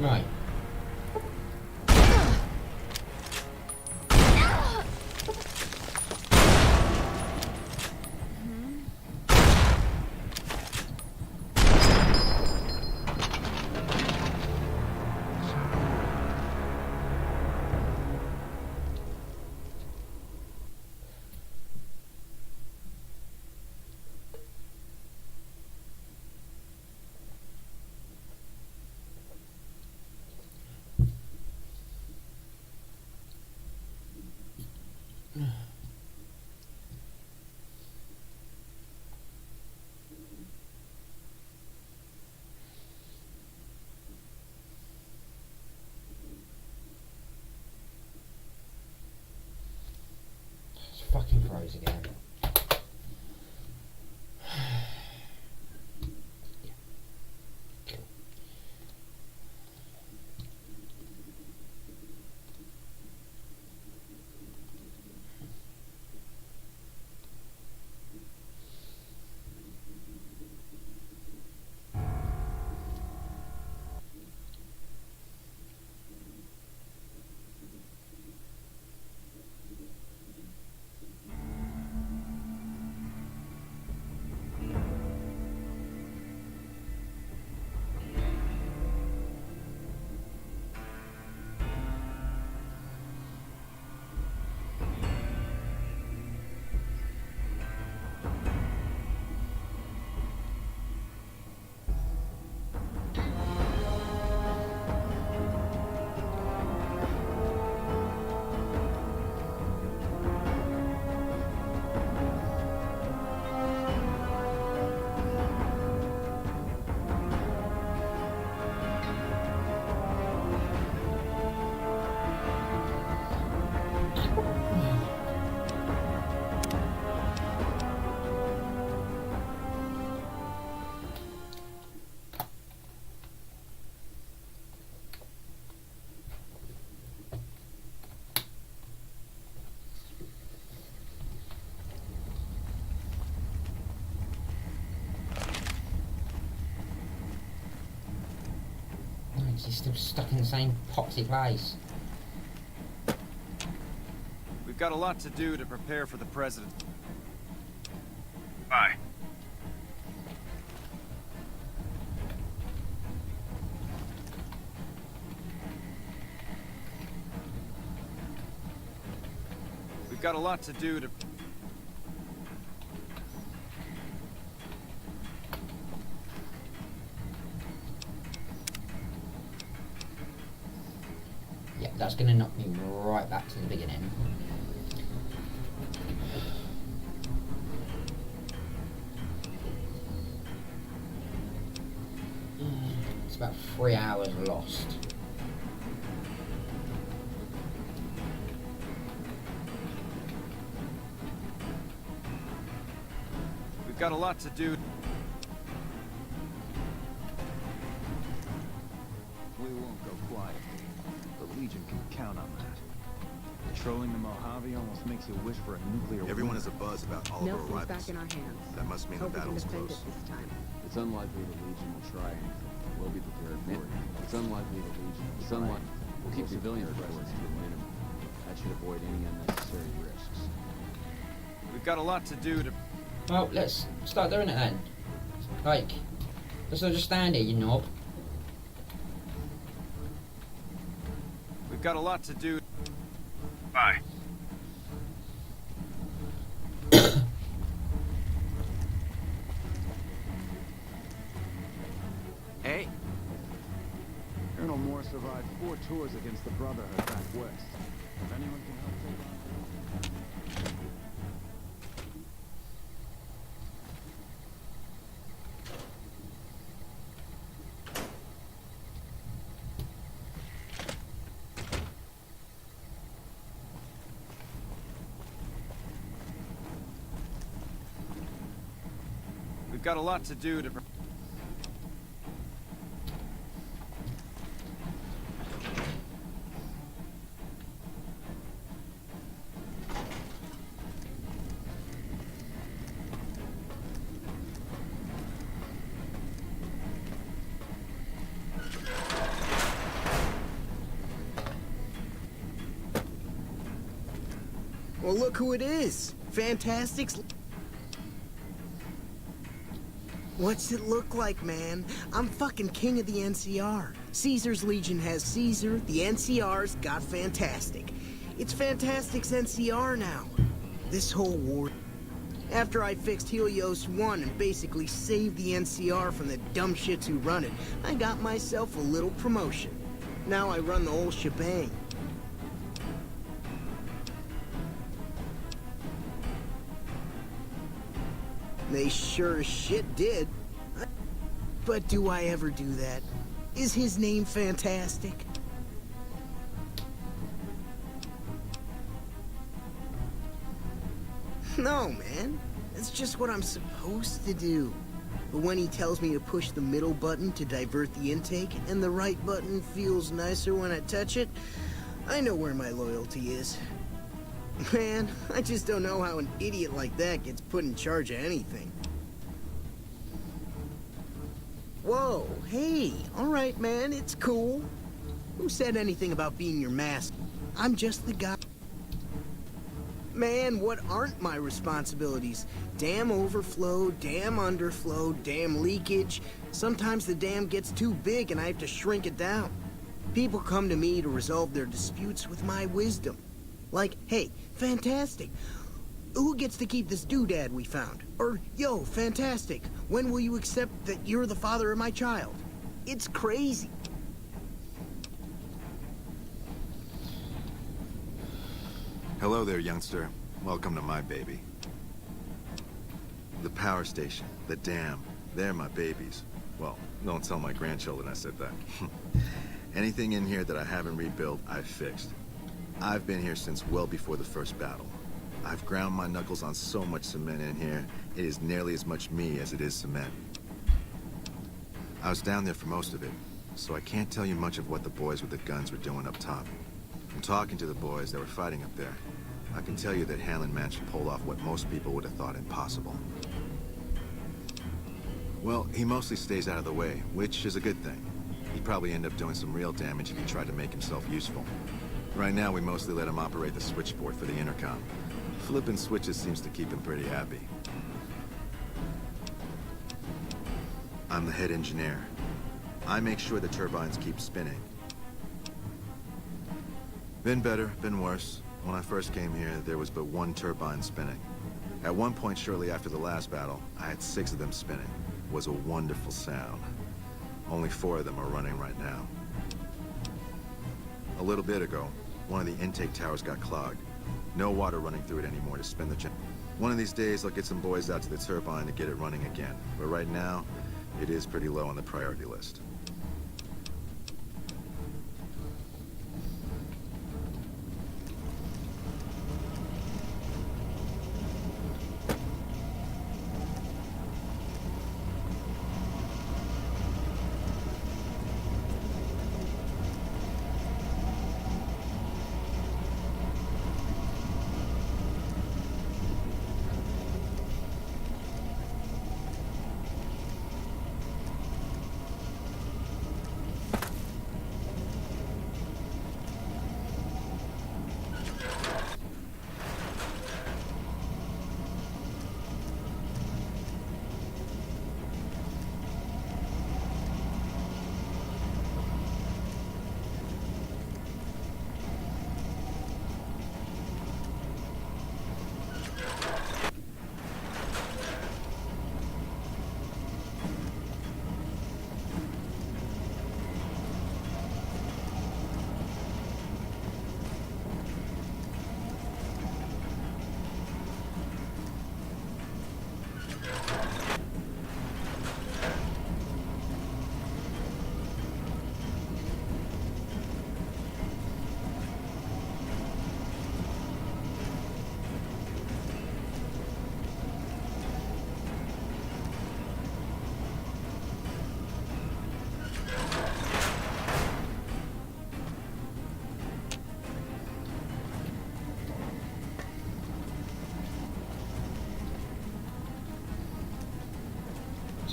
Speaker 1: Right. It's fucking froze again. He's still stuck in the same poxy place.
Speaker 10: We've got a lot to do to prepare for the president.
Speaker 13: Bye.
Speaker 10: We've got a lot to do to...
Speaker 1: Yeah, that's going to knock me right back to the beginning. It's about 3 hours lost.
Speaker 10: We've got a lot to do.
Speaker 11: We won't go quiet. The Legion can count on that. Patrolling the Mojave almost makes you wish for a nuclear
Speaker 8: Everyone
Speaker 11: winter.
Speaker 8: has a buzz about all of our
Speaker 5: Nelson's
Speaker 8: arrivals.
Speaker 5: back in our hands.
Speaker 8: That must mean the
Speaker 5: Hope we can
Speaker 8: battle's
Speaker 5: defend
Speaker 8: close.
Speaker 5: it this time.
Speaker 16: It's unlikely the Legion will try anything. We'll be prepared for it. It's unlikely the Legion will try anything. We'll keep civilian presence to a minimum. That should avoid any unnecessary risks.
Speaker 10: We've got a lot to do to...
Speaker 1: Well, let's start doing it then. Like, So just stand there, you knob.
Speaker 10: We've got a lot to do.
Speaker 13: Bye.
Speaker 6: Hey.
Speaker 16: Colonel Moore survived 4 tours against the Brotherhood back west. If anyone can help take on...
Speaker 10: We've got a lot to do to...
Speaker 6: Well, look who it is. Fantastic's... What's it look like, man? I'm fucking king of the NCR. Caesar's Legion has Caesar, the NCR's got Fantastic. It's Fantastic's NCR now. This whole war... After I fixed Helios 1 and basically saved the NCR from the dumb shits who run it, I got myself a little promotion. Now I run the whole shebang. They sure as shit did. But do I ever do that? Is his name Fantastic? No, man. That's just what I'm supposed to do. But when he tells me to push the middle button to divert the intake, and the right button feels nicer when I touch it, I know where my loyalty is. Man, I just don't know how an idiot like that gets put in charge of anything. Whoa, hey, all right, man, it's cool. Who said anything about being your master? I'm just the guy. Man, what aren't my responsibilities? Dam overflow, dam underflow, dam leakage. Sometimes the dam gets too big and I have to shrink it down. People come to me to resolve their disputes with my wisdom. Like, hey, Fantastic. Who gets to keep this doodad we found? Or, yo, Fantastic, when will you accept that you're the father of my child? It's crazy.
Speaker 8: Hello there, youngster. Welcome to my baby. The power station, the dam, they're my babies. Well, don't tell my grandchildren I said that. Anything in here that I haven't rebuilt, I've fixed. I've been here since well before the first battle. I've ground my knuckles on so much cement in here, it is nearly as much me as it is cement. I was down there for most of it, so I can't tell you much of what the boys with the guns were doing up top. From talking to the boys that were fighting up there, I can tell you that Hanlon managed to pull off what most people would have thought impossible. Well, he mostly stays out of the way, which is a good thing. He'd probably end up doing some real damage if he tried to make himself useful. Right now, we mostly let him operate the switchboard for the intercom. Flipping switches seems to keep him pretty happy. I'm the head engineer. I make sure the turbines keep spinning. Been better, been worse. When I first came here, there was but one turbine spinning. At one point shortly after the last battle, I had 6 of them spinning. It was a wonderful sound. Only 4 of them are running right now. A little bit ago, one of the intake towers got clogged. No water running through it anymore to spin the gen. One of these days, I'll get some boys out to the turbine to get it running again. But right now, it is pretty low on the priority list.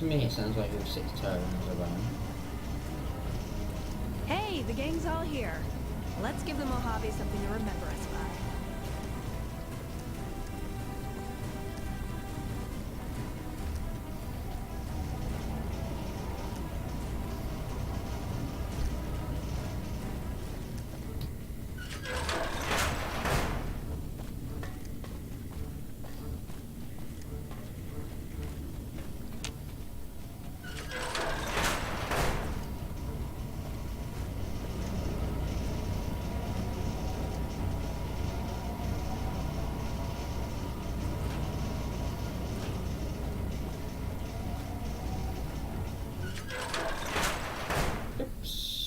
Speaker 1: To me, it sounds like all 6 Terrans are around.
Speaker 4: Hey, the gang's all here. Let's give the Mojave something to remember us by.
Speaker 1: Oops.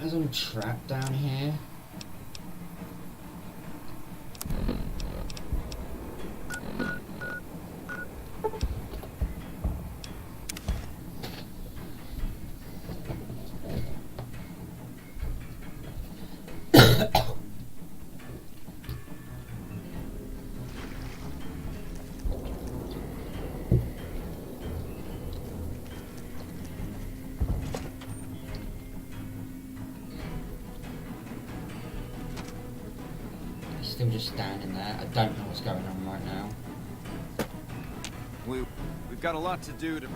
Speaker 1: There's a trap down here. Still just standing there. I don't know what's going on right now.
Speaker 10: We've got a lot to do to...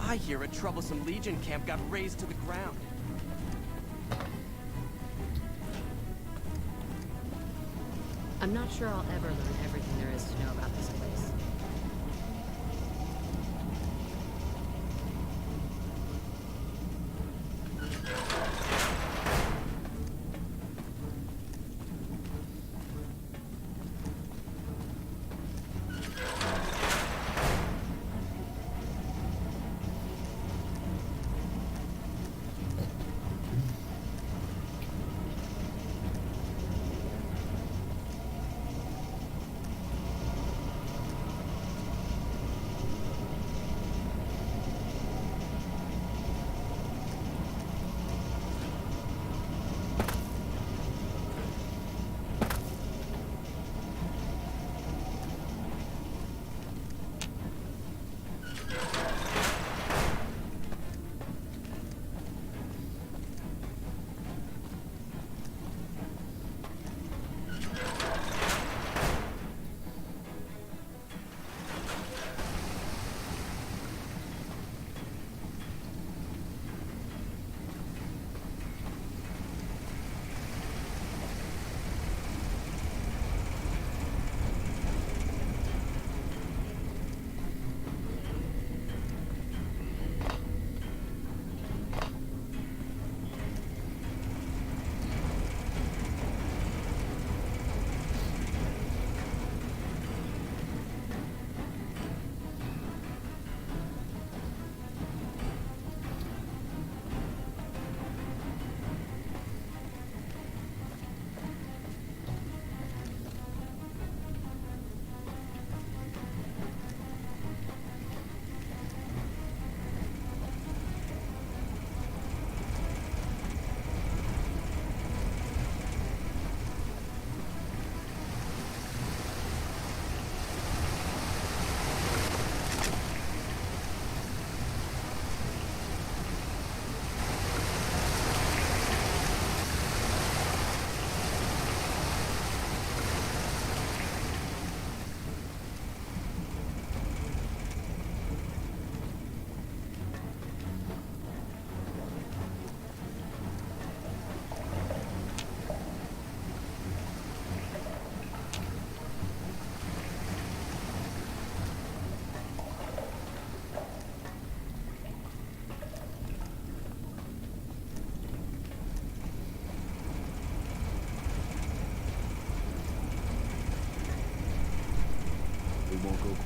Speaker 20: I hear a troublesome Legion camp got razed to the ground.
Speaker 7: I'm not sure I'll ever learn everything there is to know about this place.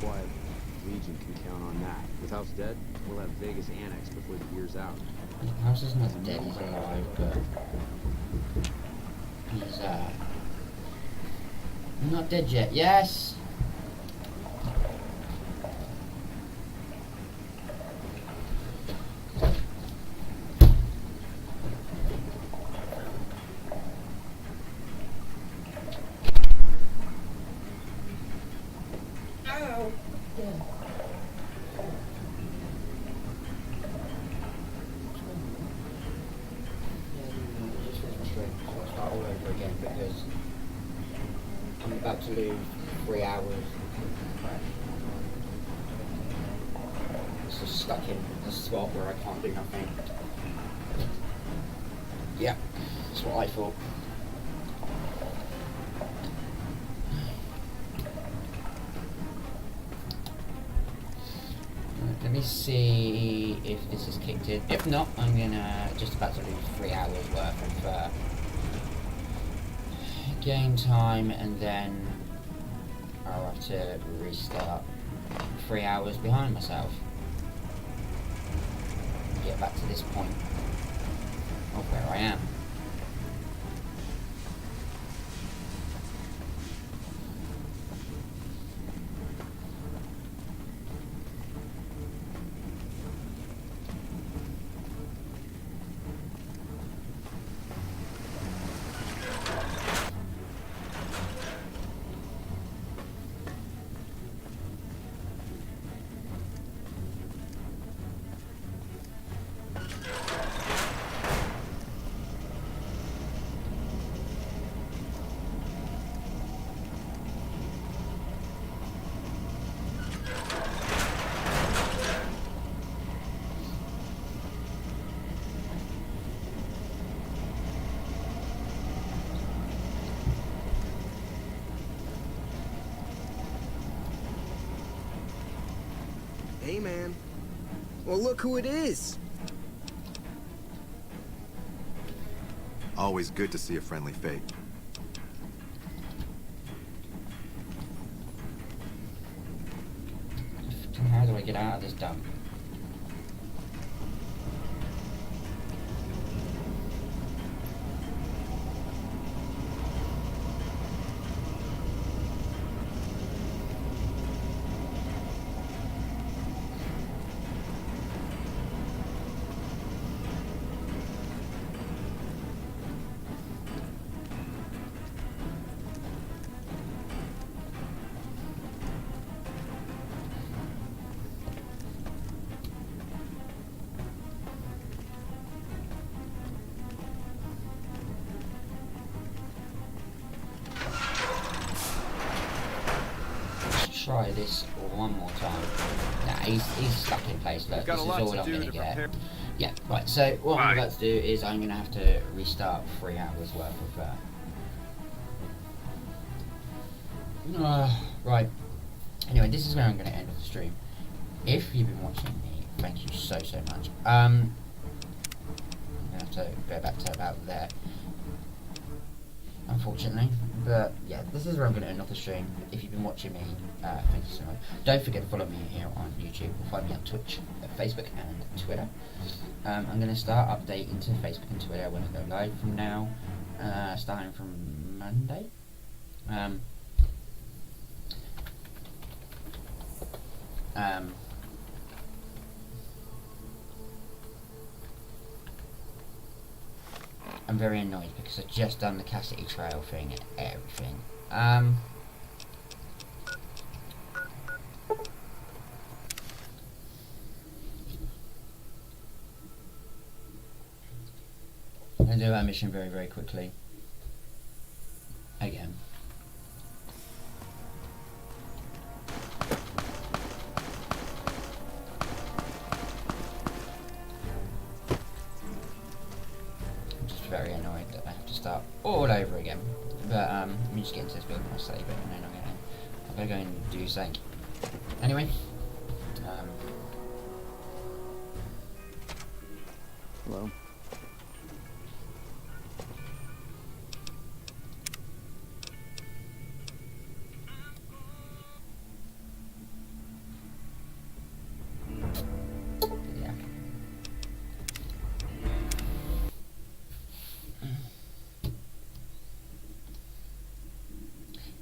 Speaker 16: quiet. Legion can count on that. With House dead, we'll have Vegas annexed before the year's out.
Speaker 1: House is not dead, he's alive, but he's not dead yet. Yes. To lose 3 hours. It's just stuck in a spot where I can't do nothing. Yeah, that's what I thought. Let me see if this is kicked in. If not, I'm gonna just about to lose 3 hours worth of game time, and then I'll have to restart 3 hours behind myself. Get back to this point of where I am.
Speaker 6: Hey, man. Well, look who it is.
Speaker 8: Always good to see a friendly face.
Speaker 1: How do I get out of this dump? Try this one more time. Nah, he's stuck in place. Look, this is all I'm gonna get. Yeah, right. So what I'm about to do is I'm gonna have to restart 3 hours worth of right. Anyway, this is where I'm gonna end the stream. If you've been watching me, thank you so much. I'm gonna have to go back to about there, unfortunately. But yeah, this is where I'm going to end off the stream. If you've been watching me, thank you so much. Don't forget to follow me here on YouTube, or find me on Twitch, Facebook and Twitter. I'm going to start updating to Facebook and Twitter when I go live from now, starting from Monday. I'm very annoyed because I've just done the Cassidy Trail thing and everything. I'm going to do our mission very quickly. Again. Very annoyed that I have to start all over again. But let me just get into this building, I'll save it, and then I'm gonna go and do something. Anyway,
Speaker 16: hello.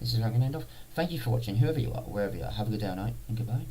Speaker 1: this is where I'm going to end off. Thank you for watching, whoever you are, wherever you are. Have a good day or night, and goodbye.